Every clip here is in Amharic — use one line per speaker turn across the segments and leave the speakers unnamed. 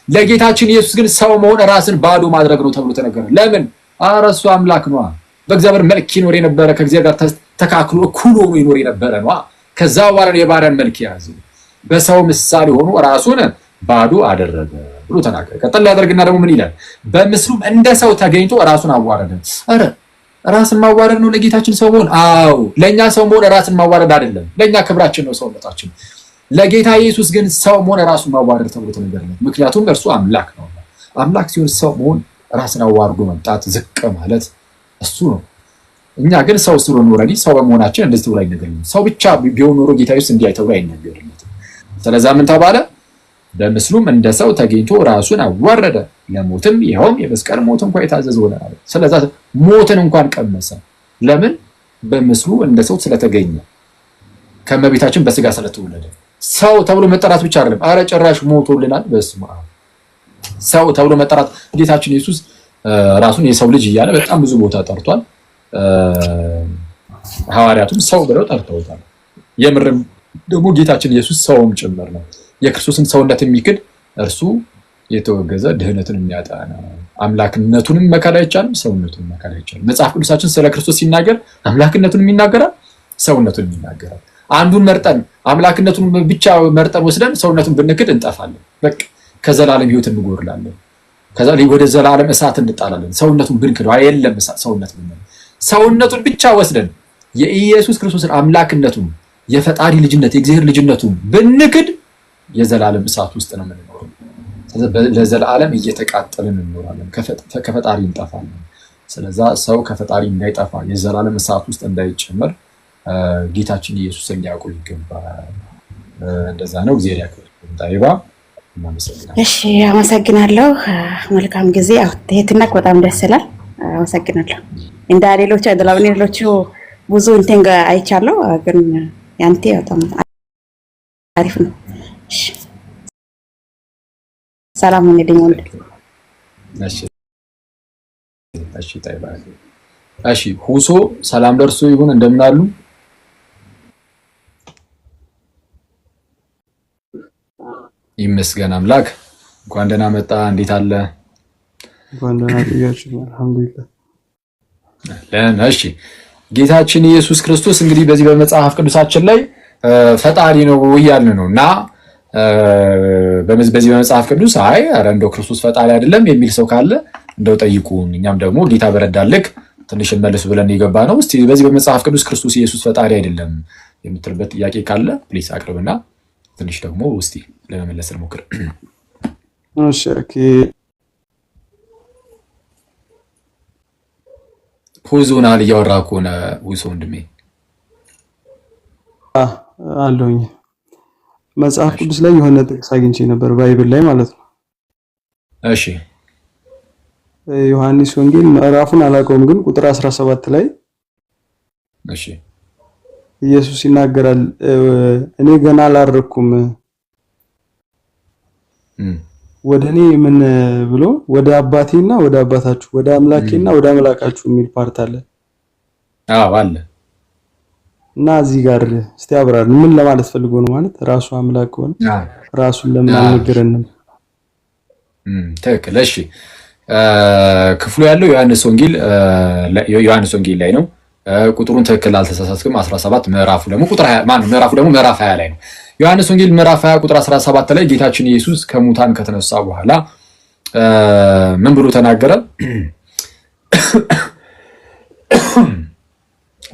ለጌታችን ኢየሱስ ግን ሰው መሆን ራስን ባዶ ማድረግ ነው ተብሎ ተነገረ። ለምን? እሱ አምላክ ነው። በእግዚአብሔር መልክ ይኖር የነበረ ከእግዚአብሔር ጋር ተካክሎ እኩል ሆኖ ይኖር የነበረ ነው። ከዛ በኋላ የባሪያን መልክ ያዘ። በሰው ምሳሌ ሆኖ ራሱን ባዶ አደረገ ብሎ ተናገረ። ቀጥል ያደርግና ደግሞ ምን ይላል? በምስሉም እንደ ሰው ተገኝቶ ራሱን አዋረደ። አረ ራስን ማዋረድ ነው ለጌታችን ሰው መሆን? አዎ። ለኛ ሰው መሆን ራስን ማዋረድ አይደለም። ለኛ ክብራችን ነው ሰውነታችን። ለጌታ ኢየሱስ ግን ሰው መሆን ራሱን ማዋረድ ተብሎ ተነገረለት። ምክንያቱም እርሱ አምላክ ነው። አምላክ ሲሆን ሰው መሆን ራስን አዋርዶ መምጣት ዝቅ ማለት እሱ ነው። እኛ ግን ሰው ስለሆነ ኦሬዲ ሰው በመሆናችን እንደዚህ ተብሎ አይነገርም። ሰው ብቻ ቢሆን ኖሮ ጌታ ኢየሱስ እንዲህ ተብሎ አይነገርለትም። ስለዚህ ምን ተባለ? በምስሉም እንደ ሰው ተገኝቶ ራሱን አዋረደ፣ ለሞትም ይኸውም የመስቀል ሞት እንኳን የታዘዘ ሆነ አለ። ስለዚህ ሞትን እንኳን ቀመሰ። ለምን? በምስሉ እንደ ሰው ስለተገኘ፣ ከመቤታችን በስጋ ስለተወለደ። ሰው ተብሎ መጠራት ብቻ አይደለም፣ አረ ጭራሽ ሞቶልናል። በስመ አብ። ሰው ተብሎ መጠራት ጌታችን ኢየሱስ ራሱን የሰው ልጅ እያለ በጣም ብዙ ቦታ ጠርቷል። ሐዋርያቱም ሰው ብለው ጠርተውታል። የምርም ደግሞ ጌታችን ኢየሱስ ሰውም ጭምር ነው። የክርስቶስን ሰውነት የሚክድ እርሱ የተወገዘ ድህነትን የሚያጣ ነው። አምላክነቱንም መካድ አይቻልም፣ ሰውነቱንም መካድ አይቻልም። መጽሐፍ ቅዱሳችን ስለ ክርስቶስ ሲናገር አምላክነቱንም ይናገራል፣ ሰውነቱንም ይናገራል። አንዱን መርጠን አምላክነቱን ብቻ መርጠን ወስደን ሰውነቱን ብንክድ እንጠፋለን። በቃ ከዘላለም ሕይወት እንጎርላለን። ከዛ ወደ ዘላለም እሳት እንጣላለን። ሰውነቱን ብንክደው አይደለም ሰውነት ብንል ሰውነቱን ብቻ ወስደን የኢየሱስ ክርስቶስን አምላክነቱን የፈጣሪ ልጅነት የእግዚአብሔር ልጅነቱን ብንክድ የዘላለም እሳት ውስጥ ነው የምንኖረው። ለዘላለም እየተቃጠልን እንኖራለን፣ ከፈጣሪ እንጠፋለን። ስለዛ ሰው ከፈጣሪ እንዳይጠፋ የዘላለም እሳት ውስጥ እንዳይጨመር ጌታችን ኢየሱስን ሊያውቁ ይገባል። እንደዛ ነው። እግዚአብሔር ያክብር። ታይባ
እሺ፣ አመሰግናለሁ። መልካም ጊዜ። ትህትና በጣም ደስ ይላል። አመሰግናለሁ። እንደ ሌሎቹ ብዙ እንትን አይቻለሁ፣ ግን ያንተ በጣም አሪፍ ነው። እሺ፣ ሰላም ሁኑልኝ ወንድ።
እሺ፣ ታይባ። እሺ፣ ሁሶ ሰላም ደርሶ ይሁን። እንደምን አሉ? ይመስገን አምላክ። እንኳን ደህና መጣ። እንዴት አለ?
እንኳን ደህና ቆያችሁ። አልሐምዱሊላህ።
እሺ፣ ጌታችን ኢየሱስ ክርስቶስ እንግዲህ በዚህ በመጽሐፍ ቅዱሳችን ላይ ፈጣሪ ነው እያልን ነው እና በዚህ በመጽሐፍ ቅዱስ ኧረ እንደው ክርስቶስ ፈጣሪ አይደለም የሚል ሰው ካለ እንደው ጠይቁን። እኛም ደግሞ ጌታ በረዳልክ ትንሽ እንመልስ ብለን የገባ ነው። እስቲ በዚህ በመጽሐፍ ቅዱስ ክርስቶስ ኢየሱስ ፈጣሪ አይደለም የምትልበት ጥያቄ ካለ ፕሊስ አቅርብና ትንሽ ደግሞ እስቲ ለመመለስ እንሞክር።
እሺ፣ ኦኬ።
ሁዞናል እያወራህ ከሆነ ሁዞ ወንድሜ
አለሁኝ። መጽሐፍ ቅዱስ ላይ የሆነ ጥቅስ አግኝቼ ነበር፣ ባይብል ላይ ማለት ነው።
እሺ፣
ዮሐንስ ወንጌል ምዕራፉን አላውቀውም፣ ግን ቁጥር 17 ላይ
እሺ
ኢየሱስ ይናገራል። እኔ ገና አላረኩም ወደ እኔ ምን ብሎ ወደ አባቴና ወደ አባታችሁ ወደ አምላኬና ወደ አምላካችሁ የሚል ፓርት አለ።
አዎ አለ።
እና እዚህ ጋር እስቲ አብራር፣ ምን ለማለት ፈልጎ ነው? ማለት ራሱ አምላክ ሆነ ራሱን ለምን አልነገረንም?
ትክክል። እሺ፣ ክፍሉ ያለው ዮሐንስ ወንጌል ላይ ነው። ቁጥሩን ትክክል አልተሳሳትኩም። 17 ምዕራፉ ደግሞ ቁጥር 20 ማን ነው? ምዕራፉ ደግሞ ምዕራፍ 20 ላይ ነው። ዮሐንስ ወንጌል ምዕራፍ 20 ቁጥር 17 ላይ ጌታችን ኢየሱስ ከሙታን ከተነሳ በኋላ ምን ብሎ ተናገረ?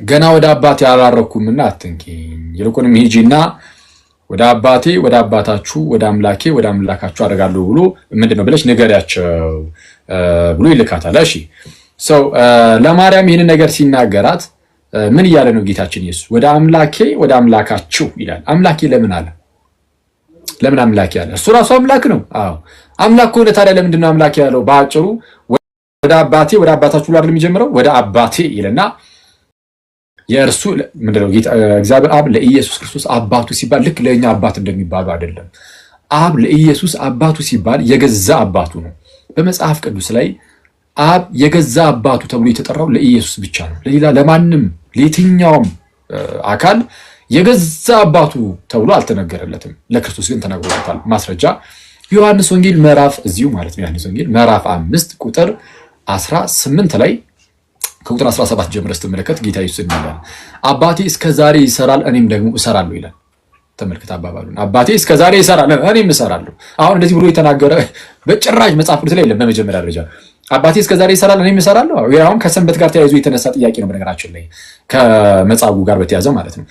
ገና ወደ አባቴ አላረኩምና አትንኪኝ፣ ይልቁንም ሂጂና ወደ አባቴ ወደ አባታችሁ ወደ አምላኬ ወደ አምላካችሁ አደርጋለሁ ብሎ ምንድነው ብለሽ ንገሪያቸው ብሎ ይልካታል። እሺ፣ ሰው ለማርያም ይህንን ነገር ሲናገራት ምን እያለ ነው ጌታችን ኢየሱስ? ወደ አምላኬ ወደ አምላካችሁ ይላል። አምላኬ ለምን አለ? ለምን አምላኬ አለ? እሱ ራሱ አምላክ ነው። አዎ አምላክ ከሆነ ታዲያ ለምንድን ነው አምላኬ ያለው? በአጭሩ ወደ አባቴ ወደ አባታችሁ ላይ አይደል የሚጀምረው? ወደ አባቴ ይልና የእርሱ ምንድነው እግዚአብሔር አብ ለኢየሱስ ክርስቶስ አባቱ ሲባል ልክ ለእኛ አባት እንደሚባሉ አይደለም። አብ ለኢየሱስ አባቱ ሲባል የገዛ አባቱ ነው። በመጽሐፍ ቅዱስ ላይ አብ የገዛ አባቱ ተብሎ የተጠራው ለኢየሱስ ብቻ ነው። ለሌላ ለማንም ለየትኛውም አካል የገዛ አባቱ ተብሎ አልተነገረለትም። ለክርስቶስ ግን ተነግሮለታል። ማስረጃ ዮሐንስ ወንጌል ምዕራፍ እዚሁ ማለት ነው ዮሐንስ ወንጌል ምዕራፍ 5 ቁጥር 18 ላይ ከቁጥር 17 ጀምረህ ስትመለከት ጌታ ኢየሱስ ይላል አባቴ እስከዛሬ ይሰራል እኔም ደግሞ እሰራለሁ ይላል። ተመልከት አባባሉን። አባቴ እስከዛሬ ይሰራል እኔም እሰራለሁ። አሁን እንደዚህ ብሎ የተናገረ በጭራሽ መጽሐፍ ቅዱስ ላይ የለም። በመጀመሪያ ደረጃ አባቴ እስከዛሬ ይሰራል እኔም እሰራለሁ። አሁን ከሰንበት ጋር ተያይዞ የተነሳ ጥያቄ ነው በነገራችን ላይ ከመጽሐፉ ጋር በተያዘ ማለት ነው።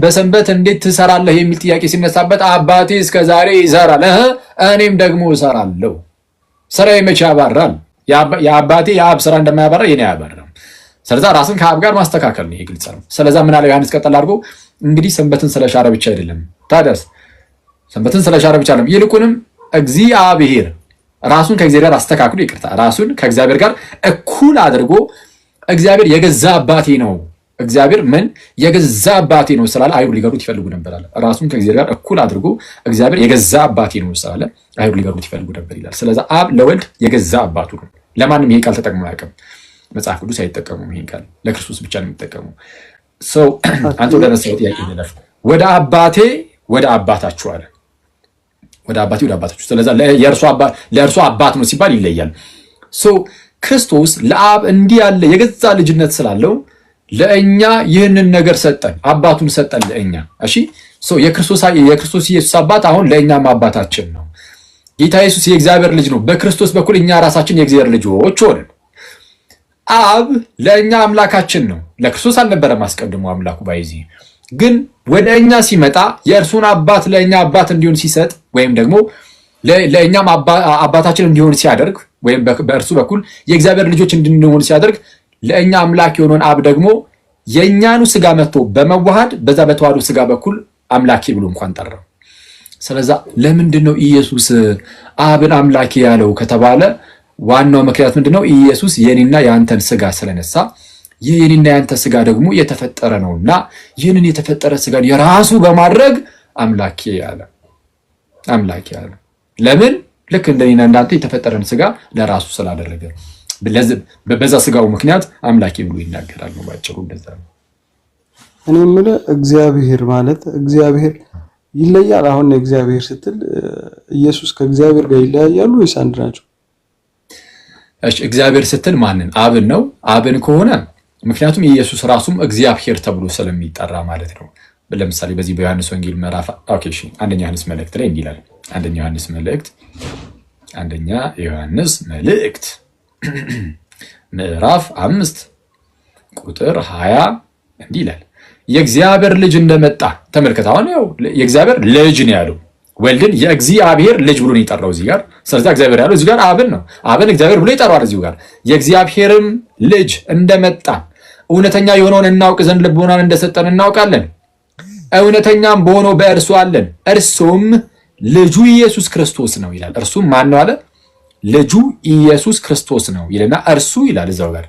በሰንበት እንዴት ትሰራለህ የሚል ጥያቄ ሲነሳበት አባቴ እስከዛሬ ይሰራል እኔም ደግሞ እሰራለሁ። ስራዬ መቼ ያባራል? የአባቴ የአብ ስራ እንደማያባራ የኔ አያባራም። ስለዛ ራስን ከአብ ጋር ማስተካከል ነው። ይሄ ግልጽ ነው። ስለዛ ምን አለ ዮሐንስ ቀጠል አድርጎ እንግዲህ ሰንበትን ስለሻረ ብቻ አይደለም። ታዲያስ ሰንበትን ስለሻረ ብቻ አይደለም፣ ይልቁንም እግዚአብሔር ራሱን ከእግዚአብሔር ጋር አስተካክሎ ራሱን ከእግዚአብሔር ጋር እኩል አድርጎ እግዚአብሔር የገዛ አባቴ ነው እግዚአብሔር ምን የገዛ አባቴ ነው ስላለ አይሁድ ሊገሩት ይፈልጉ ነበር አለ። ራሱን ከእግዚአብሔር ጋር እኩል አድርጎ እግዚአብሔር የገዛ አባቴ ነው ስላለ አይሁድ ሊገሩት ይፈልጉ ነበር ይላል። ስለዛ አብ ለወልድ የገዛ አባቱ ነው። ለማንም ይሄ ቃል ተጠቅሞ አያውቅም። መጽሐፍ ቅዱስ አይጠቀሙም ይሄን ቃል፣ ለክርስቶስ ብቻ ነው የሚጠቀሙ። ሰው አንተ ወደ ነሳው ጥያቄ ይደረፍ ወደ አባቴ ወደ አባታችሁ አለ። ወደ አባቴ ወደ አባታችሁ። ስለዛ ለእርሱ አባት ነው ሲባል ይለያል። ሰው ክርስቶስ ለአብ እንዲህ ያለ የገዛ ልጅነት ስላለው ለእኛ ይህንን ነገር ሰጠን፣ አባቱን ሰጠን ለእኛ። እሺ ሰው የክርስቶስ ኢየሱስ አባት አሁን ለእኛም አባታችን ነው። ጌታ ኢየሱስ የእግዚአብሔር ልጅ ነው። በክርስቶስ በኩል እኛ ራሳችን የእግዚአብሔር ልጆች ሆነን አብ ለእኛ አምላካችን ነው። ለክርስቶስ አልነበረም አስቀድሞ አምላኩ ባይዚ ግን ወደ እኛ ሲመጣ የእርሱን አባት ለእኛ አባት እንዲሆን ሲሰጥ ወይም ደግሞ ለእኛም አባታችን እንዲሆን ሲያደርግ ወይም በእርሱ በኩል የእግዚአብሔር ልጆች እንድንሆን ሲያደርግ ለእኛ አምላክ የሆነውን አብ ደግሞ የእኛኑ ስጋ መጥቶ በመዋሃድ በዛ በተዋህዶ ስጋ በኩል አምላኬ ብሎ እንኳን ጠራው። ስለዛ ለምንድን ነው ኢየሱስ አብን አምላኬ ያለው ከተባለ ዋናው ምክንያት ምንድነው? ኢየሱስ የኔና የአንተን ስጋ ስለነሳ ይህ የኔና የአንተ ስጋ ደግሞ የተፈጠረ ነውና ይህንን የተፈጠረ ስጋን የራሱ በማድረግ አምላኬ ያለ። ለምን? ልክ እንደኔና እንዳንተ የተፈጠረን ስጋ ለራሱ ስላደረገ በዛ ስጋው ምክንያት አምላኬ ብሎ ይናገራል ነው ባጭሩ። እንደዛ ነው።
እኔ የምልህ እግዚአብሔር ማለት እግዚአብሔር ይለያል። አሁን እግዚአብሔር ስትል ኢየሱስ ከእግዚአብሔር ጋር ይለያያሉ ወይስ አንድ ናቸው?
እሺ እግዚአብሔር ስትል ማንን? አብን ነው። አብን ከሆነ ምክንያቱም ኢየሱስ ራሱም እግዚአብሔር ተብሎ ስለሚጠራ ማለት ነው። ለምሳሌ በዚህ በዮሐንስ ወንጌል ምዕራፍ አንደኛ ዮሐንስ መልእክት ላይ እንዲህ ይላል። አንደኛ ዮሐንስ መልእክት ምዕራፍ 5 ቁጥር 20 እንዲህ ይላል የእግዚአብሔር ልጅ እንደመጣ ተመልከት። አሁን ያው የእግዚአብሔር ልጅ ነው ያለው፣ ወልድን የእግዚአብሔር ልጅ ብሎ ነው የጠራው እዚህ ጋር። ስለዚህ እግዚአብሔር ያለው እዚህ ጋር አብን ነው። አብን እግዚአብሔር ብሎ ይጠራዋል እዚህ ጋር። የእግዚአብሔርም ልጅ እንደመጣ እውነተኛ የሆነውን እናውቅ ዘንድ ልቦናን እንደሰጠን እናውቃለን። እውነተኛም በሆነው በእርሱ አለን፣ እርሱም ልጁ ኢየሱስ ክርስቶስ ነው ይላል። እርሱም ማን ነው አለ? ልጁ ኢየሱስ ክርስቶስ ነው ይልና እርሱ ይላል እዛው ጋር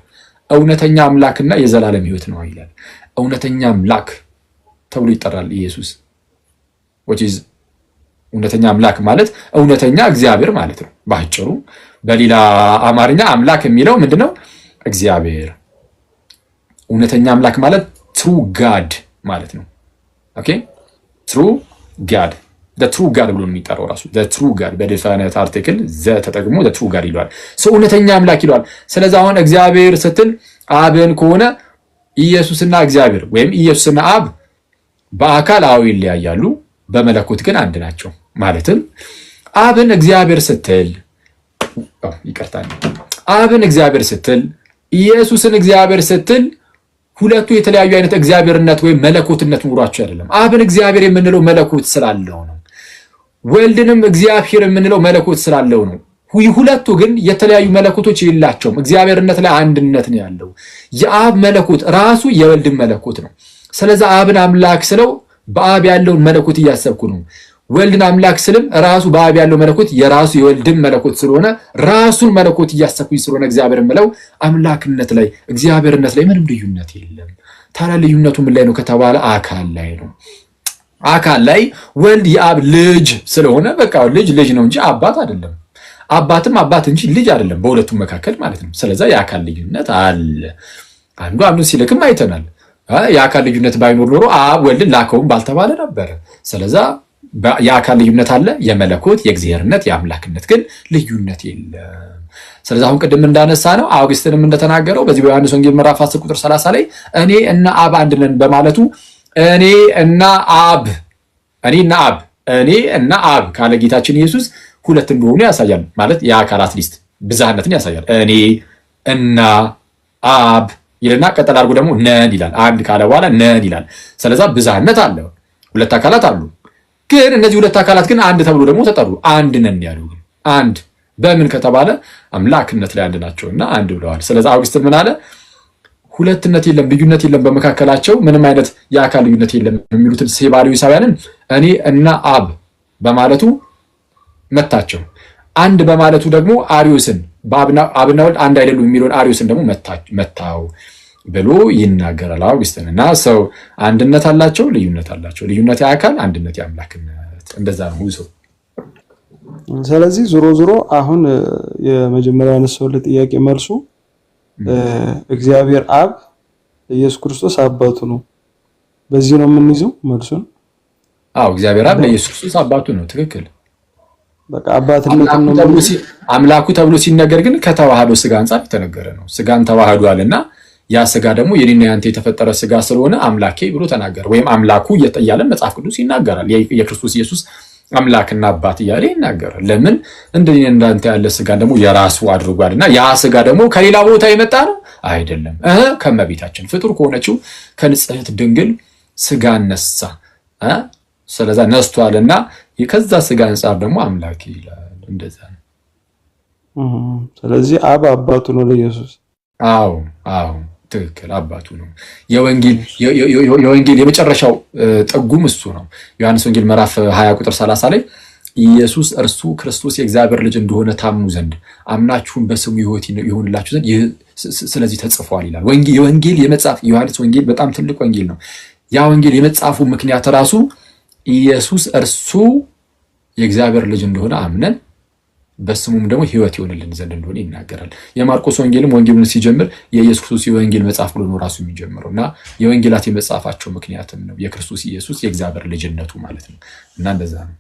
እውነተኛ አምላክና የዘላለም ሕይወት ነው ይላል። እውነተኛ አምላክ ተብሎ ይጠራል ኢየሱስ። እውነተኛ አምላክ ማለት እውነተኛ እግዚአብሔር ማለት ነው ባጭሩ። በሌላ አማርኛ አምላክ የሚለው ምንድነው? እግዚአብሔር። እውነተኛ አምላክ ማለት ትሩ ጋድ ማለት ነው። ኦኬ ትሩ ጋድ the true God ብሎ የሚጠራው ራሱ the true God በዲፋይናይት አርቲክል ዘ ተጠቅሞ the true God ይሏል። እውነተኛ አምላክ ይሏል። ስለዚህ አሁን እግዚአብሔር ስትል አብን ከሆነ ኢየሱስና እግዚአብሔር ወይም ኢየሱስና አብ በአካል ይለያያሉ፣ በመለኮት ግን አንድ ናቸው። ማለትም አብን እግዚአብሔር ስትል አብን እግዚአብሔር ስትል ኢየሱስን እግዚአብሔር ስትል ሁለቱ የተለያዩ አይነት እግዚአብሔርነት ወይም መለኮትነት ኑሯቸው አይደለም። አብን እግዚአብሔር የምንለው መለኮት ስላለው ነው። ወልድንም እግዚአብሔር የምንለው መለኮት ስላለው ነው። ሁለቱ ግን የተለያዩ መለኮቶች የላቸውም። እግዚአብሔርነት ላይ አንድነት ነው ያለው። የአብ መለኮት ራሱ የወልድን መለኮት ነው። ስለዚህ አብን አምላክ ስለው በአብ ያለውን መለኮት እያሰብኩ ነው። ወልድን አምላክ ስልም ራሱ በአብ ያለው መለኮት የራሱ የወልድን መለኮት ስለሆነ ራሱን መለኮት እያሰብኩኝ ስለሆነ እግዚአብሔር የምለው አምላክነት ላይ እግዚአብሔርነት ላይ ምንም ልዩነት የለም። ታዲያ ልዩነቱ ምን ላይ ነው ከተባለ አካል ላይ ነው። አካል ላይ ወልድ የአብ ልጅ ስለሆነ በቃ ልጅ ነው እንጂ አባት አይደለም። አባትም አባት እንጂ ልጅ አይደለም፣ በሁለቱም መካከል ማለት ነው። ስለዚህ የአካል ልዩነት አለ። አንዱን ሲልክም አይተናል። የአካል ልዩነት ባይኖር ኖሮ አብ ወልድን ላከውም ባልተባለ ነበር። ስለዚህ የአካል ልዩነት አለ፣ የመለኮት የእግዚአብሔርነት የአምላክነት ግን ልዩነት የለም። ስለዚህ አሁን ቅድም እንዳነሳ ነው አውግስቲንም እንደተናገረው በዚህ በዮሐንስ ወንጌል ምዕራፍ 10 ቁጥር 30 ላይ እኔ እና አብ አንድ ነን በማለቱ እኔ እና አብ ካለ ጌታችን ኢየሱስ ሁለት እንደሆኑ ያሳያል። ማለት የአካላት ሊስት ብዝሃነትን ያሳያል። እኔ እና አብ ይልና ቀጠል አድርጎ ደግሞ ነን ይላል። አንድ ካለ በኋላ ነን ይላል። ስለዚህ ብዝሃነት አለ፣ ሁለት አካላት አሉ። ግን እነዚህ ሁለት አካላት ግን አንድ ተብሎ ደግሞ ተጠሩ። አንድ ነን ያሉ ግን አንድ በምን ከተባለ አምላክነት ላይ አንድ ናቸውና አንድ ብለዋል። ስለዚህ አውግስቲን ምን አለ? ሁለትነት የለም፣ ልዩነት የለም በመካከላቸው ምንም አይነት የአካል ልዩነት የለም የሚሉትን ሴባሪሳውያንን እኔ እና አብ በማለቱ መታቸው። አንድ በማለቱ ደግሞ አሪዮስን አብና ወልድ አንድ አይደሉም የሚለውን አሪዮስን ደግሞ መታው ብሎ ይናገራል አውግስቲን። እና ሰው አንድነት አላቸው፣ ልዩነት አላቸው። ልዩነት የአካል አንድነት የአምላክነት እንደዛ ነው ሰው።
ስለዚህ ዞሮ አሁን የመጀመሪያ ያነሳውልህ ጥያቄ መልሱ እግዚአብሔር አብ ኢየሱስ ክርስቶስ አባቱ ነው። በዚህ ነው የምንይዘው መልሱን።
እግዚአብሔር አብ ለኢየሱስ ክርስቶስ አባቱ ነው። ትክክል።
በቃ አባትነቱን ነው
አምላኩ ተብሎ ሲነገር ግን ከተዋህዶ ስጋ አንፃር የተነገረ ነው። ስጋን ተዋህዷልና ያ ስጋ ደግሞ የኔና ያንተ የተፈጠረ ስጋ ስለሆነ አምላኬ ብሎ ተናገረ። ወይም አምላኩ እያለ መጽሐፍ ቅዱስ ይናገራል። የክርስቶስ ኢየሱስ አምላክና አባት እያለ ይናገራል። ለምን እንደኔ እንዳንተ ያለ ስጋን ደግሞ የራሱ አድርጓልና ያ ስጋ ደግሞ ከሌላ ቦታ የመጣ ነው አይደለም። ከመቤታችን ፍጡር ከሆነችው ከንጽሕት ድንግል ስጋን ነሳ። ስለዛ ነስቷልና ከዛ ስጋ አንፃር ደግሞ አምላክ ይላል። እንደዛ ነው።
ስለዚህ አብ አባቱ ነው ለኢየሱስ።
አዎ ትክክል፣ አባቱ ነው። የወንጌል የመጨረሻው ጥጉም እሱ ነው። ዮሐንስ ወንጌል ምዕራፍ 20 ቁጥር 30 ላይ ኢየሱስ እርሱ ክርስቶስ የእግዚአብሔር ልጅ እንደሆነ ታምኑ ዘንድ አምናችሁም በስሙ ሕይወት ይሆንላችሁ ዘንድ ስለዚህ ተጽፏል ይላል። የወንጌል የመጽሐፍ ዮሐንስ ወንጌል በጣም ትልቅ ወንጌል ነው። ያ ወንጌል የመጽሐፉ ምክንያት ራሱ ኢየሱስ እርሱ የእግዚአብሔር ልጅ እንደሆነ አምነን በስሙም ደግሞ ሕይወት ይሆንልን ዘንድ እንደሆነ ይናገራል። የማርቆስ ወንጌልም ወንጌሉን ሲጀምር የኢየሱስ ክርስቶስ የወንጌል መጽሐፍ ብሎ ነው ራሱ የሚጀምረው እና የወንጌላት የመጽሐፋቸው ምክንያትም ነው የክርስቶስ ኢየሱስ የእግዚአብሔር ልጅነቱ ማለት ነው። እና እንደዛ ነው።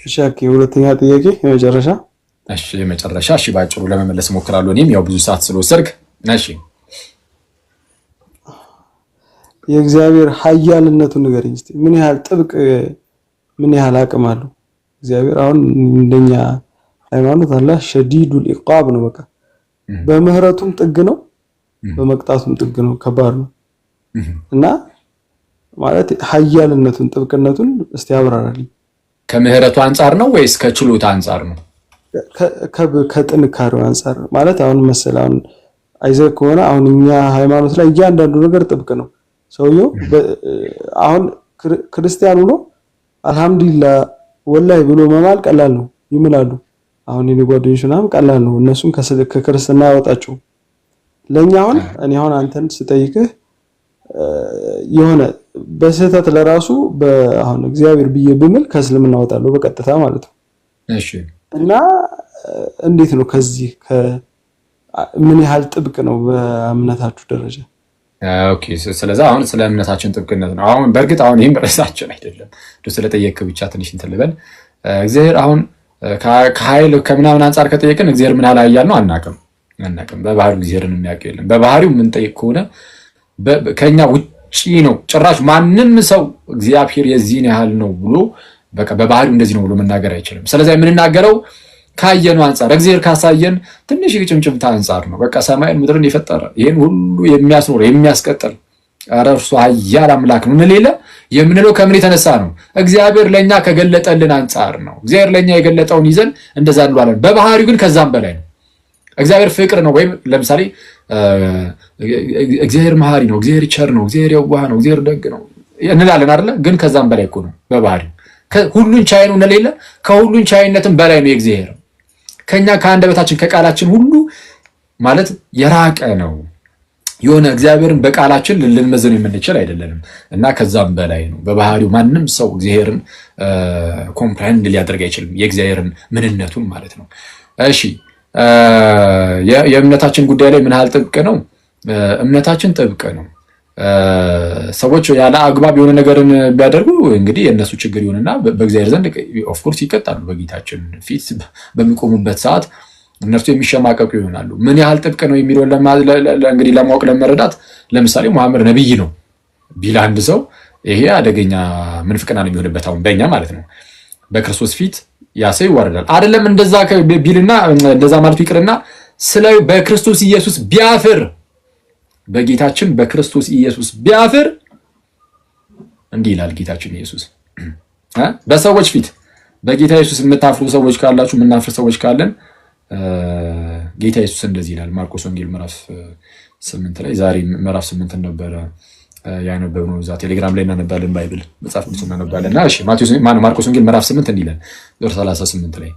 እሺ፣ ሁለተኛ ጥያቄ የመጨረሻ።
እሺ፣ ባጭሩ ለመመለስ እሞክራለሁ። እኔም ያው ብዙ ሰዓት ስለወሰድክ። እሺ፣
የእግዚአብሔር ኃያልነቱን ንገረኝ እስቲ። ምን ያህል ጥብቅ፣ ምን ያህል አቅም አለው እግዚአብሔር? አሁን እንደኛ ሃይማኖት አላህ ሸዲዱል ኢቃብ ነው። በቃ በምህረቱም ጥግ ነው፣ በመቅጣቱም ጥግ ነው። ከባድ ነው። እና ማለት ኃያልነቱን ጥብቅነቱን እስቲ አብራራልኝ።
ከምህረቱ አንፃር ነው ወይስ ከችሎታ አንፃር ነው?
ከጥንካሬው አንፃር ማለት አሁን መሰለህ አሁን አይዘህ ከሆነ አሁን እኛ ሃይማኖት ላይ እያንዳንዱ ነገር ጥብቅ ነው። ሰውየው አሁን ክርስቲያኑ ነው አልሐምዱሊላህ ወላሂ ብሎ መማል ቀላል ነው፣ ይምላሉ። አሁን የኔ ጓደኞች ምናምን ቀላል ነው፣ እነሱም ከክርስትና ያወጣቸው። ለኛ አሁን እኔ አሁን አንተን ስጠይቅህ የሆነ በስህተት ለራሱ አሁን እግዚአብሔር ብዬ ብምል ከእስልምና አወጣለሁ በቀጥታ ማለት ነው።
እሺ።
እና እንዴት ነው ከዚህ ምን ያህል ጥብቅ ነው በእምነታችሁ ደረጃ?
ኦኬ። ስለዚህ አሁን ስለ እምነታችን ጥብቅነት ነው። አሁን በእርግጥ አሁን ይሄን ርዕሳችን አይደለም። ስለጠየቅክ ብቻ ትንሽ እንትን ልበል። እግዚአብሔር አሁን ከኃይል ከምናምን አንፃር ከጠየቅን እግዚአብሔር ምን ያህል ኃያል ነው አናውቅም። በባህሪው እግዚአብሔርን የሚያውቅ የለም። በባህሪው የምንጠይቅ ከሆነ ከኛ ውጪ ነው። ጭራሽ ማንም ሰው እግዚአብሔር የዚህን ያህል ነው ብሎ በቃ በባህሪው እንደዚህ ነው ብሎ መናገር አይችልም። ስለዚህ የምንናገረው ካየነው አንፃር እግዚአብሔር ካሳየን ትንሽ የጭምጭምታ አንፃር ነው። በቃ ሰማይን ምድርን የፈጠረ ይሄን ሁሉ የሚያስኖር የሚያስቀጥል ኧረ እርሱ ኃያል አምላክ ነው እንሌለ የምንለው ከምን የተነሳ ነው? እግዚአብሔር ለኛ ከገለጠልን አንፃር ነው። እግዚአብሔር ለኛ የገለጠውን ይዘን እንደዛ እንላለን። በባህሪው ግን ከዛም በላይ ነው። እግዚአብሔር ፍቅር ነው። ወይም ለምሳሌ እግዚአብሔር መሐሪ ነው፣ እግዚአብሔር ቸር ነው፣ እግዚአብሔር የዋህ ነው፣ እግዚአብሔር ደግ ነው እንላለን አይደለ? ግን ከዛም በላይ እኮ ነው በባህሪው። ሁሉን ቻይ ነው እንሌለ ከሁሉን ቻይነትም በላይ ነው የእግዚአብሔር። ከኛ ከአንደበታችን ከቃላችን ሁሉ ማለት የራቀ ነው። የሆነ እግዚአብሔርን በቃላችን ልንመዘን የምንችል አይደለንም እና ከዛም በላይ ነው በባህሪው። ማንም ሰው እግዚአብሔርን ኮምፕሬንድ ሊያደርግ አይችልም፣ የእግዚአብሔርን ምንነቱን ማለት ነው። እሺ፣ የእምነታችን ጉዳይ ላይ ምን ያህል ጥብቅ ነው? እምነታችን ጥብቅ ነው። ሰዎች ያለ አግባብ የሆነ ነገርን ቢያደርጉ እንግዲህ የእነሱ ችግር ይሆንና በእግዚአብሔር ዘንድ ኦፍኮርስ ይቀጣሉ። በጌታችን ፊት በሚቆሙበት ሰዓት እነርሱ የሚሸማቀቁ ይሆናሉ። ምን ያህል ጥብቅ ነው የሚለውን እንግዲህ ለማወቅ ለመረዳት ለምሳሌ መሐመድ ነብይ ነው ቢል አንድ ሰው ይሄ አደገኛ ምንፍቅና ነው የሚሆንበት። አሁን በእኛ ማለት ነው በክርስቶስ ፊት ያ ሰው ይዋረዳል። አይደለም እንደዛ ቢልና እንደዛ ማለቱ ይቅርና ስለ በክርስቶስ ኢየሱስ ቢያፍር በጌታችን በክርስቶስ ኢየሱስ ቢያፍር እንዲህ ይላል ጌታችን ኢየሱስ በሰዎች ፊት በጌታ ኢየሱስ የምታፍሩ ሰዎች ካላችሁ የምናፍር ሰዎች ካለን ጌታ ኢየሱስ እንደዚህ ይላል። ማርቆስ ወንጌል ምዕራፍ 8 ላይ ዛሬ ምዕራፍ 8 ነበረ ያነበብነው እዛ ቴሌግራም ላይ እናነባለን። ባይብል መጽሐፍ ቅዱስ እናነባለንና እሺ ማርቆስ ወንጌል ምዕራፍ 8 እንዲህ ይላል ቁጥር 38 ላይ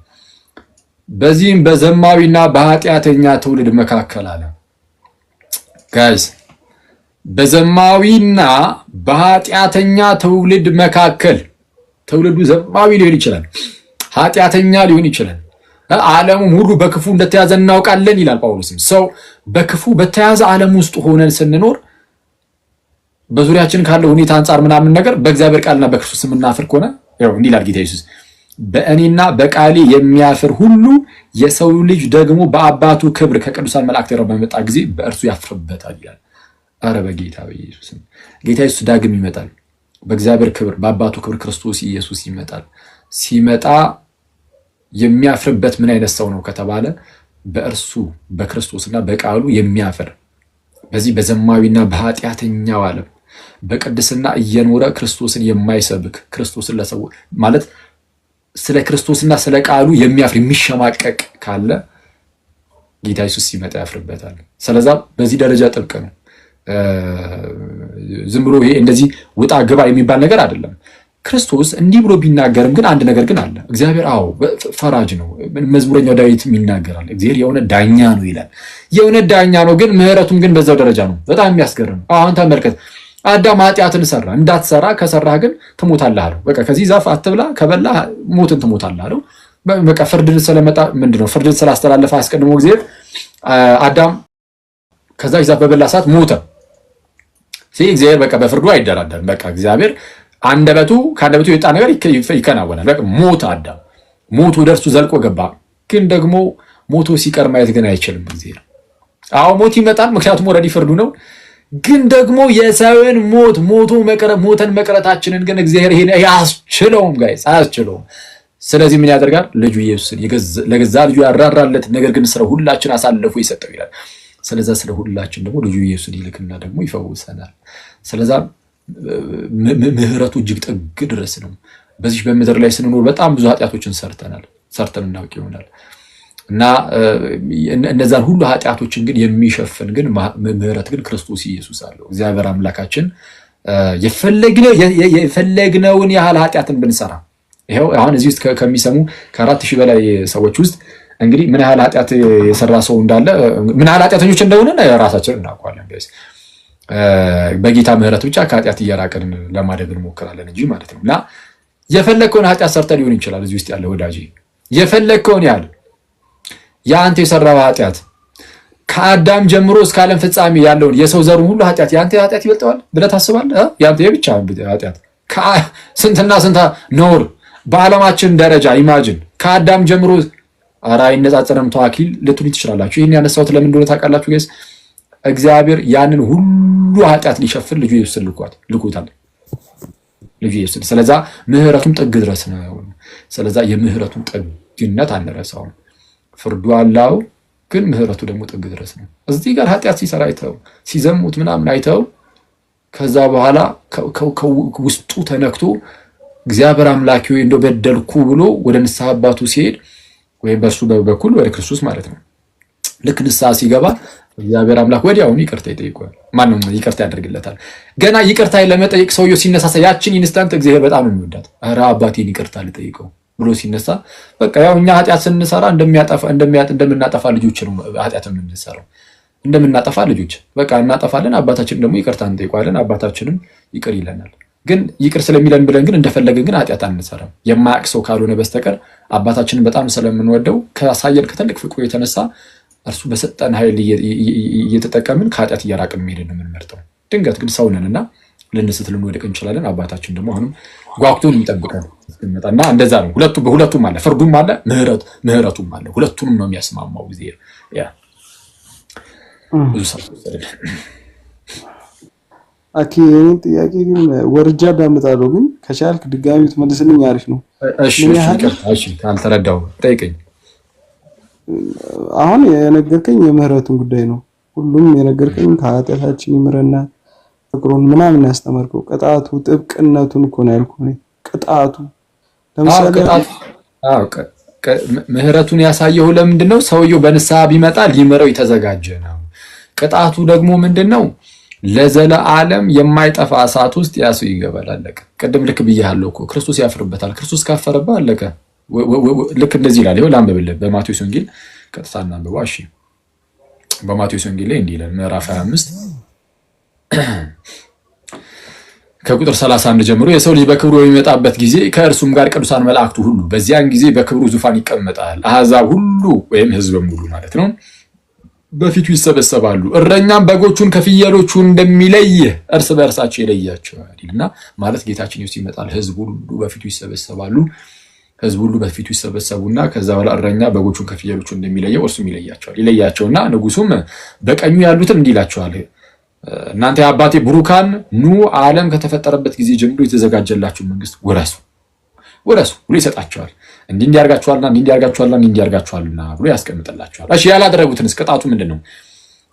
በዚህም በዘማዊና በኃጢአተኛ ትውልድ መካከል አለ። ጋይስ በዘማዊና በኃጢአተኛ ትውልድ መካከል ትውልዱ ዘማዊ ሊሆን ይችላል፣ ኃጢአተኛ ሊሆን ይችላል። ዓለሙም ሁሉ በክፉ እንደተያዘ እናውቃለን ይላል ጳውሎስም። ሰው በክፉ በተያዘ ዓለም ውስጥ ሆነን ስንኖር በዙሪያችን ካለው ሁኔታ አንጻር ምናምን ነገር በእግዚአብሔር ቃልና በክርስቶስ የምናፍር ከሆነ ያው እንዲህ ይላል ጌታ ኢየሱስ በእኔና በቃሌ የሚያፍር ሁሉ የሰው ልጅ ደግሞ በአባቱ ክብር ከቅዱሳን መላእክት ጋር በመጣ ጊዜ በእርሱ ያፍርበታል ይላል። አረ በጌታ በኢየሱስ ጌታ ኢየሱስ ዳግም ይመጣል። በእግዚአብሔር ክብር በአባቱ ክብር ክርስቶስ ኢየሱስ ይመጣል። ሲመጣ የሚያፍርበት ምን አይነት ሰው ነው ከተባለ በእርሱ በክርስቶስና በቃሉ የሚያፍር በዚህ በዘማዊና በኃጢአተኛው ዓለም በቅድስና እየኖረ ክርስቶስን የማይሰብክ ክርስቶስን ለሰው ማለት ስለ ክርስቶስና ስለ ቃሉ የሚያፍር የሚሸማቀቅ ካለ ጌታ ኢየሱስ ሲመጣ ያፍርበታል። ስለዛ በዚህ ደረጃ ጥብቅ ነው። ዝም ብሎ ይሄ እንደዚህ ውጣ ግባ የሚባል ነገር አይደለም። ክርስቶስ እንዲህ ብሎ ቢናገርም ግን አንድ ነገር ግን አለ። እግዚአብሔር ፈራጅ ነው። መዝሙረኛው ዳዊትም ይናገራል። እግዚአብሔር የሆነ ዳኛ ነው ይላል። የሆነ ዳኛ ነው፣ ግን ምህረቱም ግን በዛው ደረጃ ነው። በጣም የሚያስገርም። አሁን ተመልከት፣ አዳም ኃጢአትን ሰራ። እንዳትሰራ ከሰራህ ግን ትሞታለህ አለው። በቃ ከዚህ ዛፍ አትብላ፣ ከበላህ ሞትን ትሞታለህ አለው። በቃ ፍርድን ስለመጣ ምንድነው ፍርድን ስላስተላለፈ አስቀድሞ እግዚአብሔር አዳም ከዛ ዛፍ በበላ ሰዓት ሞተ። እግዚአብሔር በቃ በፍርዱ አይደራደርም። በቃ እግዚአብሔር ከአንደበቱ የወጣ ነገር ይከናወናል። በቃ ሞተ አዳም። ሞቱ ወደርሱ ዘልቆ ገባ። ግን ደግሞ ሞቶ ሲቀር ማየት ግን አይችልም እግዚአብሔር። ሞት ይመጣል፣ ምክንያቱም ወረዲ ፍርዱ ነው። ግን ደግሞ የሰውን ሞተን መቅረታችንን ግን እግዚአብሔር ይሄን አያስችለውም ጋይስ፣ አያስችለውም። ስለዚህ ምን ያደርጋል? ልጁ ኢየሱስን ለገዛ ልጁ ያራራለት፣ ነገር ግን ስለ ሁላችን አሳልፎ ይሰጠው ይላል። ስለዛ ስለ ሁላችን ደግሞ ልጁ ኢየሱስን ይልክና ደግሞ ይፈውሰናል። ስለዛ ምህረቱ እጅግ ጥግ ድረስ ነው። በዚህ በምድር ላይ ስንኖር በጣም ብዙ ኃጢአቶችን ሰርተን እናውቅ ይሆናል እና እነዛን ሁሉ ኃጢአቶችን ግን የሚሸፍን ግን ምህረት ግን ክርስቶስ ኢየሱስ አለው። እግዚአብሔር አምላካችን የፈለግነውን ያህል ኃጢአትን ብንሰራ ይኸው አሁን እዚህ ውስጥ ከሚሰሙ ከ4000 በላይ ሰዎች ውስጥ እንግዲህ ምን ያህል ኃጢአት የሰራ ሰው እንዳለ ምን ያህል ኃጢአተኞች እንደሆነ ራሳችን እናውቃለን። በጌታ ምህረት ብቻ ከኃጢአት እየራቅን ለማደግ እንሞክራለን እንጂ ማለት ነው። እና የፈለግከውን ኃጢአት ሰርተ ሊሆን ይችላል። እዚህ ውስጥ ያለ ወዳጅ የፈለግከውን ያህል የአንተ የሰራው ኃጢአት ከአዳም ጀምሮ እስከ ዓለም ፍጻሜ ያለውን የሰው ዘሩን ሁሉ ኃጢአት የአንተ ኃጢአት ይበልጠዋል ብለህ ታስባለህ? የአንተ የብቻ ኃጢአት ስንትና ስንት ኖር በዓለማችን ደረጃ ኢማጂን ከአዳም ጀምሮ ኧረ አይነጻጸርም ተዋኪል ልትሉ ትችላላችሁ። ይህን ያነሳሁት ለምን እንደሆነ ታውቃላችሁ ጋይስ? እግዚአብሔር ያንን ሁሉ ኃጢአት ሊሸፍን ልጁ ኢየሱስን ልኮታል። ልጁ ኢየሱስን ስለዛ ምህረቱም ጥግ ድረስ ነው። ስለዛ የምህረቱን ጥግነት አንረሳውም። ፍርዱ አለው፣ ግን ምህረቱ ደግሞ ጥግ ድረስ ነው። እዚህ ጋር ኃጢአት ሲሰራ አይተው ሲዘሙት ምናምን አይተው ከዛ በኋላ ውስጡ ተነክቶ እግዚአብሔር አምላክ ወይ እንደው በደልኩ ብሎ ወደ ንስሐ አባቱ ሲሄድ ወይ በሱ በኩል ወደ ክርስቶስ ማለት ነው ልክ ንስሐ ሲገባ እግዚአብሔር አምላክ ወዲያውኑ ይቅርታ ይጠይቀዋል። ማንም ይቅርታ ያደርግለታል። ገና ይቅርታ ለመጠየቅ ሰውየው ሲነሳሳ ያችን ኢንስታንት እግዚአብሔር በጣም ነው የሚወዳት። ኧረ አባቴን ይቅርታ ልጠይቀው ብሎ ሲነሳ በቃ ያው እኛ ኃጢአት ስንሰራ እንደምናጠፋ ልጆች ነው ኃጢአት የምንሰራው። እንደምናጠፋ ልጆች በቃ እናጠፋለን። አባታችን ደግሞ ይቅርታ እንጠይቀዋለን። አባታችንም ይቅር ይለናል። ግን ይቅር ስለሚለን ብለን ግን እንደፈለገን ግን ኃጢአት አንሰራም። የማያውቅ ሰው ካልሆነ በስተቀር አባታችንን በጣም ስለምንወደው ካሳየን ከትልቅ ፍቅሩ የተነሳ እርሱ በሰጠን ኃይል እየተጠቀምን ከኃጢአት እየራቅን መሄድን ነው የምንመርጠው። ድንገት ግን ሰው ነንና ልንስት ልንወድቅ እንችላለን። አባታችን ደግሞ አሁንም ጓጉቶን የሚጠብቀን እስኪመጣና እንደዛ ነው። በሁለቱም አለ፣ ፍርዱም አለ፣ ምህረቱም አለ። ሁለቱንም ነው የሚያስማማው ጊዜ ያ ብዙ ሰው
አኪ ጥያቄ ግን ወርጃ ዳምጣለሁ፣ ግን ከቻልክ ድጋሚ ትመልስልኝ አሪፍ ነው።
እሺ ካልተረዳው ጠይቀኝ።
አሁን የነገርከኝ የምህረቱን ጉዳይ ነው። ሁሉም የነገርከኝ ከኃጢአታችን ይምረናል ፍቅሩን ምናምን ያስተማርከው፣ ቅጣቱ ጥብቅነቱን እኮ ነው ያልኩህ። ቅጣቱ ለምሳሌ
ምህረቱን ያሳየው ለምንድነው? ሰውየው በንስሐ ቢመጣ ሊምረው የተዘጋጀ ነው። ቅጣቱ ደግሞ ምንድነው? ለዘለዓለም የማይጠፋ እሳት ውስጥ ያሱ ይገባል። አለቀ። ቅድም ልክ ብያለሁ እኮ ክርስቶስ ያፍርበታል። ክርስቶስ ካፈረበ አለቀ። ልክ እንደዚህ ይላል። ይኸው ላንብብልህ በማቴዎስ ወንጌል ቀጥታ እናንብበው። እሺ በማቴዎስ ወንጌል ላይ እንዲህ ይላል ምዕራፍ 25 ከቁጥር 31 ጀምሮ የሰው ልጅ በክብሩ በሚመጣበት ጊዜ ከእርሱም ጋር ቅዱሳን መላእክቱ ሁሉ በዚያን ጊዜ በክብሩ ዙፋን ይቀመጣል። አሕዛብ ሁሉ ወይም ሕዝብም ሁሉ ማለት ነው በፊቱ ይሰበሰባሉ። እረኛም በጎቹን ከፍየሎቹ እንደሚለይ እርስ በእርሳቸው ይለያቸዋል ይልና ማለት ጌታችን ኢየሱስ ይመጣል። ሕዝብ ሁሉ በፊቱ ይሰበሰባሉ። ሕዝብ ሁሉ በፊቱ ይሰበሰቡና ከዛ በኋላ እረኛ በጎቹን ከፍየሎቹ እንደሚለየው እርሱም ይለያቸውና ንጉሱም በቀኙ ያሉትን እንዲህ ይላቸዋል፣ እናንተ የአባቴ ብሩካን ኑ ዓለም ከተፈጠረበት ጊዜ ጀምሮ የተዘጋጀላችሁ መንግስት ወረሱ ብሎ ይሰጣቸዋል። እንዲህ እንዲያርጋችኋልና ብሎ ያስቀምጥላቸዋል። እሺ ያላደረጉትንስ ቅጣቱ ምንድነው?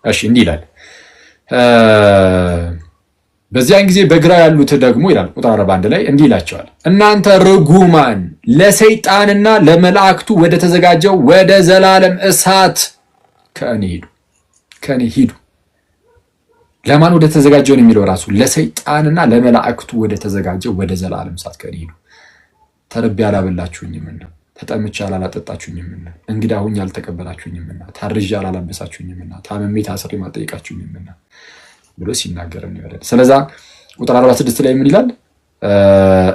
እሺ እንዲህ ይላል፣ በዚያን ጊዜ በግራ ያሉት ደግሞ ይላል ቁጥር 41 ላይ እንዲህ ይላቸዋል፣ እናንተ ርጉማን ለሰይጣንና ለመላእክቱ ወደ ተዘጋጀው ወደ ዘላለም እሳት ከእኔ ሂዱ። ለማን ወደ ተዘጋጀው ነው የሚለው? ራሱ ለሰይጣንና ለመላእክቱ ወደ ተዘጋጀው ወደ ዘላለም እሳት ከእኔ ሂዱ። ተርቤ አላበላችሁኝምና፣ ተጠምቼ አላጠጣችሁኝምና፣ እንግዳ ሆኜ አልተቀበላችሁኝምና፣ ታርዤ አላለበሳችሁኝምና፣ ታምሜ ታስሬ አልጠየቃችሁኝምና ብሎ ሲናገር ነው ያለው። ስለዛ ቁጥር 46 ላይ ምን ይላል?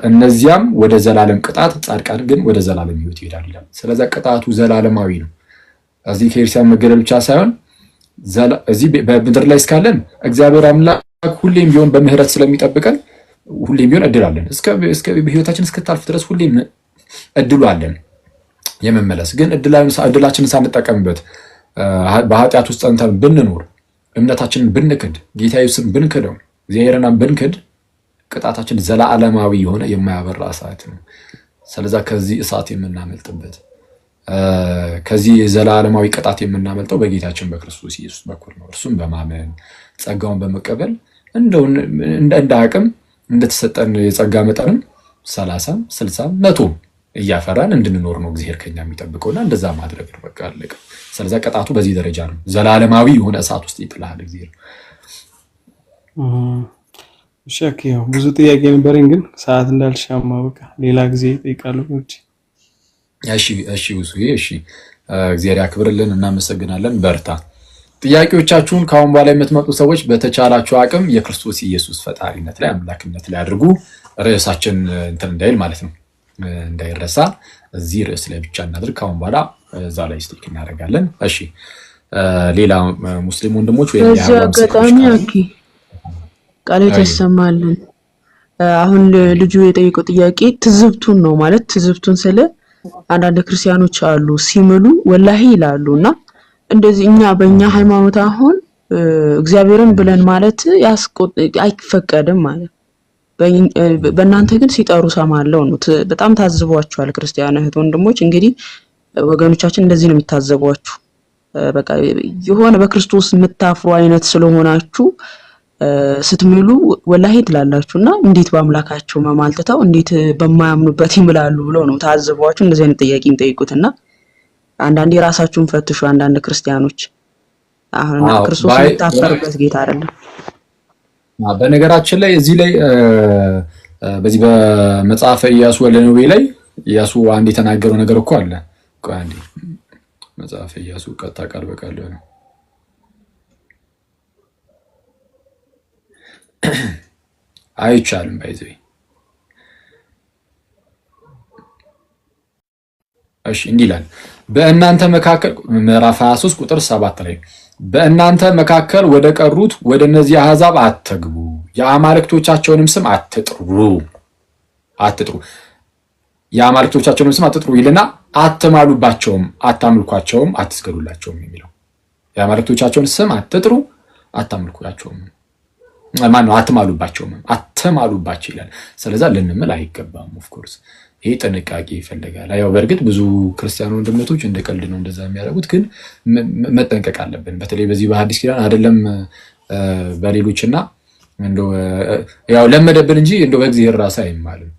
እነዚያም ወደ ዘላለም ቅጣት፣ ጻድቃን ግን ወደ ዘላለም ሕይወት ይሄዳሉ ይላል። ስለዛ ቅጣቱ ዘላለማዊ ነው። እዚህ ከኤርሲያን መገደል ብቻ ሳይሆን እዚህ በምድር ላይ እስካለን እግዚአብሔር አምላክ ሁሌም ቢሆን በምህረት ስለሚጠብቀን ሁሌም ቢሆን እድል አለን። እስከ በህይወታችን እስክታልፍ ድረስ ሁሌም እድሉ አለን የመመለስ። ግን እድላችንን ሳንጠቀምበት በኃጢአት ውስጥ ጸንተን ብንኖር፣ እምነታችንን ብንክድ፣ ጌታ ኢየሱስን ብንክደው፣ እግዚአብሔርን ብንክድ ቅጣታችን ዘላለማዊ የሆነ የማያበራ እሳት ነው። ስለዛ ከዚህ እሳት የምናመልጥበት ከዚህ ዘላለማዊ ቅጣት የምናመልጠው በጌታችን በክርስቶስ ኢየሱስ በኩል ነው። እርሱም በማመን ጸጋውን በመቀበል እንደ አቅም እንደተሰጠን የጸጋ መጠንም 30 60 100 እያፈራን እንድንኖር ነው እግዚአብሔር ከኛ የሚጠብቀውና እንደዛ ማድረግ ነው። በቃ አለቀ። ስለዛ ቅጣቱ በዚህ ደረጃ ነው። ዘላለማዊ የሆነ እሳት ውስጥ ይጥላል እግዚአብሔር።
ሸክ ያው ብዙ ጥያቄ ነበረኝ፣ ግን ሰዓት እንዳልሻማ በቃ ሌላ ጊዜ እጠይቃለሁ።
እሺ እግዚአብሔር ያክብርልን። እናመሰግናለን። በርታ። ጥያቄዎቻችሁን ከአሁን በኋላ የምትመጡ ሰዎች በተቻላችሁ አቅም የክርስቶስ ኢየሱስ ፈጣሪነት ላይ አምላክነት ላይ አድርጉ። ርዕሳችን እንትን እንዳይል ማለት ነው እንዳይረሳ፣ እዚህ ርዕስ ላይ ብቻ እናድርግ። ከአሁን በኋላ እዛ ላይ ስቲክ እናደርጋለን። እሺ ሌላ ሙስሊም ወንድሞች ወይ
በዚህ አጋጣሚ ቃል ተሰማልን። አሁን ልጁ የጠየቀው ጥያቄ ትዝብቱን ነው ማለት ትዝብቱን ስለ አንዳንድ ክርስቲያኖች አሉ ሲምሉ ወላሂ ይላሉ እና እንደዚህ እኛ በእኛ ሃይማኖት አሁን እግዚአብሔርን ብለን ማለት አይፈቀድም ማለት በእናንተ ግን ሲጠሩ ሰማለው ነው። በጣም ታዝቧቸዋል ክርስቲያን እህት ወንድሞች። እንግዲህ ወገኖቻችን እንደዚህ ነው የሚታዘቧችሁ። በቃ የሆነ በክርስቶስ የምታፍሩ አይነት ስለሆናችሁ ስትምሉ ወላሂ ትላላችሁና እንዴት በአምላካቸው መማልተው እንዴት በማያምኑበት ይምላሉ ብለው ነው ታዝቧችሁ እንደዚህ አይነት ጥያቄ የሚጠይቁትና አንዳንዴ ራሳችሁን ፈትሹ። አንዳንድ ክርስቲያኖች አሁን ክርስቶስ የምታፈሩበት ጌታ አይደለም።
በነገራችን ላይ እዚህ ላይ በዚህ በመጽሐፈ ኢያሱ ወለነዌ ላይ ኢያሱ አንድ የተናገረው ነገር እኮ አለ። ቆይ አንዴ መጽሐፈ ኢያሱ ቀጥታ ቃል በቃል ነው አይቻልም ባይዘይ። እሺ እንዲህ ይላል በእናንተ መካከል ምዕራፍ 23 ቁጥር 7 ላይ በእናንተ መካከል ወደ ቀሩት ወደ እነዚህ አሕዛብ አትግቡ፣ የአማልክቶቻቸውንም ስም አትጥሩ የአማልክቶቻቸውንም ስም አትጥሩ ይልና አትማሉባቸውም፣ አታምልኳቸውም፣ አትስገዱላቸውም የሚለው የአማልክቶቻቸውን ስም አትጥሩ፣ አታምልኳቸውም ማነው አትማሉባቸው ይላል። ስለዛ ልንምል አይገባም። ኦፍኮርስ ይሄ ጥንቃቄ ይፈልጋል። ያው በእርግጥ ብዙ ክርስቲያን ወንድሞች እንደ ቀልድ ነው እንደዛ የሚያደርጉት፣ ግን መጠንቀቅ አለብን። በተለይ በዚህ በሐዲስ ኪዳን አይደለም በሌሎችና እንደው ያው ለመደብን እንጂ እንደው በእግዚአብሔር ራስ አይማልም፣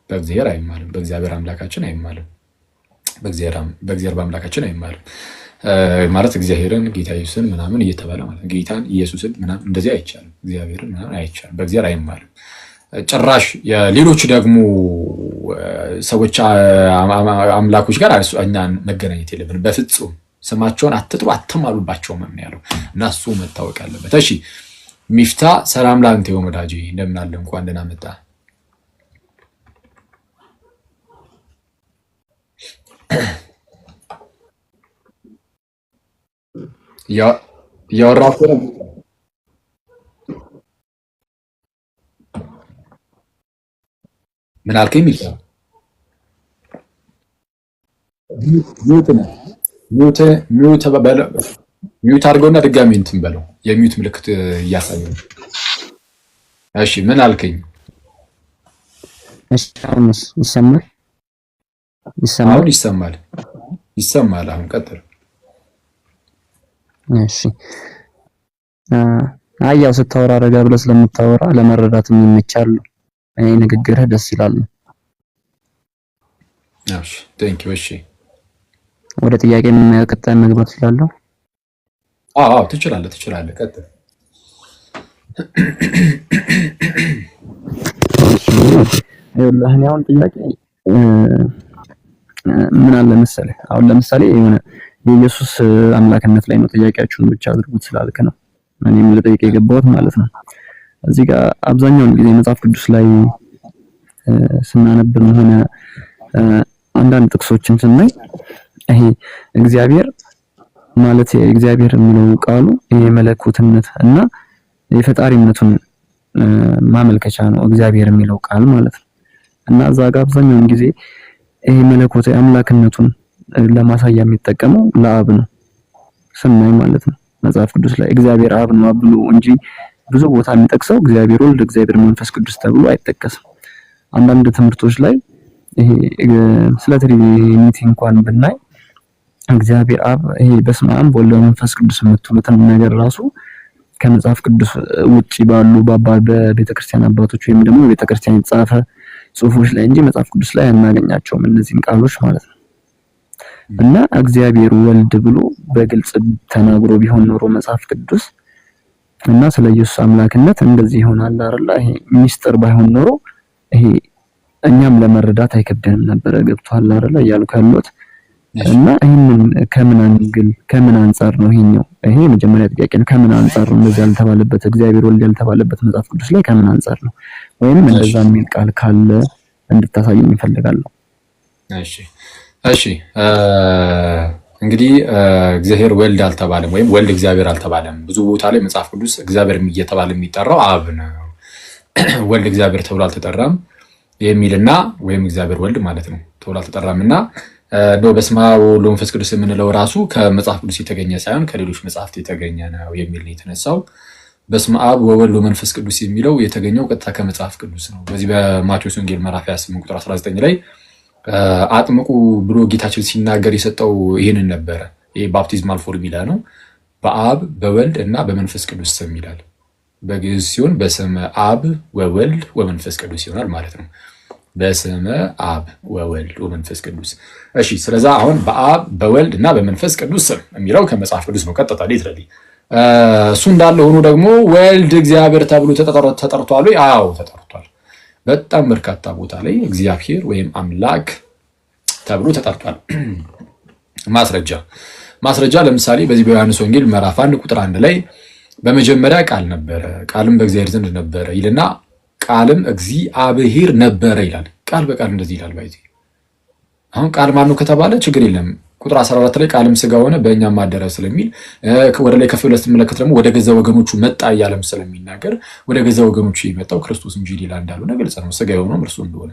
በእግዚአብሔር አምላካችን አይማልም፣ በእግዚአብሔር በአምላካችን አይማልም ማለት እግዚአብሔርን ጌታ ኢየሱስን ምናምን እየተባለ ማለት ጌታን ኢየሱስን ምናምን እንደዚህ አይቻልም። እግዚአብሔርን ምናምን አይቻልም፣ በእግዚአብሔር አይማልም። ጭራሽ የሌሎች ደግሞ ሰዎች አምላኮች ጋር እኛን መገናኘት የለብንም በፍጹም። ስማቸውን አትጥሩ አትማሉባቸውም ነው ያለው እና እሱ መታወቅ አለበት። እሺ ሚፍታ ሰላም ላንተ ይሁን ወዳጄ፣ እንደምን አለ? እንኳን ደህና መጣ። እያወራሁ ነው። ምን አልከኝ? ሚውት አድርገውና ድጋሚ እንትን በለው። የሚውት ምልክት እያሳየ ነው። እሺ ምን አልከኝ?
እሺ አሁንስ ይሰማል?
አሁን ይሰማል። አሁን ቀጥል።
እሺ ያው ስታወራ ረጋ ብለህ ስለምታወራ ለመረዳትም ይመቻል። ንግግርህ ደስ ይላል።
እሺ ቴንክ ዩ። እሺ
ወደ ጥያቄ ቀጣይ መግባት እችላለሁ?
አዎ ትችላለህ። ቀጥል።
ይኸውልህ እኔ አሁን ጥያቄ ምን አለ መሰለህ፣ አሁን ለምሳሌ የሆነ የኢየሱስ አምላክነት ላይ ነው ጥያቄያችሁን ብቻ አድርጉት ስላልክ ነው እኔም ልጠይቅ የገባሁት ማለት ነው። እዚህ ጋር አብዛኛውን ጊዜ መጽሐፍ ቅዱስ ላይ ስናነብም ሆነ አንዳንድ ጥቅሶችን ስናይ ይሄ እግዚአብሔር ማለት የእግዚአብሔር የሚለው ቃሉ የመለኮትነት እና የፈጣሪነቱን ማመልከቻ ነው እግዚአብሔር የሚለው ቃል ማለት ነው። እና እዛ ጋር አብዛኛውን ጊዜ ይሄ መለኮታዊ አምላክነቱን ለማሳያ የሚጠቀመው ለአብ ነው ስናይ ማለት ነው። መጽሐፍ ቅዱስ ላይ እግዚአብሔር አብ ነው ብሎ እንጂ ብዙ ቦታ የሚጠቅሰው እግዚአብሔር ወልድ፣ እግዚአብሔር መንፈስ ቅዱስ ተብሎ አይጠቀስም። አንዳንድ ትምህርቶች ላይ ይሄ ስለ ትሪኒቲ እንኳን ብናይ እግዚአብሔር አብ ይሄ በስመ አብ ወወልድ ወመንፈስ ቅዱስ የምትሉትን ነገር ራሱ ከመጽሐፍ ቅዱስ ውጪ ባሉ በቤተክርስቲያን አባቶች ወይም ደግሞ በቤተክርስቲያን የተጻፈ ጽሑፎች ላይ እንጂ መጽሐፍ ቅዱስ ላይ አናገኛቸውም እነዚህን ቃሎች ማለት ነው። እና እግዚአብሔር ወልድ ብሎ በግልጽ ተናግሮ ቢሆን ኖሮ መጽሐፍ ቅዱስ እና ስለ ኢየሱስ አምላክነት እንደዚህ ይሆናል አይደል? ይሄ ሚስጥር ባይሆን ኖሮ ይሄ እኛም ለመረዳት አይከብደንም ነበር። ገብቷል አይደል እያልኩ ያለሁት። እና ይሄንን ከምን አንፃር ነው ይሄኛው? ይሄ መጀመሪያ ጥያቄ ነው። ከምን አንፃር ነው እንደዚህ ያልተባለበት እግዚአብሔር ወልድ ያልተባለበት መጽሐፍ ቅዱስ ላይ ከምን አንፃር ነው? ወይም እንደዛ የሚል ቃል ካለ እንድታሳየኝ እፈልጋለሁ።
እሺ እንግዲህ እግዚአብሔር ወልድ አልተባለም ወይም ወልድ እግዚአብሔር አልተባለም። ብዙ ቦታ ላይ መጽሐፍ ቅዱስ እግዚአብሔር እየተባለ የሚጠራው አብ ነው። ወልድ እግዚአብሔር ተብሎ አልተጠራም የሚልና ወይም እግዚአብሔር ወልድ ማለት ነው ተብሎ አልተጠራምና ነው በስመ አብ ወወልድ ወመንፈስ ቅዱስ የምንለው ራሱ ከመጽሐፍ ቅዱስ የተገኘ ሳይሆን ከሌሎች መጽሐፍት የተገኘ ነው የሚል ነው የተነሳው። በስመ አብ ወወልድ ወመንፈስ ቅዱስ የሚለው የተገኘው ቀጥታ ከመጽሐፍ ቅዱስ ነው። በዚህ በማቴዎስ ወንጌል ምዕራፍ 28 ቁጥር 19 ላይ አጥምቁ ብሎ ጌታችን ሲናገር የሰጠው ይህንን ነበረ። ይሄ ባፕቲዝማል ፎርሙላ ነው። በአብ በወልድ እና በመንፈስ ቅዱስ ስም ይላል። በግዕዝ ሲሆን በስመ አብ ወወልድ ወመንፈስ ቅዱስ ይሆናል ማለት ነው። በስመ አብ ወወልድ ወመንፈስ ቅዱስ። እሺ ስለዛ አሁን በአብ በወልድ እና በመንፈስ ቅዱስ ስም የሚለው ከመጽሐፍ ቅዱስ ነው ቀጥታ ሊትራሊ። እሱ እንዳለ ሆኖ ደግሞ ወልድ እግዚአብሔር ተብሎ ተጠርቷል። አዎ ተጠርቷል። በጣም በርካታ ቦታ ላይ እግዚአብሔር ወይም አምላክ ተብሎ ተጠርቷል። ማስረጃ ለምሳሌ በዚህ በዮሐንስ ወንጌል ምዕራፍ 1 ቁጥር 1 ላይ በመጀመሪያ ቃል ነበረ፣ ቃልም በእግዚአብሔር ዘንድ ነበረ ይልና ቃልም እግዚአብሔር ነበረ ይላል። ቃል በቃል እንደዚህ ይላል። ባይዚ አሁን ቃል ማን ነው ከተባለ ችግር የለም። ቁጥር 14 ላይ ቃልም ሥጋ ሆነ በእኛም አደረ ስለሚል ወደ ላይ ከፍ ብለህ ስትመለከት ደግሞ ወደ ገዛ ወገኖቹ መጣ እያለም ስለሚናገር ወደ ገዛ ወገኖቹ የመጣው ክርስቶስ እንጂ ሌላ እንዳልሆነ ግልጽ ነው። ሥጋ የሆነው እርሱ እንደሆነ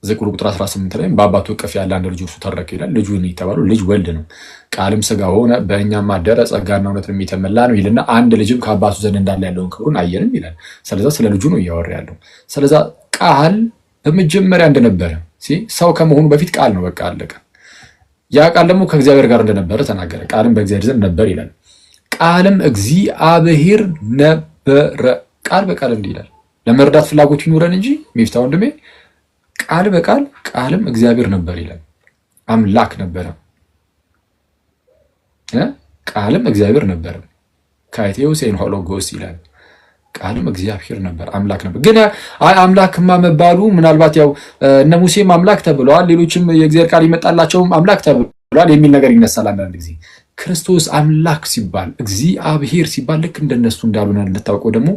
ዘቁልቁ ቁጥር 18 ላይ በአባቱ እቅፍ ያለ አንድ ልጅ እርሱ ተረከ ይላል። ልጁ የተባለው ልጅ ወልድ ነው። ቃልም ሥጋ ሆነ በእኛም አደረ ጸጋና እውነትን የተመላ ነው ይልና አንድ ልጅም ከአባቱ ዘንድ እንዳለ ያለውን ክብሩን አየንም ይላል። ስለዛ ስለ ልጁ ነው እያወራ ያለው። ስለዛ ቃል በመጀመሪያ እንደነበረ ሰው ከመሆኑ በፊት ቃል ነው። በቃ አለቀ። ያ ቃል ደግሞ ከእግዚአብሔር ጋር እንደነበረ ተናገረ። ቃልም በእግዚአብሔር ዘንድ ነበር ይላል። ቃልም እግዚአብሔር ነበረ። ቃል በቃል እንዲህ ይላል። ለመረዳት ፍላጎት ይኑረን እንጂ ሚፍታ ወንድሜ ቃል በቃል ቃልም እግዚአብሔር ነበር ይላል። አምላክ ነበረ። ቃልም እግዚአብሔር ነበር ካይቴው ሴን ሆሎጎስ ይላል። ቃልም እግዚአብሔር ነበር፣ አምላክ ነበር። ግን አምላክማ መባሉ ምናልባት ያው እነ ሙሴም አምላክ ተብለዋል፣ ሌሎችም የእግዚአብሔር ቃል ይመጣላቸውም አምላክ ተብለዋል የሚል ነገር ይነሳል። አንዳንድ ጊዜ ክርስቶስ አምላክ ሲባል እግዚአብሔር ሲባል ልክ እንደነሱ እንዳልሆነ እንድታውቀው ደግሞ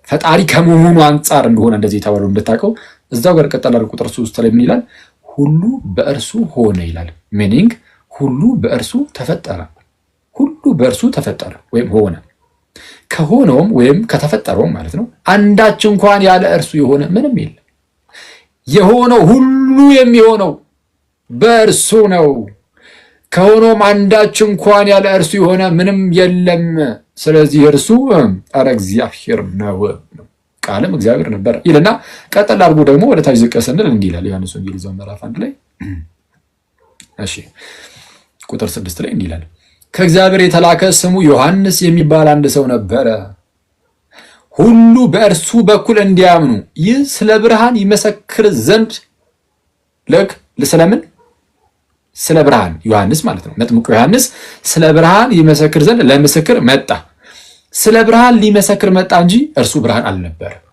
ፈጣሪ ከመሆኑ አንጻር እንደሆነ እንደዚህ የተባለው እንድታውቀው እዛው ጋር ቀጠላል። ቁጥር 3 ላይ ምን ይላል? ሁሉ በእርሱ ሆነ ይላል። ሚኒንግ ሁሉ በእርሱ ተፈጠረ። ሁሉ በእርሱ ተፈጠረ ወይም ሆነ። ከሆነውም ወይም ከተፈጠረውም ማለት ነው አንዳች እንኳን ያለ እርሱ የሆነ ምንም የለም። የሆነው ሁሉ የሚሆነው በእርሱ ነው። ከሆነውም አንዳች እንኳን ያለ እርሱ የሆነ ምንም የለም። ስለዚህ እርሱ ኧረ እግዚአብሔር ነው። ቃልም እግዚአብሔር ነበር ይልና ቀጠል አድርጎ ደግሞ ወደ ታች ዝቅ ስንል እንዲህ ይላል። ዮሐንስ ወንጌል ምዕራፍ 1 ላይ እሺ ቁጥር 6 ላይ እንዲህ ይላል ከእግዚአብሔር የተላከ ስሙ ዮሐንስ የሚባል አንድ ሰው ነበረ። ሁሉ በእርሱ በኩል እንዲያምኑ ይህ ስለ ብርሃን ይመሰክር ዘንድ ስለምን? ስለ ብርሃን ዮሐንስ ማለት ነው። መጥምቁ ዮሐንስ ስለ ብርሃን ይመሰክር ዘንድ ለምስክር መጣ። ስለ ብርሃን ሊመሰክር መጣ እንጂ እርሱ ብርሃን አልነበረም።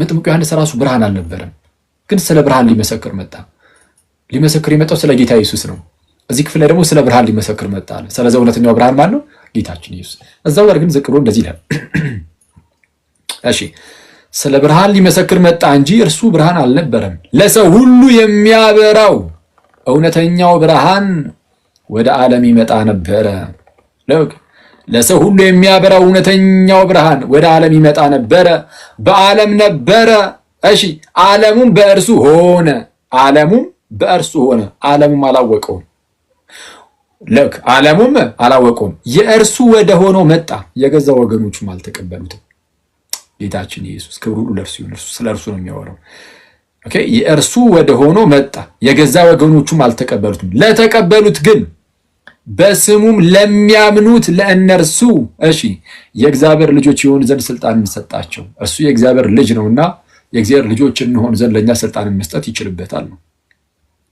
መጥምቁ ዮሐንስ ራሱ ብርሃን አልነበረም፣ ግን ስለ ብርሃን ሊመሰክር መጣ። ሊመሰክር የመጣው ስለ ጌታ ኢየሱስ ነው። እዚህ ክፍል ላይ ደግሞ ስለ ብርሃን ሊመሰክር መጣ አለ። ስለዚህ እውነተኛው ብርሃን ማን ነው? ጌታችን ኢየሱስ። እዛው ጋር ግን ዝቅ ብሎ እንደዚህ ይላል። እሺ ስለ ብርሃን ሊመሰክር መጣ እንጂ እርሱ ብርሃን አልነበረም። ለሰው ሁሉ የሚያበራው እውነተኛው ብርሃን ወደ ዓለም ይመጣ ነበረ። ለሰው ሁሉ የሚያበራው እውነተኛው ብርሃን ወደ ዓለም ይመጣ ነበረ። በዓለም ነበረ። እሺ ዓለሙም በእርሱ ሆነ። ዓለሙም በእርሱ ሆነ። ዓለሙም አላወቀውም። ዓለሙም አላወቀውም። የእርሱ ወደ ሆነው መጣ፣ የገዛ ወገኖቹም አልተቀበሉትም። ጌታችን ኢየሱስ ክብሩ ሁሉ ለእርሱ ይሁን። ስለ እርሱ ነው የሚያወራው። ኦኬ የእርሱ ወደ ሆነው መጣ፣ የገዛ ወገኖቹም አልተቀበሉትም። ለተቀበሉት ግን በስሙም ለሚያምኑት ለእነርሱ እሺ የእግዚአብሔር ልጆች የሆኑ ዘንድ ስልጣንን ሰጣቸው። እርሱ የእግዚአብሔር ልጅ ነውና የእግዚአብሔር ልጆች እንሆን ዘንድ ለእኛ ስልጣንን መስጠት ይችልበታል ነው።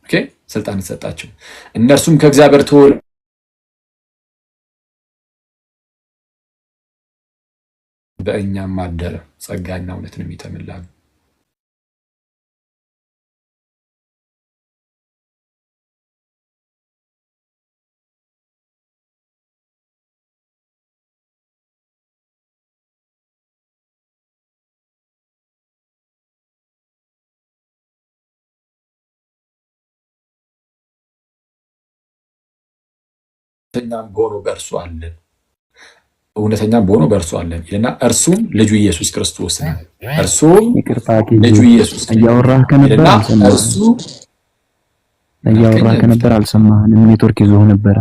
ኦኬ ስልጣን ሰጣቸው። እነርሱም ከእግዚአብሔር ተወልደው በእኛም አደረ፣ ጸጋና እውነትን የተመላ ነው። እውነተኛም በሆነው በእርሱ አለን፣ እውነተኛም በሆነው በእርሱ አለን ይልና እርሱም ልጁ ኢየሱስ ክርስቶስ ነው። እርሱም ልጁ ኢየሱስ
እያወራህ ከነበር አልሰማህም። ኔትወርክ ይዞ ነበር።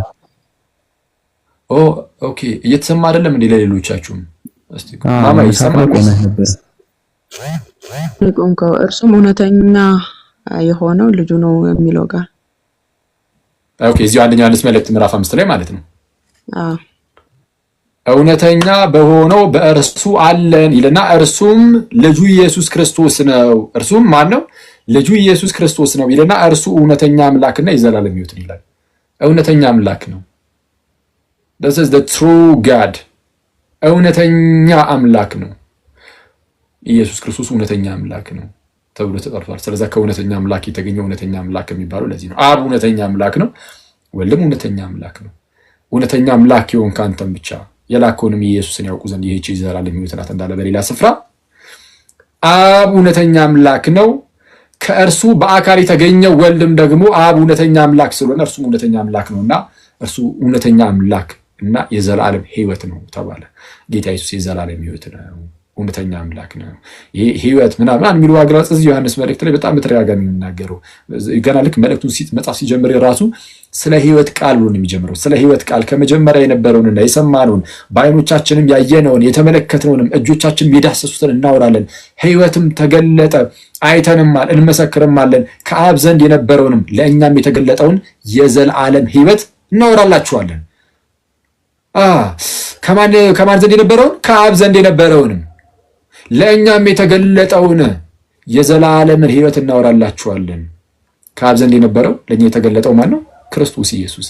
ኦኬ እየተሰማ አይደለም እንዴ? ለሌሎቻችሁም እስቲ
ማማ ይሰማል ነበር።
እርሱም እውነተኛ የሆነው ልጁ ነው የሚለው ጋር
ኦኬ እዚሁ አንደኛ ዮሐንስ መልእክት ምዕራፍ 5 ላይ ማለት ነው። እውነተኛ በሆነው በእርሱ አለን ይልና እርሱም ልጁ ኢየሱስ ክርስቶስ ነው። እርሱም ማን ነው? ልጁ ኢየሱስ ክርስቶስ ነው ይልና እርሱ እውነተኛ አምላክና የዘላለም ሕይወት ነው ይላል። እውነተኛ አምላክ ነው። this is the true God። እውነተኛ አምላክ ነው። ኢየሱስ ክርስቶስ እውነተኛ አምላክ ነው ተብሎ ተጠርቷል። ስለዚህ ከእውነተኛ አምላክ የተገኘ እውነተኛ አምላክ የሚባለው ለዚህ ነው። አብ እውነተኛ አምላክ ነው፣ ወልድም እውነተኛ አምላክ ነው። እውነተኛ አምላክ ይሆን ካንተም ብቻ የላከውንም ኢየሱስን ያውቁ ዘንድ ይህች የዘላለም ሕይወት ናት እንዳለ በሌላ ስፍራ አብ እውነተኛ አምላክ ነው፣ ከእርሱ በአካል የተገኘው ወልድም ደግሞ አብ እውነተኛ አምላክ ስለሆነ እርሱም እውነተኛ አምላክ ነውና እርሱ እውነተኛ አምላክ እና የዘላለም ሕይወት ነው ተባለ። ጌታ ኢየሱስ የዘላለም ሕይወት ነው፣ እውነተኛ አምላክ ነው። ይሄ ሕይወት ምናምን የሚሉ አገላለጽ እዚህ ዮሐንስ መልእክት ላይ በጣም በተደጋጋሚ የሚናገረው ገና ልክ መልእክቱን መጽሐፍ ሲጀምር ራሱ ስለ ሕይወት ቃል ብሎ ነው የሚጀምረው። ስለ ሕይወት ቃል ከመጀመሪያ የነበረውንና የሰማነውን በዓይኖቻችንም ያየነውን የተመለከትነውንም እጆቻችንም የዳሰሱትን እናወራለን። ሕይወትም ተገለጠ አይተንማል እንመሰክርማለን። ከአብ ዘንድ የነበረውንም ለእኛም የተገለጠውን የዘላለም ሕይወት እናወራላችኋለን። ከማን ዘንድ የነበረውን? ከአብ ዘንድ የነበረውንም ለእኛም የተገለጠውን የዘላለምን ሕይወት እናወራላችኋለን። ከአብ ዘንድ የነበረው ለእኛ የተገለጠው ማን ነው? ክርስቶስ ኢየሱስ።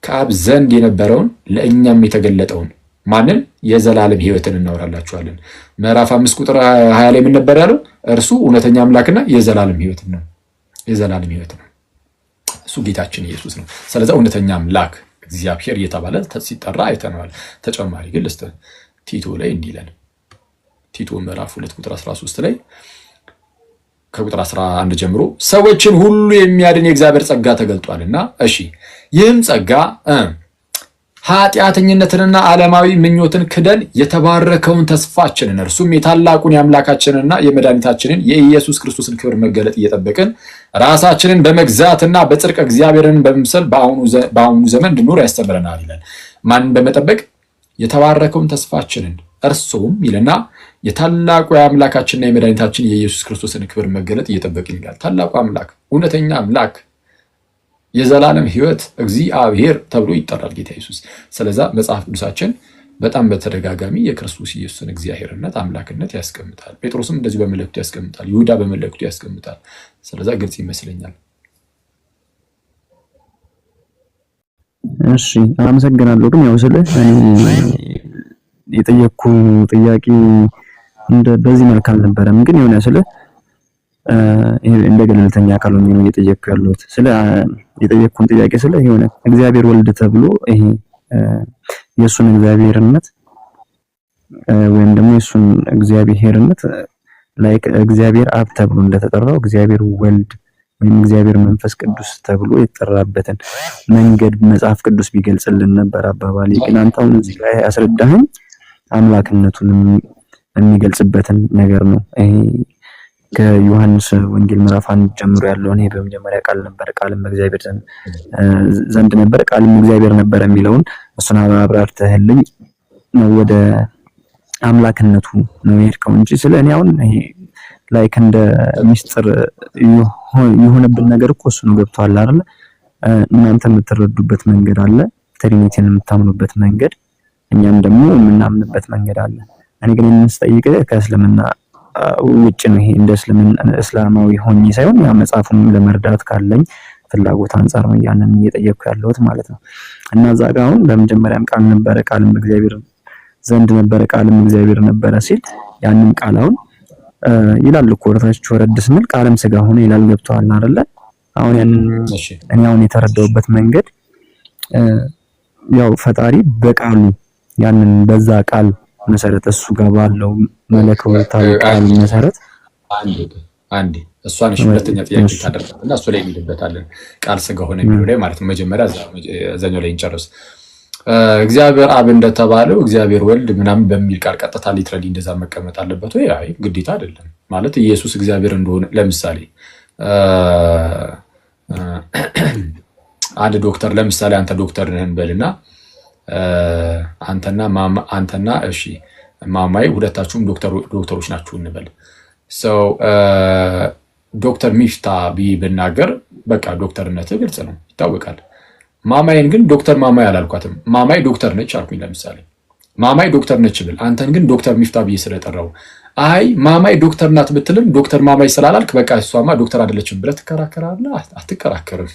ከአብ ዘንድ የነበረውን ለእኛም የተገለጠውን ማንን? የዘላለም ሕይወትን እናወራላችኋለን። ምዕራፍ 5 ቁጥር 20 ላይ ምን ነበር ያለው? እርሱ እውነተኛ አምላክና የዘላለም ሕይወት ነው። የዘላለም ሕይወት ነው እሱ ጌታችን ኢየሱስ ነው። ስለዚህ እውነተኛ አምላክ እግዚአብሔር እየተባለ ሲጠራ አይተነዋል። ተጨማሪ ግን ቲቶ ላይ እንዲህ ይላል። ቲቶ ምዕራፍ 2 ቁጥር 13 ላይ ከቁጥር 11 ጀምሮ ሰዎችን ሁሉ የሚያድን የእግዚአብሔር ጸጋ ተገልጧልና፣ እሺ ይህም ጸጋ ኃጢአተኝነትንና ዓለማዊ ምኞትን ክደን የተባረከውን ተስፋችንን እርሱም የታላቁን የአምላካችንና የመድኃኒታችንን የኢየሱስ ክርስቶስን ክብር መገለጥ እየጠበቅን ራሳችንን በመግዛትና በጽድቅ እግዚአብሔርን በመምሰል በአሁኑ ዘመን እንድንኖር ያስተምረናል ይላል። ማንን በመጠበቅ? የተባረከውን ተስፋችንን እርሱም ይልና የታላቁ የአምላካችንና የመድኃኒታችን የኢየሱስ ክርስቶስን ክብር መገለጥ እየጠበቅን ይላል። ታላቁ አምላክ፣ እውነተኛ አምላክ፣ የዘላለም ሕይወት እግዚአብሔር ተብሎ ይጠራል ጌታ ኢየሱስ። ስለዛ መጽሐፍ ቅዱሳችን በጣም በተደጋጋሚ የክርስቶስ ኢየሱስን እግዚአብሔርነት አምላክነት ያስቀምጣል። ጴጥሮስም እንደዚህ በመልእክቱ ያስቀምጣል። ይሁዳ በመልእክቱ ያስቀምጣል። ስለዛ ግልጽ ይመስለኛል።
እሺ አመሰግናለሁ። ግን ያው ስለ የጠየቅኩ ጥያቄ በዚህ መልክ አልነበረም። ግን የሆነ ስለ እንደ ገለልተኛ አካል ሆኜ ነው እየጠየቅኩ ያለሁት። ስለ የጠየቅኩን ጥያቄ ስለ የሆነ እግዚአብሔር ወልድ ተብሎ ይሄ የእሱን እግዚአብሔርነት ወይም ደግሞ የእሱን እግዚአብሔርነት ላይክ እግዚአብሔር አብ ተብሎ እንደተጠራው እግዚአብሔር ወልድ ወይም እግዚአብሔር መንፈስ ቅዱስ ተብሎ የተጠራበትን መንገድ መጽሐፍ ቅዱስ ቢገልጽልን ነበር አባባሌ። ግን አንተ አሁን እዚህ ላይ ያስረዳኸኝ አምላክነቱን የሚገልጽበትን ነገር ነው። ይሄ ከዮሐንስ ወንጌል ምዕራፍ 1 ጀምሮ ያለውን ይሄ በመጀመሪያ ቃል ነበር፣ ቃልም በእግዚአብሔር ዘንድ ነበር፣ ቃልም እግዚአብሔር ነበር የሚለውን እሱን አብራርተህልኝ ወደ አምላክነቱ ነው የሄድከው እንጂ ስለ እኔ አሁን ይሄ ላይክ እንደ ሚስጥር የሆነብን ነገር እኮ እሱ ነው። ገብቶሃል አይደል? እናንተ የምትረዱበት መንገድ አለ፣ ትሪኒቲን የምታምኑበት መንገድ፣ እኛም ደግሞ የምናምንበት መንገድ አለ። እኔ ግን የምንስጠይቅህ ከእስልምና ውጭ ነው። ይሄ እንደ እስላማዊ ሆኜ ሳይሆን ያ መጽሐፉን ለመርዳት ካለኝ ፍላጎት አንፃር ነው ያንን እየጠየቅኩ ያለሁት ማለት ነው። እና እዛ ጋር አሁን በመጀመሪያም ቃል ነበረ፣ ቃልም እግዚአብሔር ዘንድ ነበረ፣ ቃልም እግዚአብሔር ነበረ ሲል ያንን ቃል አሁን ይላል እኮ ወረታች ወረድ ስንል ቃልም ስጋ ሆነ ይላል። ገብቶሃል አይደለ? አሁን ያንን እኔ አሁን የተረዳሁበት መንገድ ያው ፈጣሪ በቃሉ ያንን በዛ ቃል መሰረት እሱ ጋር ባለው መለኮታዊ ቃል መሰረት
አንዴ እሷን ሁለተኛ ጥያቄ ታደርጋለህ እና እሱ ላይ እንሄድበታለን። ቃል ስጋ ሆነ የሚለው ላይ ማለት ነው። መጀመሪያ እዛኛው ላይ እንጨርስ። እግዚአብሔር አብ እንደተባለው እግዚአብሔር ወልድ ምናምን በሚል ቃል ቀጥታ ሊትራሊ እንደዛ መቀመጥ አለበት ወይ? አይ ግዴታ አይደለም። ማለት ኢየሱስ እግዚአብሔር እንደሆነ ለምሳሌ አንድ ዶክተር ለምሳሌ አንተ ዶክተር ነህ እንበልና አንተና እሺ ማማይ ሁለታችሁም ዶክተሮች ናችሁ እንበል። ሰው ዶክተር ሚፍታ ብዬ ብናገር በቃ ዶክተርነትህ ግልጽ ነው፣ ይታወቃል። ማማይን ግን ዶክተር ማማይ አላልኳትም። ማማይ ዶክተር ነች አልኩኝ። ለምሳሌ ማማይ ዶክተር ነች ብል አንተን ግን ዶክተር ሚፍታ ብዬ ስለጠራው አይ ማማይ ዶክተር ናት ብትልም ዶክተር ማማይ ስላላልክ በቃ እሷማ ዶክተር አይደለችም ብለህ ትከራከራለህ? አትከራከርም።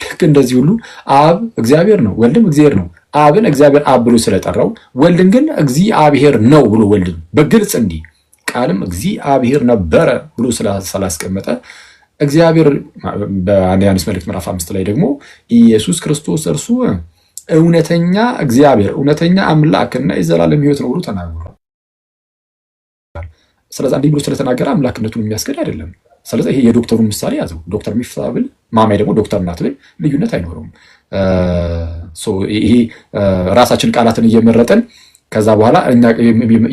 ልክ እንደዚህ ሁሉ አብ እግዚአብሔር ነው፣ ወልድም እግዚአብሔር ነው። አብን እግዚአብሔር አብ ብሎ ስለጠራው ወልድን ግን እግዚአብሔር ነው ብሎ ወልድን በግልጽ እንዲህ ቃልም እግዚአብሔር ነበረ ብሎ ስላስቀመጠ እግዚአብሔር በአንደኛ ዮሐንስ መልእክት ምዕራፍ 5 ላይ ደግሞ ኢየሱስ ክርስቶስ እርሱ እውነተኛ እግዚአብሔር እውነተኛ አምላክና የዘላለም ሕይወት ነው ብሎ ተናግሯል። ስለዚህ እንዲህ ብሎ ስለተናገረ አምላክነቱን የሚያስገድ አይደለም። ስለዚህ ይሄ የዶክተሩን ምሳሌ ያዘው። ዶክተር ሚፍታህ ብል ማማዬ ደግሞ ዶክተር ናት ብል ልዩነት አይኖረውም። ይሄ ራሳችን ቃላትን እየመረጠን ከዛ በኋላ እኛ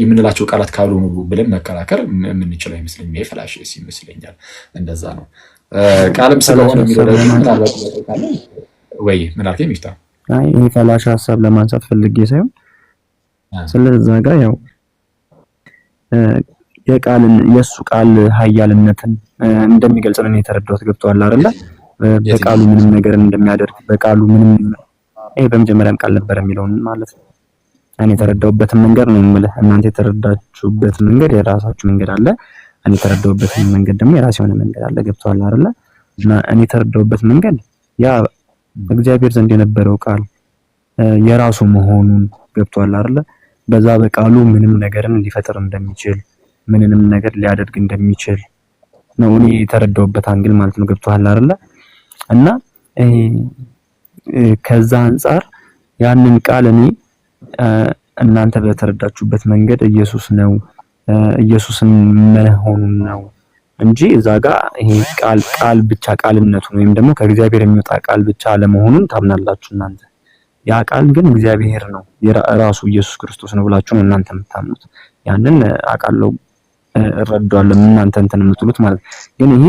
የምንላቸው ቃላት ካልሆኑ ብለን መከራከር የምንችል አይመስለኝም። ይሄ ፈላሽስ ይመስለኛል። እንደዛ ነው። ቃልም ስለሆነ የሚለው ወይ ምን አልከኝ ሚፍታህ?
አይ ይሄ ፈላሽ ሐሳብ ለማንሳት ፈልጌ ሳይሆን ስለዛ ጋር ያው የቃልን የሱ ቃል ኃያልነትን እንደሚገልጽ ነው የተረዳሁት። ገብቶሃል አይደለ? በቃሉ ምንም ነገር እንደሚያደርግ በቃሉ ምንም ይሄ በመጀመሪያም ቃል ነበር የሚለውን ማለት ነው። እኔ የተረዳሁበትን መንገድ ነው የምልህ። እናንተ የተረዳችሁበት መንገድ የራሳችሁ መንገድ አለ። እኔ የተረዳሁበት መንገድ ደግሞ የራሴ የሆነ መንገድ አለ። ገብቶሃል አይደለ? እና እኔ የተረዳሁበት መንገድ ያ እግዚአብሔር ዘንድ የነበረው ቃል የራሱ መሆኑን ገብቶሃል አይደለ? በዛ በቃሉ ምንም ነገርን ሊፈጥር እንደሚችል ምንንም ነገር ሊያደርግ እንደሚችል ነው እኔ የተረዳሁበት አንግል ማለት ነው። ገብቶሃል አይደለ? እና ከዛ አንፃር ያንን ቃል እኔ እናንተ በተረዳችሁበት መንገድ ኢየሱስ ነው ኢየሱስን መሆኑን ነው እንጂ እዛ ጋር ይሄ ቃል ብቻ ቃልነቱን ወይም ደግሞ ከእግዚአብሔር የሚወጣ ቃል ብቻ ለመሆኑን ታምናላችሁ እናንተ። ያ ቃል ግን እግዚአብሔር ነው ራሱ ኢየሱስ ክርስቶስ ነው ብላችሁ ነው እናንተ የምታምኑት። ያንን አውቃለሁ እረዳዋለሁ እናንተ እንትን የምትሉት ማለት ግን ይሄ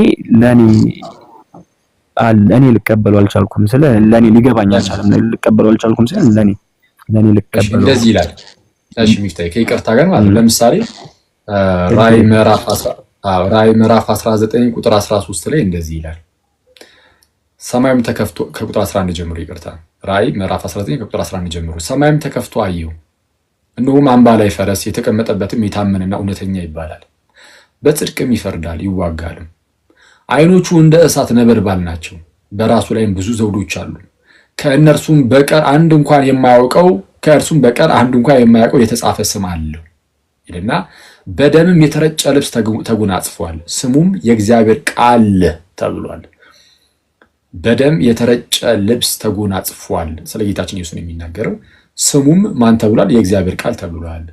ለኔ ልቀበለው አልቻልኩም። ለኔ ሊገባኝ አልቻለም። ልቀበለው አልቻልኩም ለኔ ልቀበለው
እንደዚህ ይላል። እሺ ሚፍታህ ከይቅርታ ጋር ማለት ለምሳሌ ራዕይ ምዕራፍ 19 ቁጥር 13 ላይ እንደዚህ ይላል። ሰማይም ተከፍቶ ከቁጥር 11 ጀምሮ ይቅርታ። ራዕይ ምዕራፍ 19 ከቁጥር 11 ጀምሮ ሰማይም ተከፍቶ አየሁ፣ እነሆም አምባ ላይ ፈረስ የተቀመጠበትም የታመነና እውነተኛ ይባላል፣ በጽድቅም ይፈርዳል ይዋጋልም። ዓይኖቹ እንደ እሳት ነበልባል ናቸው፣ በራሱ ላይም ብዙ ዘውዶች አሉ። ከእነርሱም በቀር አንድ እንኳን የማያውቀው የተጻፈ ስም አለው ይልና በደምም የተረጨ ልብስ ተጎናጽፏል፣ ስሙም የእግዚአብሔር ቃል ተብሏል። በደም የተረጨ ልብስ ተጎናጽፏል። ስለ ጌታችን ኢየሱስ ነው የሚናገረው። ስሙም ማን ተብሏል? የእግዚአብሔር ቃል ተብሏል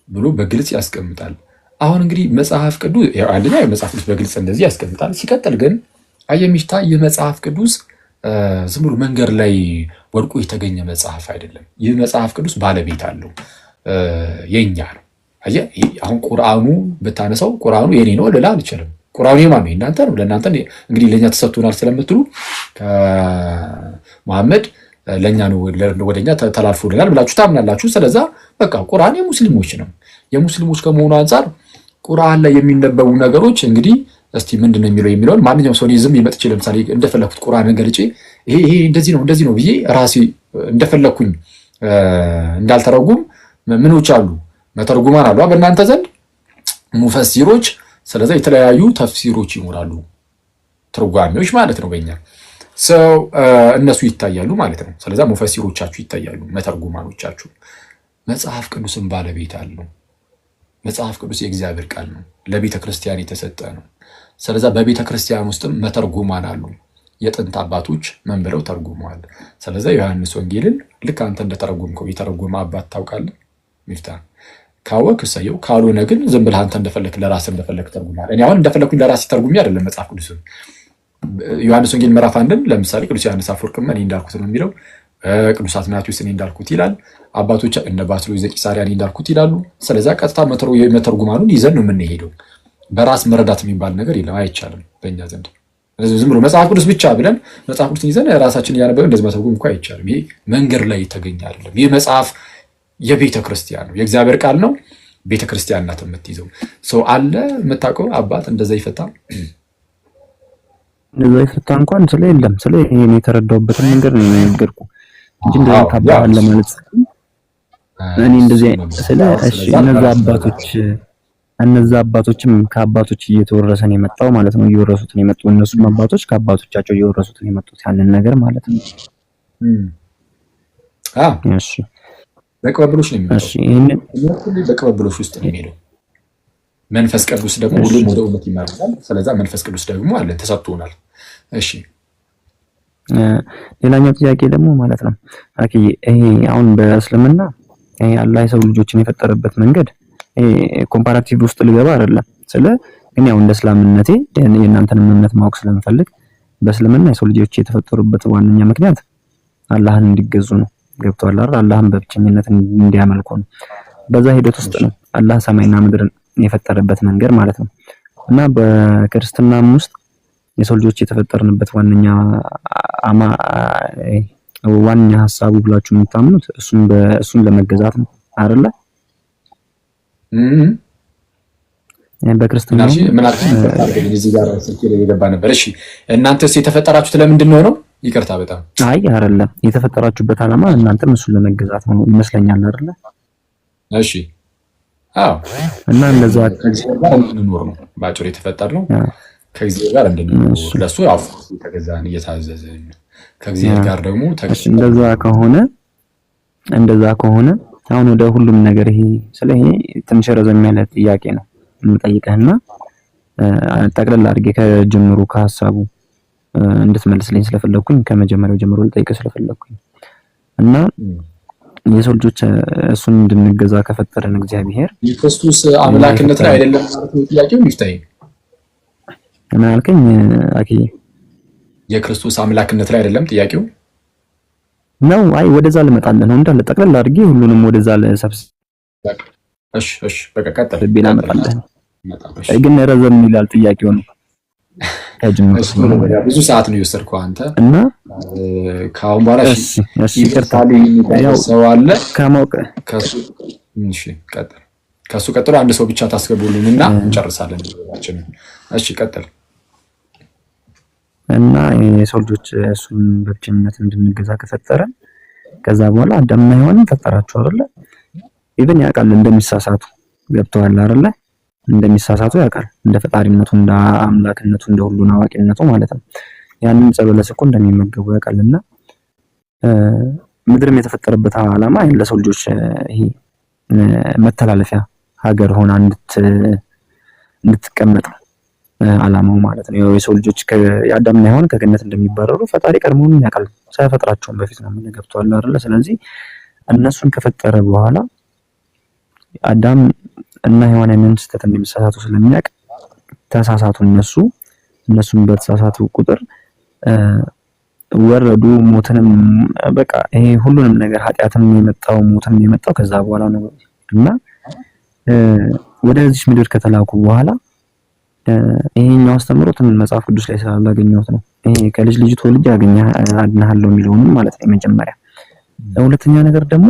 ብሎ በግልጽ ያስቀምጣል። አሁን እንግዲህ መጽሐፍ ቅዱስ አንደኛ መጽሐፍ ቅዱስ በግልጽ እንደዚህ ያስቀምጣል። ሲቀጥል ግን ሚፍታህ ይህ መጽሐፍ ቅዱስ ዝም ብሎ መንገድ ላይ ወድቆ የተገኘ መጽሐፍ አይደለም። ይህ መጽሐፍ ቅዱስ ባለቤት አለው፣ የኛ ነው። አሁን ቁርአኑ ብታነሳው ቁርአኑ የኔ ነው ልላ አልችልም። ቁርአኑ የማን ነው? እናንተ ነው። ለእናንተ እንግዲህ ለእኛ ተሰጥቶናል ስለምትሉ ከመሐመድ ለእኛ ነው ወደኛ ተላልፎልናል ብላችሁ ታምናላችሁ። ስለዛ በቃ ቁርአን የሙስሊሞች ነው። የሙስሊሞች ከመሆኑ አንጻር ቁርአን ላይ የሚነበቡ ነገሮች እንግዲህ እስቲ ምንድነው የሚለውን ማንኛውም ሰው ዝም ይመጥቼ ለምሳሌ እንደፈለኩት ቁርአንን ገልጬ ይሄ እንደዚህ ነው ብዬ ራሴ እንደፈለኩኝ እንዳልተረጉም ምኖች አሉ፣ መተርጉማን አሉ በእናንተ ዘንድ ሙፈሲሮች። ስለዛ የተለያዩ ተፍሲሮች ይኖራሉ፣ ትርጓሜዎች ማለት ነው በእኛ ሰው እነሱ ይታያሉ ማለት ነው። ስለዛ ሙፈሲሮቻችሁ ይታያሉ፣ መተርጉማኖቻችሁ። መጽሐፍ ቅዱስን ባለቤት አለው። መጽሐፍ ቅዱስ የእግዚአብሔር ቃል ነው፣ ለቤተ ክርስቲያን የተሰጠ ነው። ስለዛ በቤተ ክርስቲያን ውስጥም መተርጉማን አሉ። የጥንት አባቶች ምን ብለው ተርጉመዋል። ስለዛ ዮሐንስ ወንጌልን ልክ አንተ እንደተረጉምከው የተረጎመ አባት ታውቃለህ ሚፍታህ? ካወቅ እሰየው፣ ካልሆነ ግን ዝም ብለህ አንተ እንደፈለክ ለራስህ እንደፈለክ ተርጉማል። እኔ አሁን እንደፈለኩኝ ለራሴ ተርጉሜ አይደለም መጽሐፍ ቅዱስን። ዮሐንስ ወንጌል ምዕራፍ 1 ለምሳሌ ቅዱስ ዮሐንስ አፈወርቅም እኔ እንዳልኩት ነው የሚለው፣ ቅዱስ አትናቴዎስ እኔ እንዳልኩት ይላል፣ አባቶች እነ ባስልዮስ ዘቂሳርያ እኔ እንዳልኩት ይላሉ። ስለዛ ቀጥታ መተርጉማኑን ይዘን ነው የምንሄደው። በራስ መረዳት የሚባል ነገር የለም፣ አይቻልም በእኛ ዘንድ። ዝም ብሎ መጽሐፍ ቅዱስ ብቻ ብለን መጽሐፍ ቅዱስን ይዘን ራሳችን እያነበብን እንደዚህ መተርጉም እንኳ አይቻልም። ይሄ መንገድ ላይ የተገኘ አይደለም። ይህ መጽሐፍ የቤተ ክርስቲያን ነው፣ የእግዚአብሔር ቃል ነው። ቤተ ክርስቲያን ናት የምትይዘው። ሰው አለ የምታውቀው አባት እንደዛ ይፈታ
እንኳን ስለ የለም ስለ ይሄን የተረዳሁበትን መንገድ ነው የነገርኩህ እንጂ እንደዛ ካባል ለማለት እኔ እንደዚህ ስለ እሺ እነዛ አባቶችም ከአባቶች እየተወረሰን የመጣው ማለት ነው። እየወረሱትን የመጡ እነሱም አባቶች ከአባቶቻቸው እየወረሱትን የመጡት ያንን ነገር ማለት ነው። እሺ
በቅብብሎሽ ነው የሚመጣው። እሺ ይሄንን በቅብብሎሽ ውስጥ ነው የሚሄደው። መንፈስ ቅዱስ ደግሞ ሁሉም ወደ እውነት ይመራል። ስለዛ መንፈስ ቅዱስ ደግሞ አለ ተሰጥቶናል። እሺ
ሌላኛው ጥያቄ ደግሞ ማለት ነው ይሄ አሁን በእስልምና አላህ የሰው ልጆችን የፈጠረበት መንገድ ኮምፓራቲቭ ውስጥ ልገባ አይደለም። ስለ ግን ያው እንደ እስላምነቴ የእናንተንም እምነት ማወቅ ስለምፈልግ በእስልምና የሰው ልጆች የተፈጠሩበት ዋነኛ ምክንያት አላህን እንዲገዙ ነው። ገብቷል አይደል? አላህን በብቸኝነት እንዲያመልኩ ነው። በዛ ሂደት ውስጥ ነው አላህ ሰማይና ምድርን የፈጠረበት መንገድ ማለት ነው። እና በክርስትናም ውስጥ የሰው ልጆች የተፈጠርንበት ዋነኛ ሐሳቡ ብላችሁ የምታምኑት እሱን ለመገዛት ነው አይደለ? በክርስትና
ምን አልከኝ? እዚህ ጋር ስልኬ ላይ የገባ ነበር። እሺ እናንተስ የተፈጠራችሁት ለምንድን ነው? ይቅርታ በጣም
አይ አይደለም። የተፈጠራችሁበት ዓላማ እናንተም እሱን ለመገዛት ነው ይመስለኛል አይደለ?
እሺ አዎ።
እና እንደዛ
ከእግዚአብሔር ጋር እንድንኖር ነው ባጭሩ የተፈጠርነው። ከእግዚአብሔር ጋር እንድንኖር ለሱ ያው ተገዛን እየታዘዝን ከእግዚአብሔር ጋር ደግሞ እንደዛ ከሆነ አሁን ወደ ሁሉም ነገር ይሄ ትንሽ ረዘም ያለ ጥያቄ ነው የምጠይቅህና ጠቅለል አድርጌ ከጅምሩ ከሐሳቡ እንድትመልስልኝ ስለፈለኩኝ ከመጀመሪያው ጀምሮ ልጠይቅህ ስለፈለኩኝ እና የሰው ልጆች እሱን እንድንገዛ ከፈጠረን እግዚአብሔር የክርስቶስ አምላክነት ላይ አይደለም ማለት ነው ጥያቄው ይፍታይ።
ምን አልከኝ አኪ?
የክርስቶስ አምላክነት ላይ አይደለም ጥያቄው
ነው። አይ ወደዛ ልመጣልህ ነው እንዳለ ጠቅለል አድርጌ ሁሉንም ወደዛ ለሰብስ
እሺ በቃ ቀጥል
ቢላ መጣልህ። ግን ረዘም ይላል ጥያቄው ነው ከጅምሩ
ብዙ ሰዓት ነው የወሰድከው አንተ
እና
ካሁን በኋላ
እሺ ይቅርታ
ሰው አለ
ከማውቀ
ከሱ ቀጥሎ አንድ ሰው ብቻ ታስገቡልኝና እንጨርሳለን ቪዲዮአችንን። እሺ ቀጥል።
እና የሰው ልጆች እሱን በብቸኝነት እንድንገዛ ከፈጠረ ከዛ በኋላ አዳምና ሔዋንን ፈጠራቸው አይደለ? ኢቭን ያውቃል እንደሚሳሳቱ ገብተዋል አይደለ? እንደሚሳሳቱ ያውቃል እንደ ፈጣሪነቱ እንደ አምላክነቱ እንደ ሁሉን አዋቂነቱ ማለት ነው። ያንን ጸበለስ እኮ እንደሚመገቡ ያውቃልና ምድርም የተፈጠረበት ዓላማ ለሰው ልጆች ይሄ መተላለፊያ ሀገር ሆና እንድትቀመጥ ዓላማው ማለት ነው። የሰው ልጆች የአዳምና ሔዋን ከገነት እንደሚባረሩ ፈጣሪ ቀድሞውን ያውቃል። ሳይፈጥራቸውም በፊት ነው ገብተዋል አይደለ? ስለዚህ እነሱን ከፈጠረ በኋላ አዳም እና ሔዋን ያንን ስህተት እንደሚሳሳቱ ስለሚያውቅ ተሳሳቱ። እነሱም በተሳሳቱ ቁጥር ወረዱ። ሞትንም በቃ ይሄ ሁሉንም ነገር ኃጢአትም የመጣው ሞትም የመጣው ከዛ በኋላ ነው እና ወደዚህ ምድር ከተላኩ በኋላ ይሄኛው አስተምሮት መጽሐፍ ቅዱስ ላይ ስላላገኘሁት ነው። ይሄ ከልጅ ልጅ ተወልጄ አድንሃለሁ የሚለውንም ማለት ነው የመጀመሪያ። ሁለተኛ ነገር ደግሞ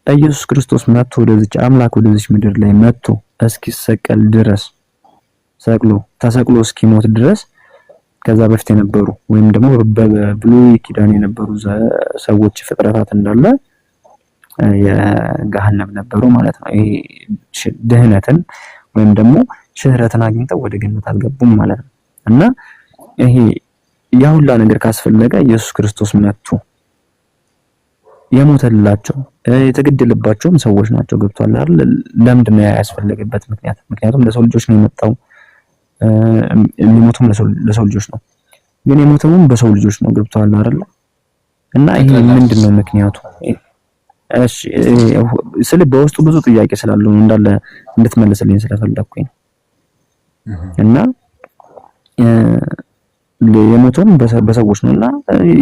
ኢየሱስ ክርስቶስ መጥቶ ወደዚህ አምላክ ወደዚህ ምድር ላይ መጥቶ እስኪሰቀል ድረስ ተሰቅሎ እስኪሞት ድረስ ከዛ በፊት የነበሩ ወይም ደግሞ በብሉይ ኪዳን የነበሩ ሰዎች ፍጥረታት እንዳለ የገሃነም ነበሩ ማለት ነው። ይሄ ድህነትን ወይም ደግሞ ሽህረትን አግኝተው ወደ ገነት አልገቡም ማለት ነው። እና ይሄ ያ ሁላ ነገር ካስፈለገ ኢየሱስ ክርስቶስ መጥቶ የሞተላቸው የተገደለባቸውም ሰዎች ናቸው። ገብቷል አይደል? ለምንድን ነው ያስፈለገበት ምክንያት? ምክንያቱም ለሰው ልጆች ነው የመጣው። የሚሞቱም ለሰው ልጆች ነው፣ ግን የሞተውም በሰው ልጆች ነው። ገብቷል አይደል? እና ይሄ ምንድነው ምክንያቱ? እሺ በውስጡ ብዙ ጥያቄ ስላለው እንዳለ እንድትመልስልኝ ስለፈለኩኝ እና የሞተውም በሰዎች ነውና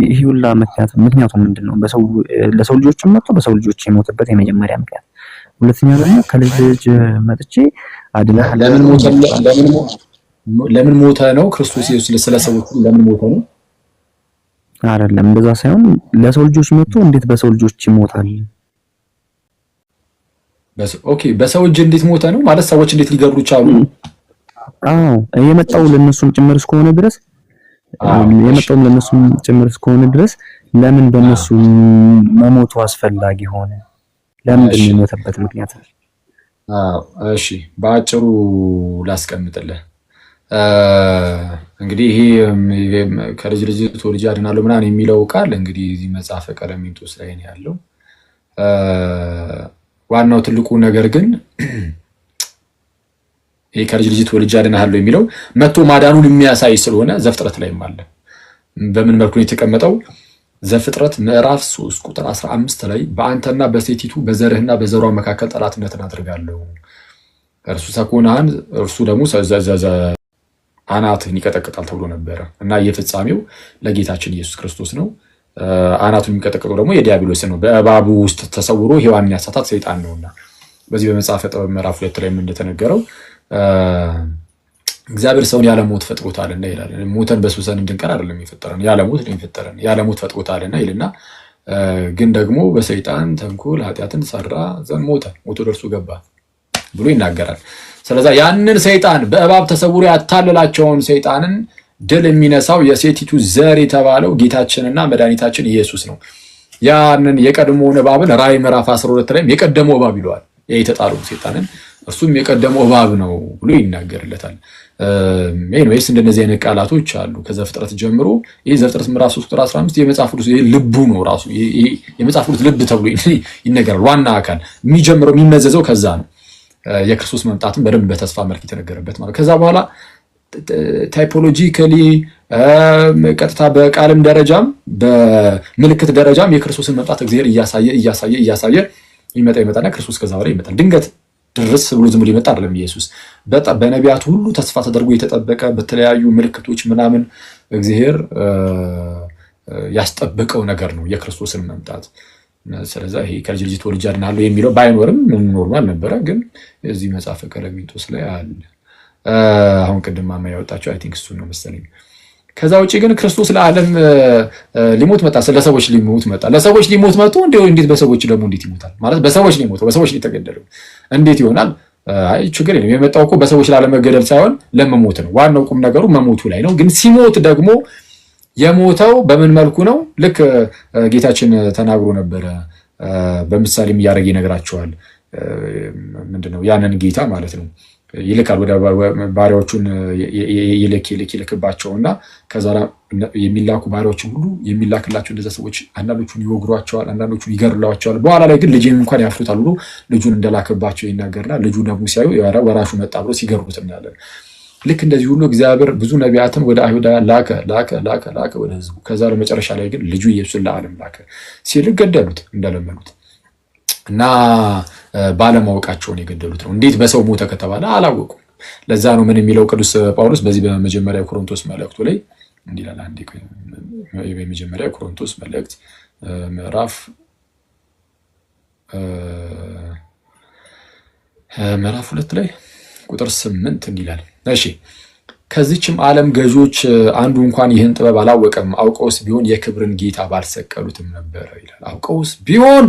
ይሄ ሁላ ምክንያቱ ምንድነው? ለሰው ልጆችም መጥቶ በሰው ልጆች የሞተበት የመጀመሪያ ምክንያት። ሁለተኛ ደግሞ ከልጅ ልጅ መጥቼ አድነህ
ለምን ሞተ ነው? ክርስቶስ ኢየሱስ ስለሰዎች ለምን ሞተ ነው?
አይደለም እንደዛ ሳይሆን ለሰው ልጆች መጥቶ እንዴት በሰው ልጆች ይሞታል?
ኦኬ በሰው እጅ እንዴት ሞተ ነው ማለት ሰዎች እንዴት ሊገድሉ ቻሉ?
አዎ የመጣው ለነሱም ጭምር እስከሆነ ድረስ ለምን በእነሱ መሞቱ አስፈላጊ ሆነ? ለምን የሞተበት ምክንያት?
እሺ በአጭሩ ላስቀምጥልህ። እንግዲህ ይሄ ከልጅ ልጅ ተወልጄ አድናለሁ ምናምን የሚለው ቃል እንግዲህ እዚህ መጽሐፈ ቀለሚንጦስ ላይ ነው ያለው። ዋናው ትልቁ ነገር ግን ይሄ ከልጅ ልጅ ተወልጄ አድናለሁ የሚለው መጥቶ ማዳኑን የሚያሳይ ስለሆነ ዘፍጥረት ላይም አለ። በምን መልኩ ነው የተቀመጠው? ዘፍጥረት ምዕራፍ 3 ቁጥር 15 ላይ በአንተና በሴቲቱ በዘርህና በዘሯ መካከል ጠላትነትን አድርጋለሁ፣ እርሱ ሰኮናህን እርሱ ደግሞ አናትህን ይቀጠቅጣል ተብሎ ነበረ እና የፍጻሜው ለጌታችን ኢየሱስ ክርስቶስ ነው። አናቱን የሚቀጠቅጠው ደግሞ የዲያብሎስን ነው። በእባቡ ውስጥ ተሰውሮ ሔዋንን ያሳታት ሰይጣን ነውና በዚህ በመጽሐፈ ጥበብ ምዕራፍ 2 ላይ እንደተነገረው እግዚአብሔር ሰውን ያለ ሞት ፈጥሮታልና ይላል። ሞተን በሱሰን እንድንቀር አይደለም የፈጠረን፣ ያለ ሞት ነው የፈጠረን። ያለ ሞት ፈጥሮታልና ይልና ግን ደግሞ በሰይጣን ተንኮል ኃጢአትን ሰራ ዘንድ ሞቶ ደርሶ ገባ ብሎ ይናገራል። ስለዚህ ያንን ሰይጣን በእባብ ተሰውሮ ያታለላቸውን ሰይጣንን ድል የሚነሳው የሴቲቱ ዘር የተባለው ጌታችንና መድኃኒታችን ኢየሱስ ነው። ያንን የቀድሞውን እባብን ራዕይ ምዕራፍ 12 ላይ የቀደመው እባብ ይለዋል። የተጣለው ሰይጣንን እርሱም የቀደመው እባብ ነው ብሎ ይናገርለታል። ኤኒዌይስ እንደነዚህ አይነት ቃላቶች አሉ ከዘፍጥረት ጀምሮ። ይህ ዘፍጥረት ምዕራፍ 3 ቁጥር 15 የመጽሐፍ ቅዱስ ልቡ ነው ራሱ የመጽሐፍ ቅዱስ ልብ ተብሎ ይነገራል። ዋና አካል የሚጀምረው የሚመዘዘው ከዛ ነው። የክርስቶስ መምጣትን በደንብ በተስፋ መልክ የተነገረበት ማለት ከዛ በኋላ ታይፖሎጂካሊ ቀጥታ በቃልም ደረጃም በምልክት ደረጃም የክርስቶስን መምጣት እግዚአብሔር እያሳየ ይመጣና ክርስቶስ ከዛ በኋላ ይመጣል። ድንገት ድርስ ብሎ ዝም ብሎ ይመጣ አይደለም። ኢየሱስ በነቢያት ሁሉ ተስፋ ተደርጎ የተጠበቀ በተለያዩ ምልክቶች ምናምን እግዚአብሔር ያስጠበቀው ነገር ነው የክርስቶስን መምጣት። ስለዚህ ይሄ ከልጅ ልጅ ተወልጄ አድናለሁ የሚለው ባይኖርም ኖርማል ነበረ፣ ግን እዚህ መጽሐፈ ቀለሚንጦስ ላይ አለ። አሁን ቅድም ማማ ያወጣቸው አይ ቲንክ እሱን ነው መሰለኝ። ከዛ ውጪ ግን ክርስቶስ ለዓለም ሊሞት መጣ፣ ለሰዎች ሊሞት መጣ። ለሰዎች ሊሞት መጥቶ እንዴት በሰዎች ደግሞ እንዴት ይሞታል? ማለት በሰዎች ሊሞተው በሰዎች ሊተገደለው እንዴት ይሆናል? አይ ችግር የለም። የመጣው እኮ በሰዎች ላለመገደል ሳይሆን ለመሞት ነው። ዋናው ቁም ነገሩ መሞቱ ላይ ነው። ግን ሲሞት ደግሞ የሞተው በምን መልኩ ነው? ልክ ጌታችን ተናግሮ ነበረ። በምሳሌም እያደረገ ይነግራቸዋል። ምንድነው ያንን ጌታ ማለት ነው ይልካል ወደ ባሪያዎቹን ይልክባቸውና ከዛ የሚላኩ ባሪያዎችን ሁሉ የሚላክላቸው እንደዛ ሰዎች አንዳንዶቹን ይወግሯቸዋል፣ አንዳንዶቹን ይገድሏቸዋል። በኋላ ላይ ግን ልጅን እንኳን ያፍሩታል ብሎ ልጁን እንደላከባቸው ይናገርና ልጁ ደግሞ ሲያዩ ወራሹ መጣ ብሎ ሲገርሩት እናያለን። ልክ እንደዚህ ሁሉ እግዚአብሔር ብዙ ነቢያትን ወደ አይሁዳውያን ላከ ወደ ህዝቡ። ከዛ ለመጨረሻ ላይ ግን ልጁ ኢየሱስን ለዓለም ላከ ሲል ገደሉት እንደለመኑት እና ባለማወቃቸውን የገደሉት ነው። እንዴት በሰው ሞተ ከተባለ አላወቁም። ለዛ ነው ምን የሚለው ቅዱስ ጳውሎስ በዚህ በመጀመሪያ ቆሮንቶስ መልእክቱ ላይ እንዲህ ይላል። አንዴ በመጀመሪያ ቆሮንቶስ መልእክት ምዕራፍ 2 ላይ ቁጥር 8 እንዲህ ይላል። እሺ ከዚችም ዓለም ገዦች አንዱ እንኳን ይህን ጥበብ አላወቀም፣ አውቀውስ ቢሆን የክብርን ጌታ ባልሰቀሉትም ነበረ ይላል። አውቀውስ ቢሆን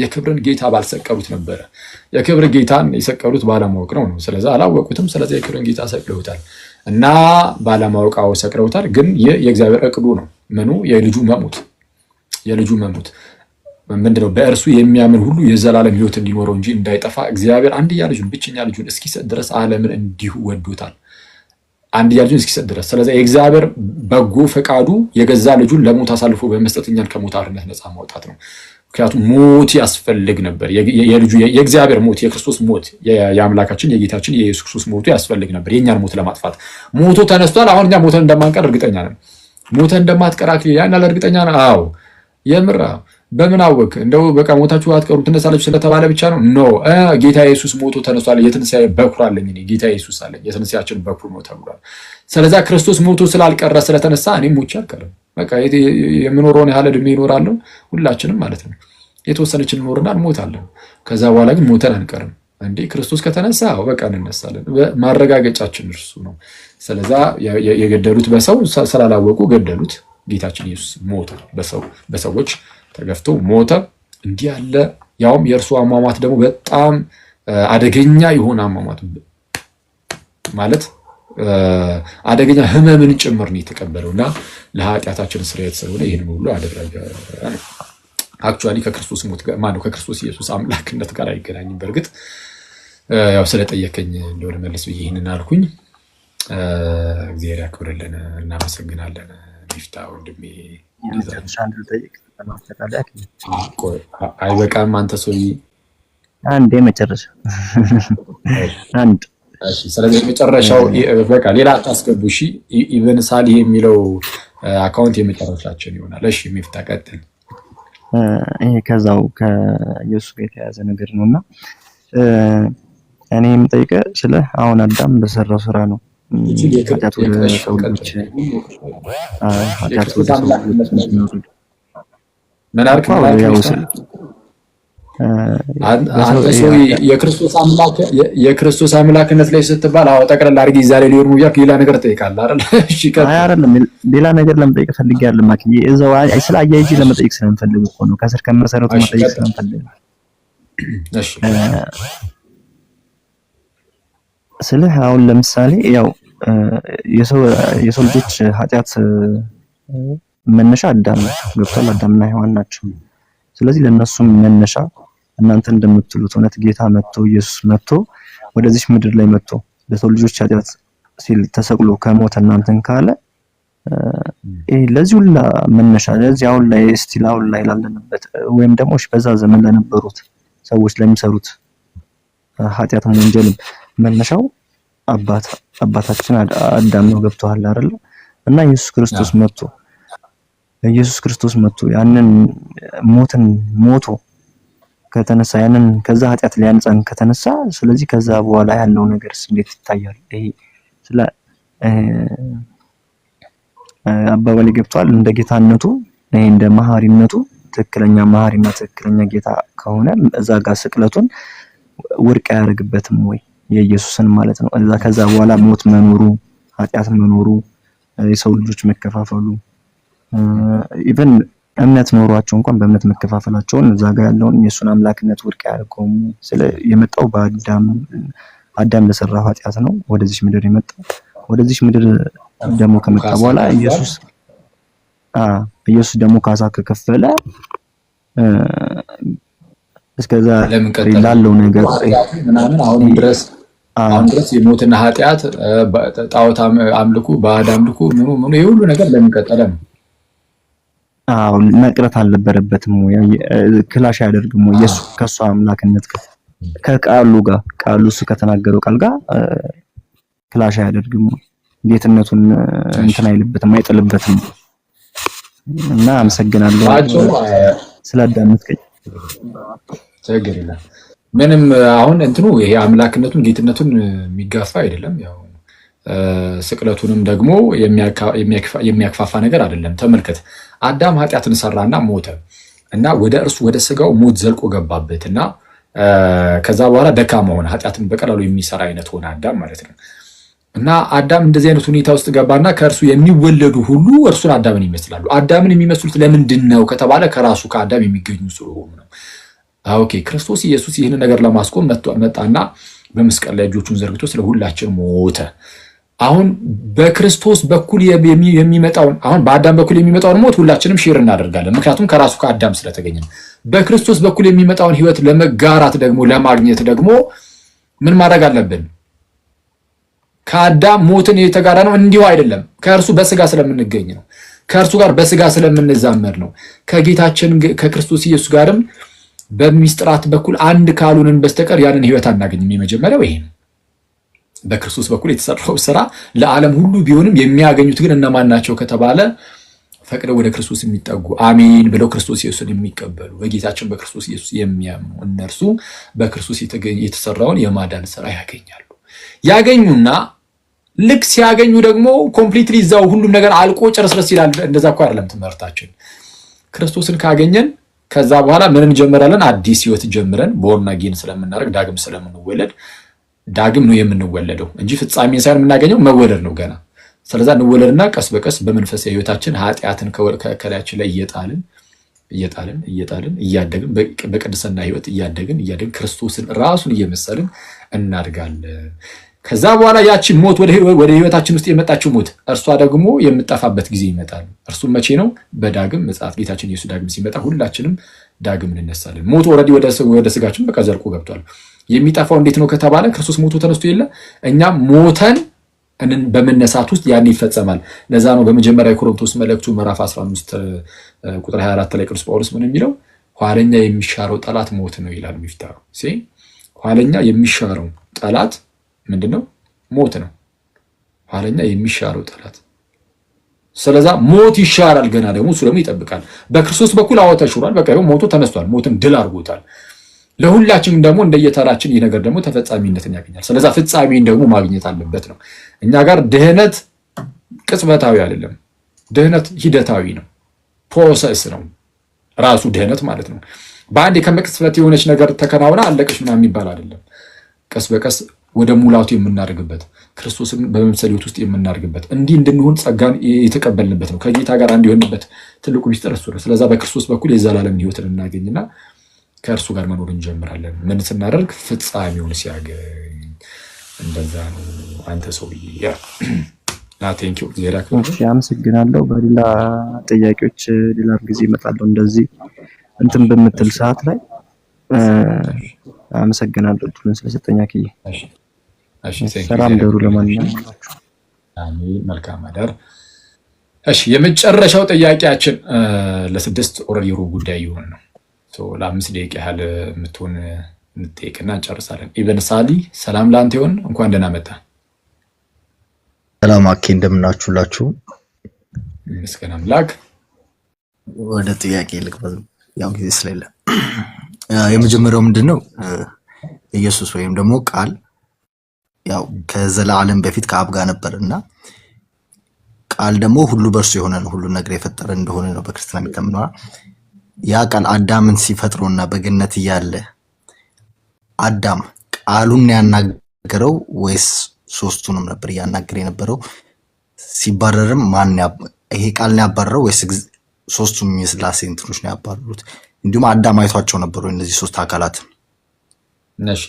የክብርን ጌታ ባልሰቀሉት ነበረ። የክብር ጌታን የሰቀሉት ባለማወቅ ነው። ስለዚህ አላወቁትም። ስለዚህ የክብርን ጌታ ሰቅለውታል እና ባለማወቃው ሰቅለውታል። ግን ይህ የእግዚአብሔር እቅዱ ነው። ምኑ? የልጁ መሞት ምንድነው? በእርሱ የሚያምን ሁሉ የዘላለም ሕይወት እንዲኖረው እንጂ እንዳይጠፋ እግዚአብሔር አንድያ ልጁን ብቸኛ ልጁን እስኪሰጥ ድረስ ዓለምን እንዲሁ ወዶታል። አንድያ ልጁን እስኪሰጥ ድረስ። ስለዚህ የእግዚአብሔር በጎ ፈቃዱ የገዛ ልጁን ለሞት አሳልፎ በመስጠት እኛን ከሞት አርነት ነፃ ማውጣት ነው። ምክንያቱም ሞት ያስፈልግ ነበር። የእግዚአብሔር ሞት፣ የክርስቶስ ሞት፣ የአምላካችን የጌታችን የኢየሱስ ክርስቶስ ሞቱ ያስፈልግ ነበር የእኛን ሞት ለማጥፋት። ሞቶ ተነስቷል። አሁን እኛ ሞተን እንደማንቀር እርግጠኛ ነን። ሞተን እንደማትቀር አክሊል ያን ያለ እርግጠኛ ነን። አዎ የምር በምን አወቅ? እንደው በቃ ሞታችሁ አትቀሩ ትነሳላችሁ ስለተባለ ብቻ ነው? ኖ ጌታ ኢየሱስ ሞቶ ተነስቷል። የትንሣኤ በኩር አለኝ እኔ፣ ጌታ ኢየሱስ አለኝ፣ የትንሣኤያችን በኩር ነው ተብሏል። ስለዛ ክርስቶስ ሞቶ ስላልቀረ ስለተነሳ እኔም ሞቼ አልቀርም። በቃ የምኖረውን ያህል ዕድሜ እኖራለሁ፣ ሁላችንም ማለት ነው። የተወሰነችን እንኖርና እንሞታለን። ከዛ በኋላ ግን ሞተን አንቀርም። እንዴ ክርስቶስ ከተነሳ በቃ እንነሳለን። ማረጋገጫችን እርሱ ነው። ስለዛ የገደሉት በሰው ስላላወቁ ገደሉት። ጌታችን ኢየሱስ ሞተ፣ በሰዎች ተገፍቶ ሞተ። እንዲህ ያለ ያውም የእርሱ አሟሟት ደግሞ በጣም አደገኛ የሆነ አሟሟት ማለት አደገኛ ሕመምን ጭምር ነው የተቀበለው እና ለኃጢአታችን ስርየት ስለሆነ ይህን ሁሉ አደረገ። አክቹዋሊ ከክርስቶስ ሞት ጋር ማነው ከክርስቶስ ኢየሱስ አምላክነት ጋር አይገናኝም። በእርግጥ ያው ስለጠየቀኝ እንደሆነ መልስ ብዬ ይህንን አልኩኝ። እግዚአብሔር ያክብርልን። እናመሰግናለን። ሚፍታ ወንድሜ አይበቃም? አንተ ሰውዬ
አንዴ መጨረሻ አንድ።
ስለዚህ የመጨረሻው በቃ ሌላ አታስገቡ። እሺ ኢቨን ሳሊ የሚለው አካውንት የመጨረሻችን ይሆናል። እሺ ሚፍታ ቀጥል።
ይሄ ከዛው ከኢየሱስ ጋር የተያዘ ነገር ነውና እኔ የምጠይቀህ ስለ አሁን አዳም በሰራው ስራ ነው። ኃጢአት ወደ ሰው ልጆች
ምን አልክ? የክርስቶስ አምላክነት ላይ ስትባል አዎ ጠቅለል አድርጌ እዛ ላይ ሊሆን ሙያክ ሌላ ነገር ትጠይቃለህ አይደል? እሺ
አይደለም ሌላ ነገር ለመጠየቅ ፈልጌ አይደለም ማክዬ እዛው ስለ አያይዤ ለመጠየቅ ስለምፈልግ እኮ ነው። ከስር ከመሰረቱ መጠየቅ ስለምፈልግ ነው። እሺ ስለ አሁን ለምሳሌ ያው የሰው ልጆች ኃጢአት መነሻ አዳም ነው። ገብቷል? አዳምና ሔዋን ናቸው። ስለዚህ ለነሱም መነሻ እናንተ እንደምትሉት እውነት ጌታ መጥቶ ኢየሱስ መጥቶ ወደዚህ ምድር ላይ መጥቶ ለሰው ልጆች ኃጢአት ሲል ተሰቅሎ ከሞተ እናንተን ካለ ለዚህ ሁላ መነሻ ለዚህ አሁን ላይ ስቲል አሁን ላይ ላለንበት ወይም ደግሞ በዛ ዘመን ለነበሩት ሰዎች ለሚሰሩት ኃጢአትም ወንጀልም መነሻው አባታችን አዳም ነው። ገብቶሃል አይደል? እና ኢየሱስ ክርስቶስ መጥቶ ያንን ሞትን ሞቶ ከተነሳ ያንን ከዛ ኃጢአት ሊያንጻን ከተነሳ ስለዚህ ከዛ በኋላ ያለው ነገርስ እንዴት ይታያል? ይሄ ስለ አባባሌ ገብቷል? እንደ ጌታነቱ ይሄ እንደ መሐሪነቱ ትክክለኛ መሐሪና ትክክለኛ ጌታ ከሆነ እዛ ጋር ስቅለቱን ውድቅ አያደርግበትም ወይ? የኢየሱስን ማለት ነው። ከዛ በኋላ ሞት መኖሩ ኃጢአት መኖሩ የሰው ልጆች መከፋፈሉ ኢቭን እምነት ኖሯቸው እንኳን በእምነት መከፋፈላቸውን እዛ ጋር ያለውን የሱን አምላክነት ውድቅ ያደርገው ስለ የመጣው አዳም ለሰራው ኃጢአት ነው ወደዚህ ምድር የመጣው። ወደዚህ ምድር ደግሞ ከመጣ በኋላ ኢየሱስ ደግሞ ካሳ ከከፈለ እስከዛ ላለው ነገር
ምናምን አሁን ድረስ የሞትና ኃጢአት ጣዖት አምልኩ ባዕድ አምልኩ ምኑ የሁሉ ነገር ለምን ቀጠለ ነው?
መቅረት አልነበረበትም ወይ? ክላሽ አያደርግም ወይ? ኢየሱስ ከሱ አምላክነት ከቃሉ ጋር ቃሉ እሱ ከተናገረው ቃል ጋር ክላሽ አያደርግም ወይ? ጌትነቱን እንትን አይልበትም አይጥልበትም? እና አመሰግናለሁ ስላዳመጥከኝ።
ችግር የለም ምንም። አሁን እንትኑ ይሄ አምላክነቱን ጌትነቱን የሚጋፋ አይደለም። ያው ስቅለቱንም ደግሞ የሚያክፋፋ ነገር አይደለም። ተመልከት፣ አዳም ኃጢአትን ሰራና ሞተ እና ወደ ስጋው ሞት ዘልቆ ገባበት እና ከዛ በኋላ ደካማ ሆነ። ኃጢአትን በቀላሉ የሚሰራ አይነት ሆነ አዳም ማለት ነው። እና አዳም እንደዚህ አይነት ሁኔታ ውስጥ ገባና ከእርሱ የሚወለዱ ሁሉ እርሱን አዳምን ይመስላሉ። አዳምን የሚመስሉት ለምንድን ነው ከተባለ ከራሱ ከአዳም የሚገኙ ስለሆኑ ነው። ኦኬ፣ ክርስቶስ ኢየሱስ ይህንን ነገር ለማስቆም መጣና በመስቀል ላይ እጆቹን ዘርግቶ ስለ ሁላችን ሞተ። አሁን በክርስቶስ በኩል የሚመጣውን በአዳም በኩል የሚመጣውን ሞት ሁላችንም ሼር እናደርጋለን፣ ምክንያቱም ከራሱ ከአዳም ስለተገኘ። በክርስቶስ በኩል የሚመጣውን ሕይወት ለመጋራት ደግሞ ለማግኘት ደግሞ ምን ማድረግ አለብን? ከአዳም ሞትን የተጋራ ነው እንዲሁ አይደለም። ከእርሱ በስጋ ስለምንገኝ ነው። ከእርሱ ጋር በስጋ ስለምንዛመድ ነው። ከጌታችን ከክርስቶስ ኢየሱስ ጋርም በሚስጥራት በኩል አንድ ካልሆንን በስተቀር ያንን ሕይወት አናገኝም። የመጀመሪያው ይሄ ነው። በክርስቶስ በኩል የተሰራው ስራ ለዓለም ሁሉ ቢሆንም የሚያገኙት ግን እነማን ናቸው ከተባለ ፈቅደው ወደ ክርስቶስ የሚጠጉ አሜን ብለው ክርስቶስ ኢየሱስን የሚቀበሉ በጌታችን በክርስቶስ ኢየሱስ የሚያምኑ እነርሱ በክርስቶስ የተሰራውን የማዳን ስራ ያገኙና ልክ ሲያገኙ ደግሞ ኮምፕሊትሊ እዛው ሁሉም ነገር አልቆ ጨርስረስ ይላል። እንደዛ እኮ አይደለም ትምህርታችን። ክርስቶስን ካገኘን ከዛ በኋላ ምን እንጀምራለን? አዲስ ህይወት ጀምረን ቦርን አጌን ስለምናደርግ ዳግም ስለምንወለድ ዳግም ነው የምንወለደው እንጂ ፍጻሜን ሳይሆን የምናገኘው መወለድ ነው ገና። ስለዛ እንወለድና ቀስ በቀስ በመንፈሳዊ ህይወታችን ኃጢአትን ከላያችን ላይ እየጣልን እያደግን በቅድስና ህይወት እያደግን ክርስቶስን ራሱን እየመሰልን እናድጋለን። ከዛ በኋላ ያቺ ሞት ወደ ህይወታችን ውስጥ የመጣችው ሞት እርሷ ደግሞ የምጠፋበት ጊዜ ይመጣል። እርሱም መቼ ነው? በዳግም ምጽአት ጌታችን ኢየሱስ ዳግም ሲመጣ ሁላችንም ዳግም እንነሳለን። ሞት ኦልሬዲ ወደ ስጋችን በቃ ዘልቆ ገብቷል። የሚጠፋው እንዴት ነው ከተባለ ክርስቶስ ሞቶ ተነስቶ የለ እኛም ሞተን በመነሳት ውስጥ ያን ይፈጸማል። ለዛ ነው በመጀመሪያ የኮሪንቶስ መልእክቱ ምዕራፍ 15 ቁጥር 24 ላይ ቅዱስ ጳውሎስ ምን የሚለው ኋለኛ የሚሻረው ጠላት ሞት ነው ይላል። ሚፍታሩ ኋለኛ የሚሻረው ጠላት ምንድነው? ሞት ነው። ኋለኛ የሚሻረው ጠላት። ስለዛ ሞት ይሻራል። ገና ደግሞ እሱ ደግሞ ይጠብቃል። በክርስቶስ በኩል ተሽሯል። በቃ ሞቶ ተነስቷል። ሞትን ድል አድርጎታል። ለሁላችንም ደግሞ እንደየተራችን ይህ ነገር ደግሞ ተፈጻሚነትን ያገኛል። ስለዛ ፍጻሜን ደግሞ ማግኘት አለበት ነው። እኛ ጋር ድህነት ቅጽበታዊ አይደለም፣ ድህነት ሂደታዊ ነው፣ ፕሮሰስ ነው ራሱ ድህነት ማለት ነው። በአንድ ከመቅጽበት የሆነች ነገር ተከናውና አለቀሽ ምናምን የሚባል አይደለም። ቀስ በቀስ ወደ ሙላቱ የምናደርግበት ክርስቶስን በመምሰል ሕይወት ውስጥ የምናደርግበት እንዲህ እንድንሆን ጸጋን የተቀበልንበት ነው። ከጌታ ጋር አንድ የሆንበት ትልቁ ሚስጥር እሱ ነው። ስለዛ በክርስቶስ በኩል የዘላለም ሕይወትን እናገኝና ከእርሱ ጋር መኖር እንጀምራለን። ምን ስናደርግ? ፍጻሜውን ሲያገኝ። እንደዛ ነው። አንተ ሰውዬ ቴንኪው።
አመሰግናለሁ። በሌላ ጥያቄዎች ሌላ ጊዜ እመጣለሁ። እንደዚህ እንትን በምትል ሰዓት ላይ አመሰግናለሁ እድሉን ስለሰጠኝ አክዬ። ሰላም ደሩ። ለማንኛውም
አሜን። መልካም አዳር። እሺ የመጨረሻው ጥያቄያችን ለ6 ኦልሬዲ ሩብ ጉዳይ ይሆን ነው። ለ5 ደቂቃ ያህል የምትሆን እንጠይቅና እንጨርሳለን። ኢብን ሳሊ ሰላም ላንተ ይሁን፣ እንኳን ደህና መጣ።
ሰላም አኬ፣ እንደምናችሁላችሁ።
ምስጋና አምላክ።
ወደ ጥያቄ ልግባ፣ ያው ጊዜ ስለሌለ። የመጀመሪያው ምንድነው ኢየሱስ ወይም ደግሞ ቃል ያው ከዘላለም በፊት ከአብ ጋር ነበርና ቃል ደግሞ ሁሉ በእርሱ የሆነ ነው፣ ሁሉ ነገር የፈጠረ እንደሆነ ነው በክርስትና የሚታምነው። ያ ቃል አዳምን ሲፈጥረውና በገነት እያለ አዳም ቃሉን ያናገረው ወይስ ሶስቱንም ነበር ያናገረ የነበረው? ሲባረርም ማን ይሄ ቃል ነው ያባረረው ወይስ ሶስቱም የሥላሴ እንትኖች ነው ያባረሩት? እንዲሁም አዳም አይቷቸው ነበሩ እነዚህ ሶስት አካላት?
እሺ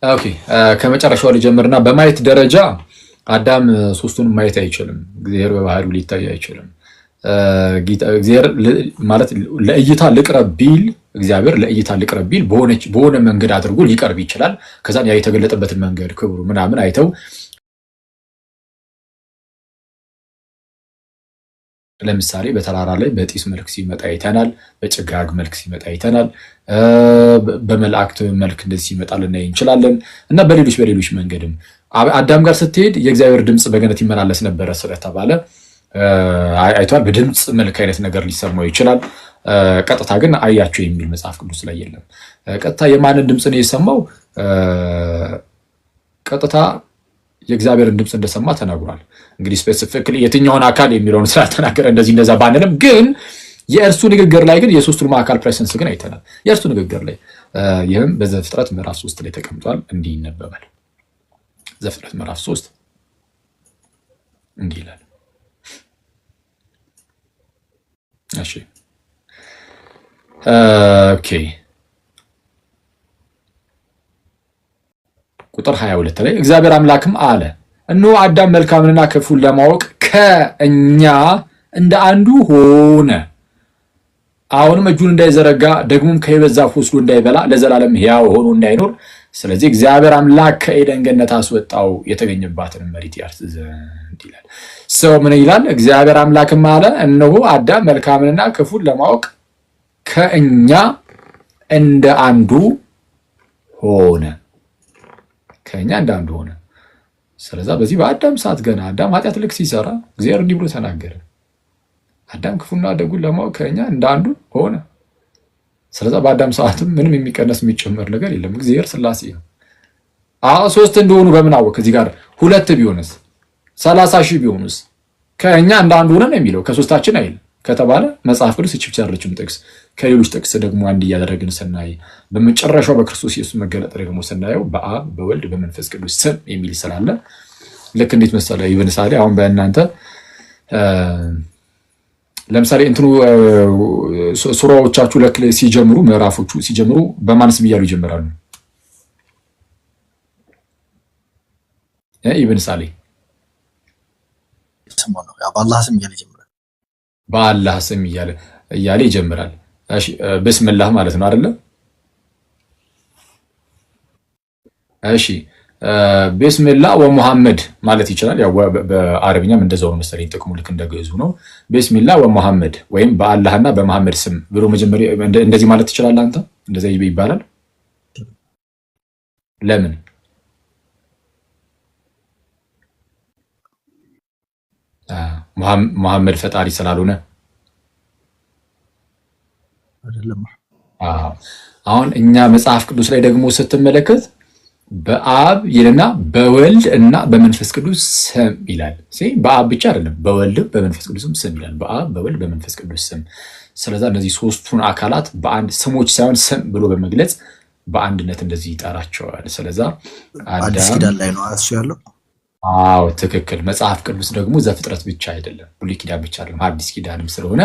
ኦኬ፣ ከመጨረሻው ልጀምርና በማየት ደረጃ አዳም ሶስቱንም ማየት አይችልም። እግዚአብሔር በባህሪው ሊታይ አይችልም። እግዚአብሔር ማለት ለእይታ ልቅረብ ቢል እግዚአብሔር ለእይታ ልቅረብ ቢል በሆነ መንገድ አድርጎ ሊቀርብ ይችላል። ከዛም ያ የተገለጠበትን መንገድ ክብሩ ምናምን አይተው ለምሳሌ በተራራ ላይ በጢስ መልክ ሲመጣ አይተናል። በጭጋግ መልክ ሲመጣ አይተናል። በመላእክት መልክ እንደዚህ ሲመጣ ልናይ እንችላለን እና በሌሎች መንገድም አዳም ጋር ስትሄድ የእግዚአብሔር ድምፅ በገነት ይመላለስ ነበረ ስለተባለ አይቷል። በድምፅ መልክ አይነት ነገር ሊሰማው ይችላል። ቀጥታ ግን አያቸው የሚል መጽሐፍ ቅዱስ ላይ የለም። ቀጥታ የማንን ድምፅ ነው የሰማው? ቀጥታ የእግዚአብሔርን ድምፅ እንደሰማ ተናግሯል። እንግዲህ ስፔሲፊክሊ የትኛውን አካል የሚለውን ስላልተናገረ እንደዛ ባንልም፣ ግን የእርሱ ንግግር ላይ ግን የሶስቱንም አካል ፕሬሰንስ ግን አይተናል። የእርሱ ንግግር ላይ ይህም በዘፍጥረት ምዕራፍ 3 ላይ ተቀምጧል። እንዲህ ይነበባል። ዘፍጥረት ምዕራፍ 3 እንዲህ ይላል። እሺ ኦኬ ቁጥር 22 ላይ እግዚአብሔር አምላክም አለ፣ እነሆ አዳም መልካምንና ክፉን ለማወቅ ከእኛ እንደ አንዱ ሆነ። አሁንም እጁን እንዳይዘረጋ ደግሞም ከሕይወት ዛፍ ወስዶ እንዳይበላ ለዘላለም ሕያው ሆኖ እንዳይኖር፣ ስለዚህ እግዚአብሔር አምላክ ከኤደን ገነት አስወጣው፣ የተገኘባትን መሬት ያርስ ዘንድ ይላል። ሰው ምን ይላል? እግዚአብሔር አምላክም አለ፣ እነሆ አዳም መልካምንና ክፉን ለማወቅ ከእኛ እንደ አንዱ ሆነ። ከእኛ እንደ አንዱ ሆነ። ስለዛ በዚህ በአዳም ሰዓት ገና አዳም ኃጢአት ልክ ሲሰራ እግዚአብሔር እንዲህ ብሎ ተናገረ፣ አዳም ክፉና ደጉን ለማወቅ ከእኛ እንደ አንዱ ሆነ። ስለዛ በአዳም ሰዓትም ምንም የሚቀነስ የሚጨመር ነገር የለም። እግዚአብሔር ሥላሴ ነው። ሶስት እንደሆኑ በምን አወቅ? እዚህ ጋር 2 ቢሆንስ 30,000 ቢሆኑስ? ከእኛ እንደ አንዱ ሆነ ነው የሚለው፣ ከሶስታችን አይል ከተባለ መጽሐፍ ቅዱስ እቺ ብቻ አይደለችም ጥቅስ። ከሌሎች ጥቅስ ደግሞ አንድ እያደረግን ስናይ በመጨረሻው በክርስቶስ ኢየሱስ መገለጥ ደግሞ ስናየው በአብ በወልድ በመንፈስ ቅዱስ ስም የሚል ስላለ ልክ እንዴት መሰለ ይብን ሳሌ አሁን በእናንተ ለምሳሌ እንትኑ ሱራዎቻችሁ ለክ ሲጀምሩ ምዕራፎቹ ሲጀምሩ በማን ስም እያሉ ይጀምራሉ? ይብን ሳሌ
በአላህ ስም እያለ ይጀምራል።
በአላህ ስም እያለ ይጀምራል። እሺ ብስምላህ ማለት ነው አይደለ? እሺ ቢስሚላህ ወሙሐመድ ማለት ይችላል። ያው በአረብኛም እንደዛው ነው መሰለኝ፣ ጥቅሙ ልክ እንደግዕዙ ነው። ቢስሚላህ ወሙሐመድ ወይም በአላህና በመሐመድ ስም ብሎ መጀመሪያ እንደዚህ ማለት ትችላለህ አንተ። እንደዚህ ይባላል። ለምን? መሐመድ ፈጣሪ ስላልሆነ
አይደለም።
አሁን እኛ መጽሐፍ ቅዱስ ላይ ደግሞ ስትመለከት በአብ ይልና በወልድ እና በመንፈስ ቅዱስ ስም ይላል። በአብ ብቻ አይደለም፣ በወልድ በመንፈስ ቅዱስም ስም ይላል። በአብ በወልድ በመንፈስ ቅዱስ ስም። ስለዛ እነዚህ ሶስቱን አካላት በአንድ ስሞች ሳይሆን ስም ብሎ በመግለጽ በአንድነት እንደዚህ ይጠራቸዋል። ስለዛ
አዲስ ኪዳን ላይ ነው እሱ ያለው።
አዎ ትክክል። መጽሐፍ ቅዱስ ደግሞ ዘፍጥረት ብቻ አይደለም፣ ብሉይ ኪዳን ብቻ አይደለም፣ አዲስ ኪዳንም ስለሆነ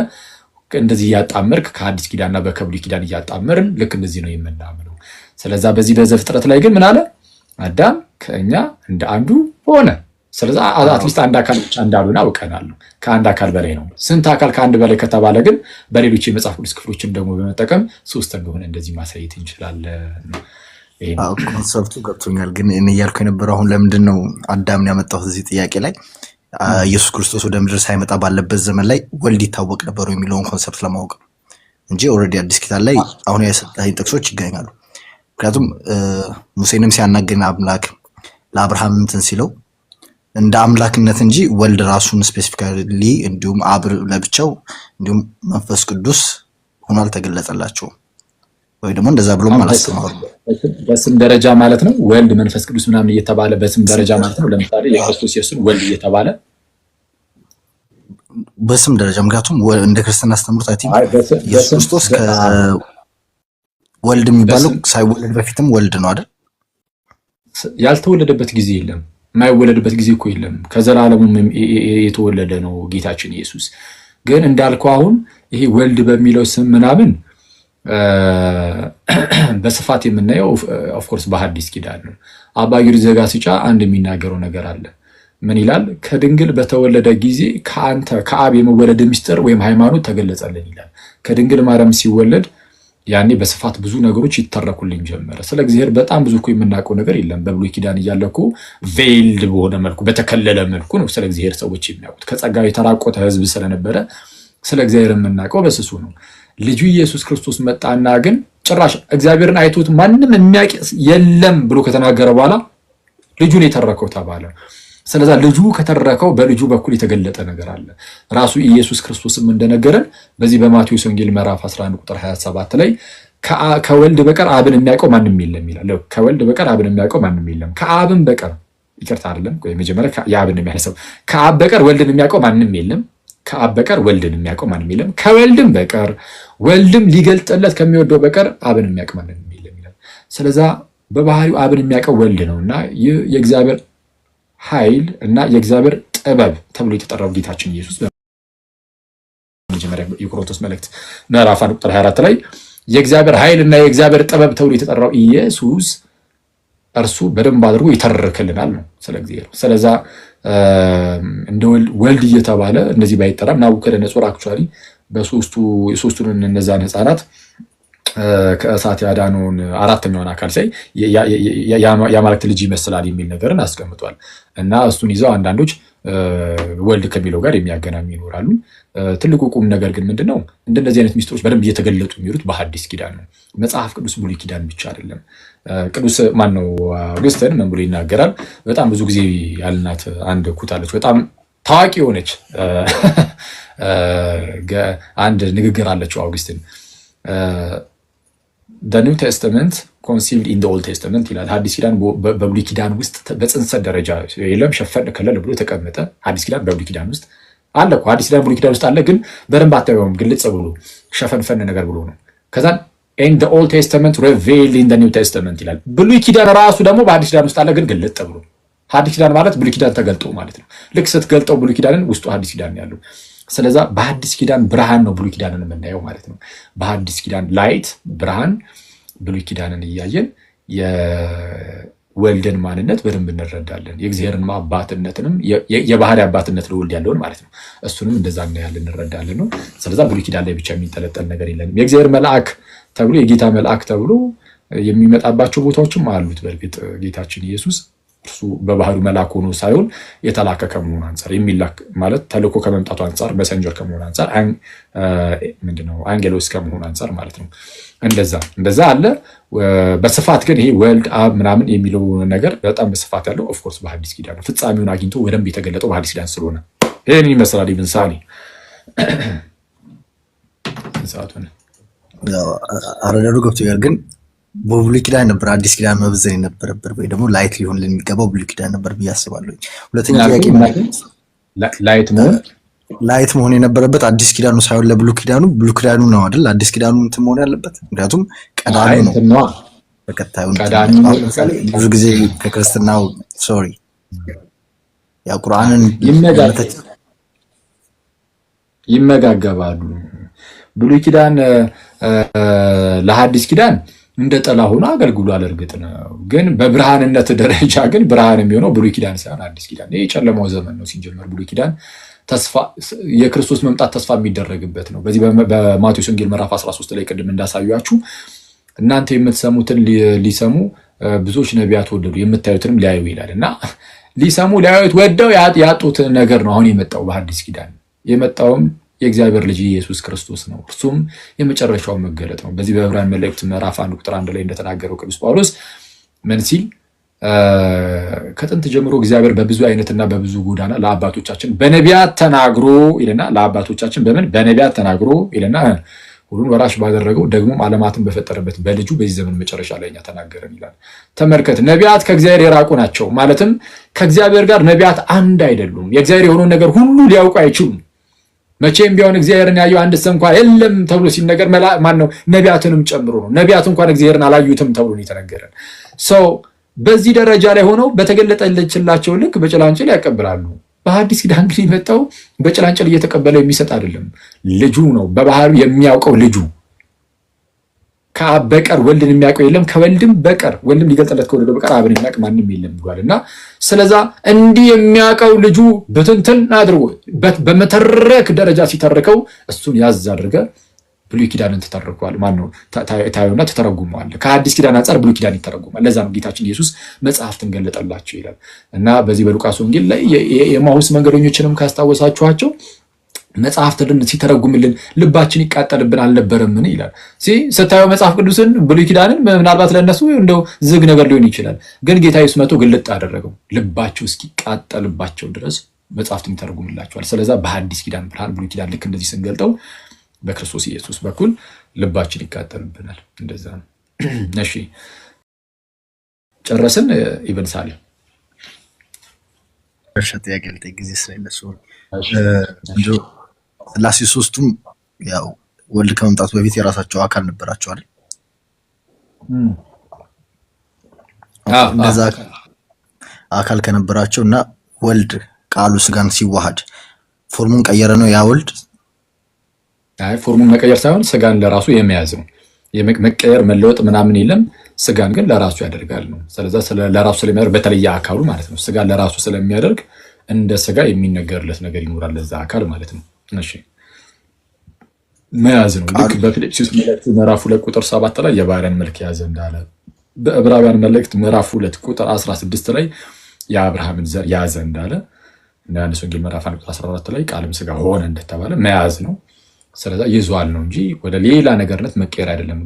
እንደዚህ እያጣመርክ ከአዲስ ኪዳንና በከብሉይ ኪዳን እያጣመርን ልክ እንደዚህ ነው የምናምነው። ስለዛ በዚህ በዘፍጥረት ላይ ግን ምን አለ? አዳም ከእኛ እንደ አንዱ ሆነ። ስለዛ አትሊስት አንድ አካል ብቻ እንዳልሆነ አውቀናል። ከአንድ አካል በላይ ነው። ስንት አካል ከአንድ በላይ ከተባለ ግን በሌሎች የመጽሐፍ ቅዱስ ክፍሎችን ደግሞ በመጠቀም ሶስት እንደሆነ እንደዚህ ማሳየት እንችላለን።
ኮንሰፕቱ ገብቶኛል። ግን እኔ እያልኩ የነበረው አሁን ለምንድን ነው አዳምን ያመጣሁት እዚህ ጥያቄ ላይ? ኢየሱስ ክርስቶስ ወደ ምድር ሳይመጣ ባለበት ዘመን ላይ ወልድ ይታወቅ ነበሩ የሚለውን ኮንሰፕት ለማወቅ እንጂ ኦልሬዲ አዲስ ኪዳን ላይ አሁን የሰጠኸኝ ጥቅሶች ይገኛሉ። ምክንያቱም ሙሴንም ሲያናግን አምላክ ለአብርሃም እንትን ሲለው እንደ አምላክነት እንጂ ወልድ ራሱን ስፔሲፊካሊ እንዲሁም አብ ለብቻው እንዲሁም መንፈስ ቅዱስ ሆኖ አልተገለጸላቸውም፣ ወይ ደግሞ እንደዛ ብሎም አላስተማሩም።
በስም ደረጃ ማለት ነው ወልድ መንፈስ ቅዱስ ምናምን እየተባለ በስም ደረጃ ማለት ነው። ለምሳሌ የክርስቶስ ኢየሱስን ወልድ እየተባለ
በስም ደረጃ ምክንያቱም እንደ ክርስትና አስተምሮት አይ ቲንክ ኢየሱስ ክርስቶስ ወልድ የሚባለው ሳይወለድ በፊትም ወልድ ነው አይደል?
ያልተወለደበት ጊዜ የለም፣ የማይወለድበት ጊዜ እኮ የለም። ከዘላለሙ የተወለደ ነው ጌታችን ኢየሱስ። ግን እንዳልከው አሁን ይሄ ወልድ በሚለው ስም ምናምን በስፋት የምናየው ኦፍኮርስ በሐዲስ ኪዳን ነው። አባ ጊዮርጊስ ዘጋስጫ አንድ የሚናገረው ነገር አለ። ምን ይላል? ከድንግል በተወለደ ጊዜ ከአንተ ከአብ የመወለድ ምስጢር ወይም ሃይማኖት ተገለጸልን ይላል። ከድንግል ማርያም ሲወለድ ያኔ በስፋት ብዙ ነገሮች ይተረኩልኝ ጀመረ። ስለ እግዚአብሔር በጣም ብዙ እኮ የምናውቀው ነገር የለም። በብሉይ ኪዳን እያለ እኮ ቬይልድ በሆነ መልኩ በተከለለ መልኩ ነው ስለ እግዚአብሔር ሰዎች የሚያውቁት። ከጸጋው የተራቆተ ሕዝብ ስለነበረ ስለ እግዚአብሔር የምናውቀው በስሱ ነው። ልጁ ኢየሱስ ክርስቶስ መጣና ግን ጭራሽ እግዚአብሔርን አይቶት ማንም የሚያውቅ የለም ብሎ ከተናገረ በኋላ ልጁን የተረከው ተባለ። ስለዛ ልጁ ከተረከው በልጁ በኩል የተገለጠ ነገር አለ። ራሱ ኢየሱስ ክርስቶስም እንደነገረን በዚህ በማቴዎስ ወንጌል ምዕራፍ 11 ቁጥር 27 ላይ ከወልድ በቀር አብን የሚያውቀው ማንም የለም ይላል። ከወልድ በቀር አብን የሚያውቀው ማንም የለም። ከአብን በቀር ይቅርታ አይደለም፣ መጀመሪያ የአብን የሚያነሳው ከአብ በቀር ወልድን የሚያውቀው ማንም የለም። ከአብ በቀር ወልድን የሚያውቀው ማንም የለም። ከወልድም በቀር ወልድም ሊገልጥለት ከሚወደው በቀር አብን የሚያውቅ ማንም የለም ይላል። ስለዛ በባህሪው አብን የሚያውቀው ወልድ ነውና ይህ የእግዚአብሔር ኃይል እና የእግዚአብሔር ጥበብ ተብሎ የተጠራው ጌታችን ኢየሱስ በመጀመሪያ የቆሮንቶስ መልእክት ምዕራፍ 1 ቁጥር 24 ላይ የእግዚአብሔር ኃይል እና የእግዚአብሔር ጥበብ ተብሎ የተጠራው ኢየሱስ እርሱ በደንብ አድርጎ ይተርክልናል ነው ስለ እግዚአብሔር። ስለዛ እንደ ወልድ እየተባለ እንደዚህ ባይጠራም ናቡከደነጾር አክቹዋሊ የሶስቱን እነዛን ህፃናት ከእሳት ያዳነውን አራተኛውን አካል ሳይ የአማልክት ልጅ ይመስላል የሚል ነገርን አስቀምጧል። እና እሱን ይዘው አንዳንዶች ወልድ ከሚለው ጋር የሚያገናኙ ይኖራሉ። ትልቁ ቁም ነገር ግን ምንድነው? እንደነዚህ አይነት ሚስጥሮች በደንብ እየተገለጡ የሚሄዱት በሐዲስ ኪዳን ነው። መጽሐፍ ቅዱስ ብሉይ ኪዳን ብቻ አይደለም። ቅዱስ ማነው አውግስትን ምን ብሎ ይናገራል? በጣም ብዙ ጊዜ ያልናት አንድ ኩታለች፣ በጣም ታዋቂ የሆነች አንድ ንግግር አለችው አውግስትን the New Testament conceived in the Old Testament ይላል። ሐዲስ ኪዳን በብሉይ ኪዳን ውስጥ በጽንሰት ደረጃ የለም ሸፈን ከለል ብሎ ተቀመጠ። ሐዲስ ኪዳን በብሉይ ኪዳን ውስጥ አለ እኮ ሐዲስ ኪዳን ብሉይ ኪዳን ውስጥ አለ፣ ግን በደንብ አታየውም፣ ግልጽ ብሎ ሸፈንፈን ነገር ብሎ ነው። ከዛ in the Old Testament revealed in the New Testament ይላል። ብሉይ ኪዳን ራሱ ደግሞ በሐዲስ ኪዳን ውስጥ አለ፣ ግን ግልጽ ብሎ። ሐዲስ ኪዳን ማለት ብሉይ ኪዳን ተገልጦ ማለት ነው። ልክ ስትገልጠው ብሉይ ኪዳንን ውስጡ ሐዲስ ኪዳን ያለው። ስለዛ በሐዲስ ኪዳን ብርሃን ነው ብሉይ ኪዳንን የምናየው ማለት ነው። በሐዲስ ኪዳን ላይት ብርሃን ብሉይ ኪዳንን እያየን የወልድን ማንነት በደንብ እንረዳለን። የእግዚአብሔርን አባትነትንም የባህሪ አባትነት ለወልድ ያለውን ማለት ነው። እሱንም እንደዛ እናያለን እንረዳለን ነው። ስለዛ ብሉይ ኪዳን ላይ ብቻ የሚንጠለጠል ነገር የለንም። የእግዚአብሔር መልአክ ተብሎ የጌታ መልአክ ተብሎ የሚመጣባቸው ቦታዎችም አሉት። በእርግጥ ጌታችን ኢየሱስ እርሱ በባህሪው መልአክ ሆኖ ሳይሆን የተላከ ከመሆኑ አንጻር የሚላክ ማለት ተልኮ ከመምጣቱ አንጻር መሰንጀር ከመሆኑ አንጻር ምንድነው አንጌሎስ ከመሆኑ አንጻር ማለት ነው። እንደዛ አለ በስፋት። ግን ይሄ ወልድ አብ ምናምን የሚለው ነገር በጣም በስፋት ያለው ኦፍኮርስ በሐዲስ ኪዳን ነው። ፍጻሜውን አግኝቶ በደንብ የተገለጠው በሐዲስ ኪዳን ስለሆነ ይህን ይመስላል። ምሳሌ ሰዓቱን
አረዳዱ ገብቶኛል። ግን በብሉይ ኪዳን ነበር አዲስ ኪዳን መብዘን የነበረበት ወይ ደግሞ ላይት ሊሆን የሚገባው ብሉይ ኪዳን ነበር ብዬ አስባለሁ። ሁለተኛ ጥያቄ ላይት መሆን የነበረበት አዲስ ኪዳኑ ሳይሆን ለብሉይ ኪዳኑ ነው አይደል? አዲስ ኪዳኑ እንትን መሆን ያለበት ምክንያቱም ቀዳሚ ነው። በቀጣዩ ብዙ ጊዜ ከክርስትናው ያ ቁርአንን
ይመጋገባሉ። ብሉይ ኪዳን ለሐዲስ ኪዳን እንደ ጥላ ሆኖ አገልግሏል። እርግጥ ነው፣ ግን በብርሃንነት ደረጃ ግን ብርሃን የሚሆነው ብሉይ ኪዳን ሳይሆን አዲስ ኪዳን። ይሄ የጨለማው ዘመን ነው ሲጀመር። ብሉይ ኪዳን ተስፋ የክርስቶስ መምጣት ተስፋ የሚደረግበት ነው። በዚህ በማቴዎስ ወንጌል ምዕራፍ 13 ላይ ቅድም እንዳሳዩአችሁ እናንተ የምትሰሙትን ሊሰሙ ብዙዎች ነቢያት ወደዱ፣ የምታዩትንም ሊያዩ ይላል እና ሊሰሙ ሊያዩት ወደው ያጡት ነገር ነው አሁን የመጣው በሐዲስ ኪዳን። የመጣውም የእግዚአብሔር ልጅ ኢየሱስ ክርስቶስ ነው። እርሱም የመጨረሻው መገለጥ ነው። በዚህ በዕብራውያን መልእክት ምዕራፍ 1 ቁጥር 1 ላይ እንደተናገረው ቅዱስ ጳውሎስ ምን ሲል ከጥንት ጀምሮ እግዚአብሔር በብዙ አይነትና በብዙ ጎዳና ለአባቶቻችን በነቢያት ተናግሮ ይልና ለአባቶቻችን በነቢያት ተናግሮ ይልና ሁሉን ወራሽ ባደረገው ደግሞም ዓለማትን በፈጠረበት በልጁ በዚህ ዘመን መጨረሻ ላይ እኛ ተናገረን ይላል። ተመልከት፣ ነቢያት ከእግዚአብሔር የራቁ ናቸው። ማለትም ከእግዚአብሔር ጋር ነቢያት አንድ አይደሉም። የእግዚአብሔር የሆነውን ነገር ሁሉ ሊያውቁ አይችሉም። መቼም ቢሆን እግዚአብሔርን ያየው አንድ ሰው እንኳን የለም ተብሎ ሲነገር ማን ነው? ነቢያትንም ጨምሮ ነው። ነቢያት እንኳን እግዚአብሔርን አላዩትም ተብሎ ነው የተነገረን። ሰው በዚህ ደረጃ ላይ ሆነው በተገለጠችላቸው ልክ በጭላንጭል ያቀብላሉ። በሐዲስ ኪዳን ግን የመጣው በጭላንጭል እየተቀበለ የሚሰጥ አይደለም። ልጁ ነው በባህሪው የሚያውቀው ልጁ። ከአብ በቀር ወልድን የሚያውቀው የለም፣ ከወልድም በቀር ወልድም ሊገልጥለት ከወለደው በቀር አብን የሚያውቅ ማንም የለም ብሏል እና ስለዛ እንዲህ የሚያውቀው ልጁ በትንትን አድርጎ በመተረክ ደረጃ ሲተርከው እሱን ያዝ አድርገ ብሉይ ኪዳንን ተተርኳል። ማነው ታዩና ተተረጉመዋል። ከሐዲስ ኪዳን አንጻር ብሉይ ኪዳን ይተረጉማል። ለዛ ነው ጌታችን ኢየሱስ መጽሐፍትን ገለጠላቸው ይላል እና በዚህ በሉቃስ ወንጌል ላይ የኤማሁስ መንገደኞችንም ካስታወሳችኋቸው መጽሐፍትን ሲተረጉምልን ልባችን ይቃጠልብን አልነበረምን ይላል። ስታየው መጽሐፍ ቅዱስን ብሉይ ኪዳንን ምናልባት ለእነሱ እንደው ዝግ ነገር ሊሆን ይችላል፣ ግን ጌታ ኢየሱስ መጥቶ ግልጥ አደረገው። ልባቸው እስኪቃጠልባቸው ድረስ መጽሐፍትን ይተረጉምላቸዋል። ስለዛ በሐዲስ ኪዳን ብርሃን ብሉይ ኪዳን ልክ እንደዚህ ስንገልጠው በክርስቶስ ኢየሱስ በኩል ልባችን ይቃጠልብናል። እንደዛ ነው። እሺ ጨረስን። ኢብን ሳሌም
ጥያቄ ልጠይቅ ጊዜ ስለሌለ ስላሴ ሶስቱም ያው ወልድ ከመምጣቱ በፊት የራሳቸው አካል ነበራቸው አይደል? እንደዛ አካል ከነበራቸው እና ወልድ ቃሉ ስጋን ሲዋሃድ ፎርሙን ቀየረ ነው ያ ወልድ?
አይ ፎርሙን መቀየር ሳይሆን ስጋን ለራሱ የመያዝ ነው። መቀየር መለወጥ ምናምን የለም። ስጋን ግን ለራሱ ያደርጋል ነው። ስለዚህ ለራሱ ስለሚያደርግ በተለየ አካሉ ማለት ነው። ስጋን ለራሱ ስለሚያደርግ እንደ ስጋ የሚነገርለት ነገር ይኖራል ለዛ አካል ማለት ነው። እሺ መያዝ ነው። ልክ በፊልጵስዩስ መልእክት ምዕራፍ 2 ቁጥር 7 ላይ የባሪያን መልክ ያዘ እንዳለ፣ በዕብራውያን መልእክት ምዕራፍ 2 ቁጥር 16 ላይ የአብርሃምን ዘር ያዘ እንዳለ፣ እና ዮሐንስ ወንጌል ምዕራፍ 1 ቁጥር 14 ላይ ቃልም ስጋ ሆነ እንደተባለ መያዝ ነው። ስለዚህ ይዟል ነው እንጂ ወደ ሌላ ነገርነት መቀየር አይደለም።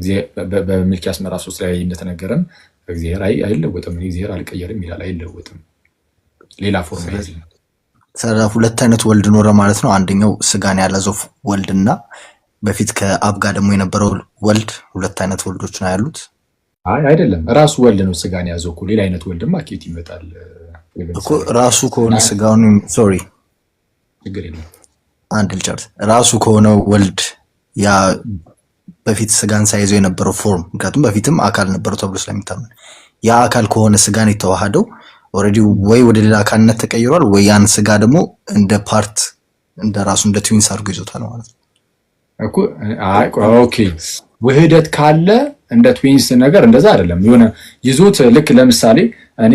በሚልክያስ ምዕራፍ 3 ላይ እንደተነገረም እግዚአብሔር አይለወጥም፣ እግዚአብሔር አልቀየርም ይላል። አይለወጥም፣ ሌላ ፎርም ያዝ ነው።
ሁለት አይነት ወልድ ኖረ ማለት ነው። አንደኛው ስጋን ያለዘው ወልድና በፊት ከአብ ጋር ደግሞ የነበረው ወልድ፣ ሁለት አይነት ወልዶች ነው ያሉት።
አይ አይደለም፣ ራሱ ወልድ ነው ስጋን ያዘው እኮ። ሌላ አይነት ወልድማ ከየት ይመጣል
እኮ? ራሱ ከሆነ ስጋውን
ችግር የለም
አንድ ልጨርስ። ራሱ ከሆነው ወልድ ያ በፊት ስጋን ሳይዘው የነበረው ፎርም፣ ምክንያቱም በፊትም አካል ነበረው ተብሎ ስለሚታመን ያ አካል ከሆነ ስጋን የተዋሃደው ኦልሬዲ ወይ ወደ ሌላ አካልነት ተቀይሯል፣ ወይ ያን ስጋ ደግሞ እንደ ፓርት እንደ ራሱ እንደ ትዊንስ አድርጎ ይዞታል ማለት ነው
እኮ። አይ ኦኬ፣ ውህደት ካለ እንደ ትዊንስ ነገር እንደዛ አይደለም። የሆነ ይዞት ልክ ለምሳሌ እኔ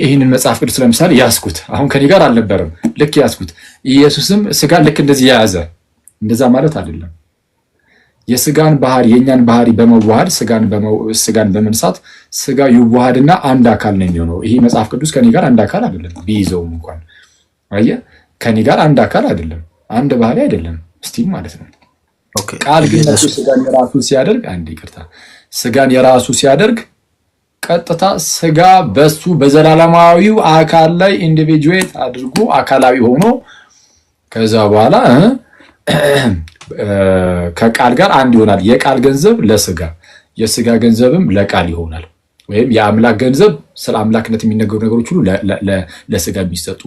ይህንን መጽሐፍ ቅዱስ ለምሳሌ ያስኩት አሁን ከኔ ጋር አልነበረም፣ ልክ ያስኩት ኢየሱስም ስጋ ልክ እንደዚህ የያዘ እንደዛ ማለት አይደለም። የስጋን ባህሪ የኛን ባህሪ በመዋሃድ ስጋን በመንሳት ስጋ ይዋሃድና አንድ አካል ነው የሚሆነው። ይሄ መጽሐፍ ቅዱስ ከኔ ጋር አንድ አካል አይደለም። ቢይዘውም እንኳን አየህ ከኔ ጋር አንድ አካል አይደለም፣ አንድ ባህሪ አይደለም እስቲ ማለት ነው። ቃል ግን ስጋን የራሱ ሲያደርግ ስጋን የራሱ ሲያደርግ ቀጥታ ስጋ በሱ በዘላለማዊው አካል ላይ ኢንዲቪጁዌት አድርጎ አካላዊ ሆኖ ከዛ በኋላ ከቃል ጋር አንድ ይሆናል። የቃል ገንዘብ ለስጋ የስጋ ገንዘብም ለቃል ይሆናል። ወይም የአምላክ ገንዘብ ስለ አምላክነት የሚነገሩ ነገሮች ሁሉ ለስጋ የሚሰጡ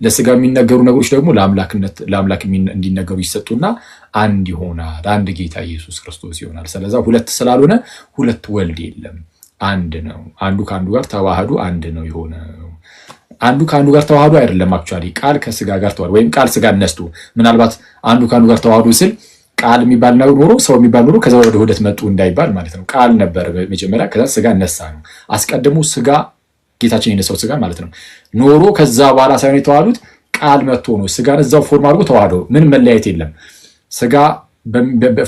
ለስጋ የሚነገሩ ነገሮች ደግሞ ለአምላክ እንዲነገሩ ይሰጡና አንድ ይሆናል። አንድ ጌታ ኢየሱስ ክርስቶስ ይሆናል። ስለዚህ ሁለት ስላልሆነ ሁለት ወልድ የለም፣ አንድ ነው። አንዱ ከአንዱ ጋር ተዋህዶ አንድ ነው የሆነው። አንዱ ከአንዱ ጋር ተዋህዶ አይደለም። አክቹአሊ ቃል ከስጋ ጋር ተዋህዶ ወይም ቃል ስጋ ነስቶ ምናልባት አንዱ ከአንዱ ጋር ተዋህዶ ስል ቃል የሚባል ነው ኖሮ ሰው የሚባል ኖሮ ከዛ ወደ ውህደት መጡ እንዳይባል ማለት ነው። ቃል ነበር መጀመሪያ፣ ከዛ ስጋ ነሳ ነው። አስቀድሞ ስጋ ጌታችን የነሳው ስጋ ማለት ነው ኖሮ ከዛ በኋላ ሳይሆን የተዋሃዱት ቃል መጥቶ ነው ስጋን እዛው ፎርም አድርጎ ተዋህዶ። ምን መለያየት የለም። ስጋ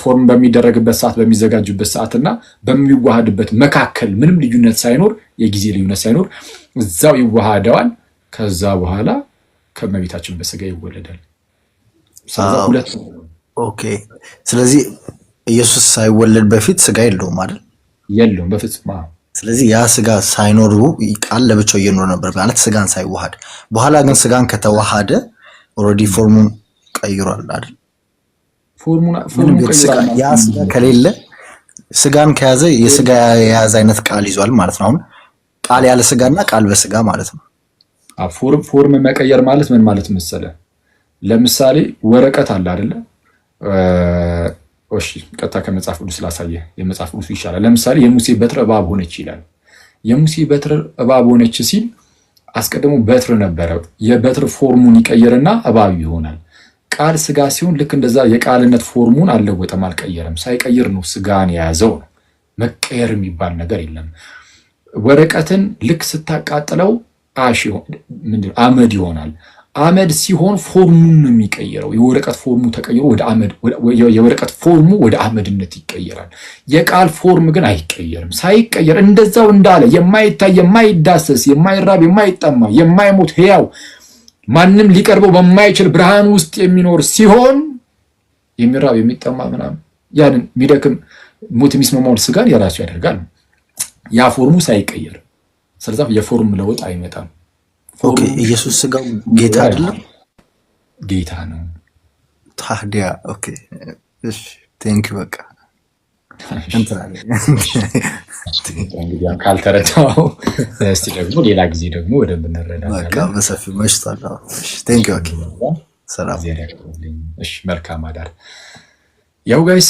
ፎርም በሚደረግበት ሰዓት በሚዘጋጅበት ሰዓትና በሚዋሃድበት መካከል ምንም ልዩነት ሳይኖር የጊዜ ልዩነት ሳይኖር እዛው ይዋሃደዋል። ከዛ በኋላ ከመቤታችን በስጋ ይወለዳል።
ኦኬ። ስለዚህ ኢየሱስ ሳይወለድ በፊት ስጋ የለውም አይደል?
የለውም በፍጹም።
ስለዚህ ያ ስጋ ሳይኖር ቃል ለብቻው እየኖረ ነበር ማለት ስጋን ሳይዋሃድ። በኋላ ግን ስጋን ከተዋሃደ ኦልሬዲ ፎርሙን ቀይሯል አይደል? ያ ስጋ ከሌለ ስጋን ከያዘ የስጋ የያዘ አይነት ቃል ይዟል ማለት ነው። አሁን ቃል ያለ ስጋና ቃል በስጋ ማለት ነው።
ፎርም መቀየር ማለት ምን ማለት መሰለ? ለምሳሌ ወረቀት አለ አይደለ? እሺ ቀጥታ ከመጽሐፍ ቅዱስ ላሳየ። የመጽሐፍ ቅዱስ ይሻላል። ለምሳሌ የሙሴ በትር እባብ ሆነች ይላል። የሙሴ በትር እባብ ሆነች ሲል አስቀድሞ በትር ነበረ። የበትር ፎርሙን ይቀየርና እባብ ይሆናል። ቃል ስጋ ሲሆን ልክ እንደዛ የቃልነት ፎርሙን አልለወጠም፣ አልቀየረም። ሳይቀይር ነው ስጋን የያዘው ነው። መቀየር የሚባል ነገር የለም። ወረቀትን ልክ ስታቃጥለው አመድ ይሆናል። አመድ ሲሆን ፎርሙን ነው የሚቀየረው። የወረቀት ፎርሙ ተቀይሮ የወረቀት ፎርሙ ወደ አመድነት ይቀየራል። የቃል ፎርም ግን አይቀየርም። ሳይቀየር እንደዛው እንዳለ የማይታይ የማይዳሰስ የማይራብ የማይጠማ የማይሞት ሕያው ማንም ሊቀርበው በማይችል ብርሃን ውስጥ የሚኖር ሲሆን የሚራብ የሚጠማ ምናምን ያንን የሚደክም ሞት የሚስማማውን ስጋን የራሱ ያደርጋል። ያ ፎርሙ ሳይቀየር። ስለዚህ የፎርም ለውጥ አይመጣም።
ኦኬ። ኢየሱስ ስጋው ጌታ አይደለም?
ጌታ ነው
ታዲያ። ኦኬ እሺ፣ ቴንክ ዩ። በቃ
እንግዲህ ካልተረዳው እስቲ ደግሞ ሌላ ጊዜ ደግሞ ወደብ እንረዳለን።
በቃ በሰፊው መሽቷል። እሺ ቴንክ ዩ። ኦኬ ሰላም።
እሺ መልካም አዳር። ያው ጋይስ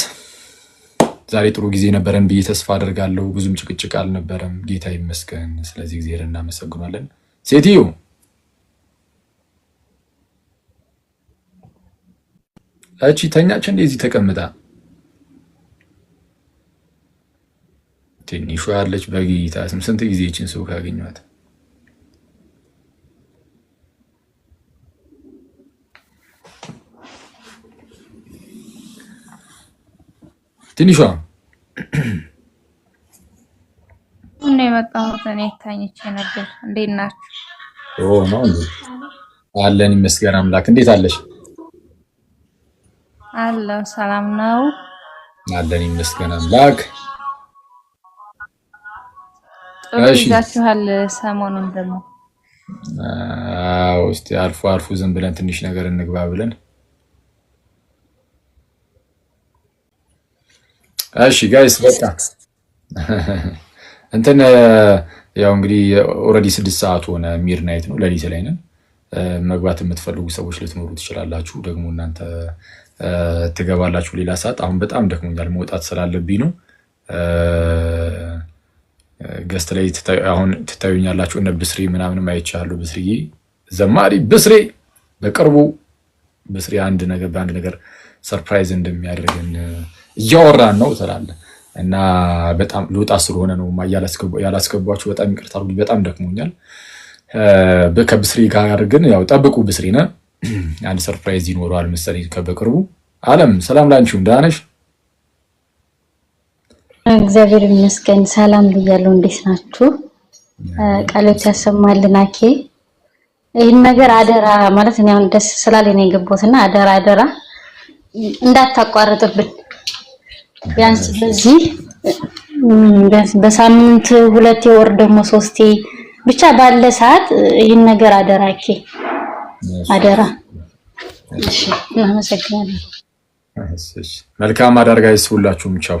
ዛሬ ጥሩ ጊዜ ነበረን ብዬ ተስፋ አደርጋለሁ። ብዙም ጭቅጭቅ አልነበረም። ጌታ ይመስገን። ስለዚህ እግዚአብሔር እናመሰግናለን። ሴትዮ እቺ ተኛች እንደዚህ ተቀምጣ ትንሿ ያለች በጌታ ስንት ጊዜ እቺን ሰው ካገኘኋት ትንሿ
እኔ የመጣሁት እኔ ታኝቼ ነበር። እንዴት ናችሁ?
ነው እንዴ? አለን ይመስገን አምላክ። እንዴት አለሽ?
አለሁ። ሰላም ነው?
አለን ይመስገን አምላክ።
ጥሩ ይዛችኋል። ሰሞኑን ደግሞ
እስቲ አልፎ አልፎ ዝም ብለን ትንሽ ነገር እንግባ ብለን። እሺ ጋይስ በቃ እንትን ያው እንግዲህ ኦልሬዲ 6 ሰዓት ሆነ። ሚድናይት ነው፣ ሌሊት ላይ ነን። መግባት የምትፈልጉ ሰዎች ልትኖሩ ትችላላችሁ። ደግሞ እናንተ ትገባላችሁ ሌላ ሰዓት። አሁን በጣም ደክሞኛል፣ መውጣት ስላለብኝ ነው። ገስት ላይ አሁን ትታዩኛላችሁ። እነ ብስሬ ምናምንም አይቻለሁ። ብስሬ ዘማሪ ብስሬ በቅርቡ ብስሬ በአንድ ነገር ሰርፕራይዝ እንደሚያደርገን እያወራን ነው ትላለህ እና በጣም ልወጣ ስለሆነ ነው ያላስገቧችሁ። በጣም ይቅርታ አድርጉልኝ፣ በጣም ደክሞኛል። ከብስሬ ጋር ግን ያው ጠብቁ። ብስሬ ነህ አንድ ሰርፕራይዝ ይኖረዋል መሰለኝ በቅርቡ። አለም ሰላም ላንቺው፣ ደህና ነሽ?
እግዚአብሔር ይመስገን ሰላም ብያለሁ። እንዴት ናችሁ? ቃሎት ያሰማልን። አኬ ይህን ነገር አደራ ማለት እኔ አሁን ደስ ስላለኝ ነው የገባሁትና አደራ እንዳታቋርጥብን። ቢያንስ በሳምንት 2 ወር ደግሞ 3 ብቻ ባለ ሰዓት ይህን ነገር አደራ አኬ አደራ። እሺ እናመሰግናለን።
መልካም አዳር ጋይስ፣ ሁላችሁም ቻው።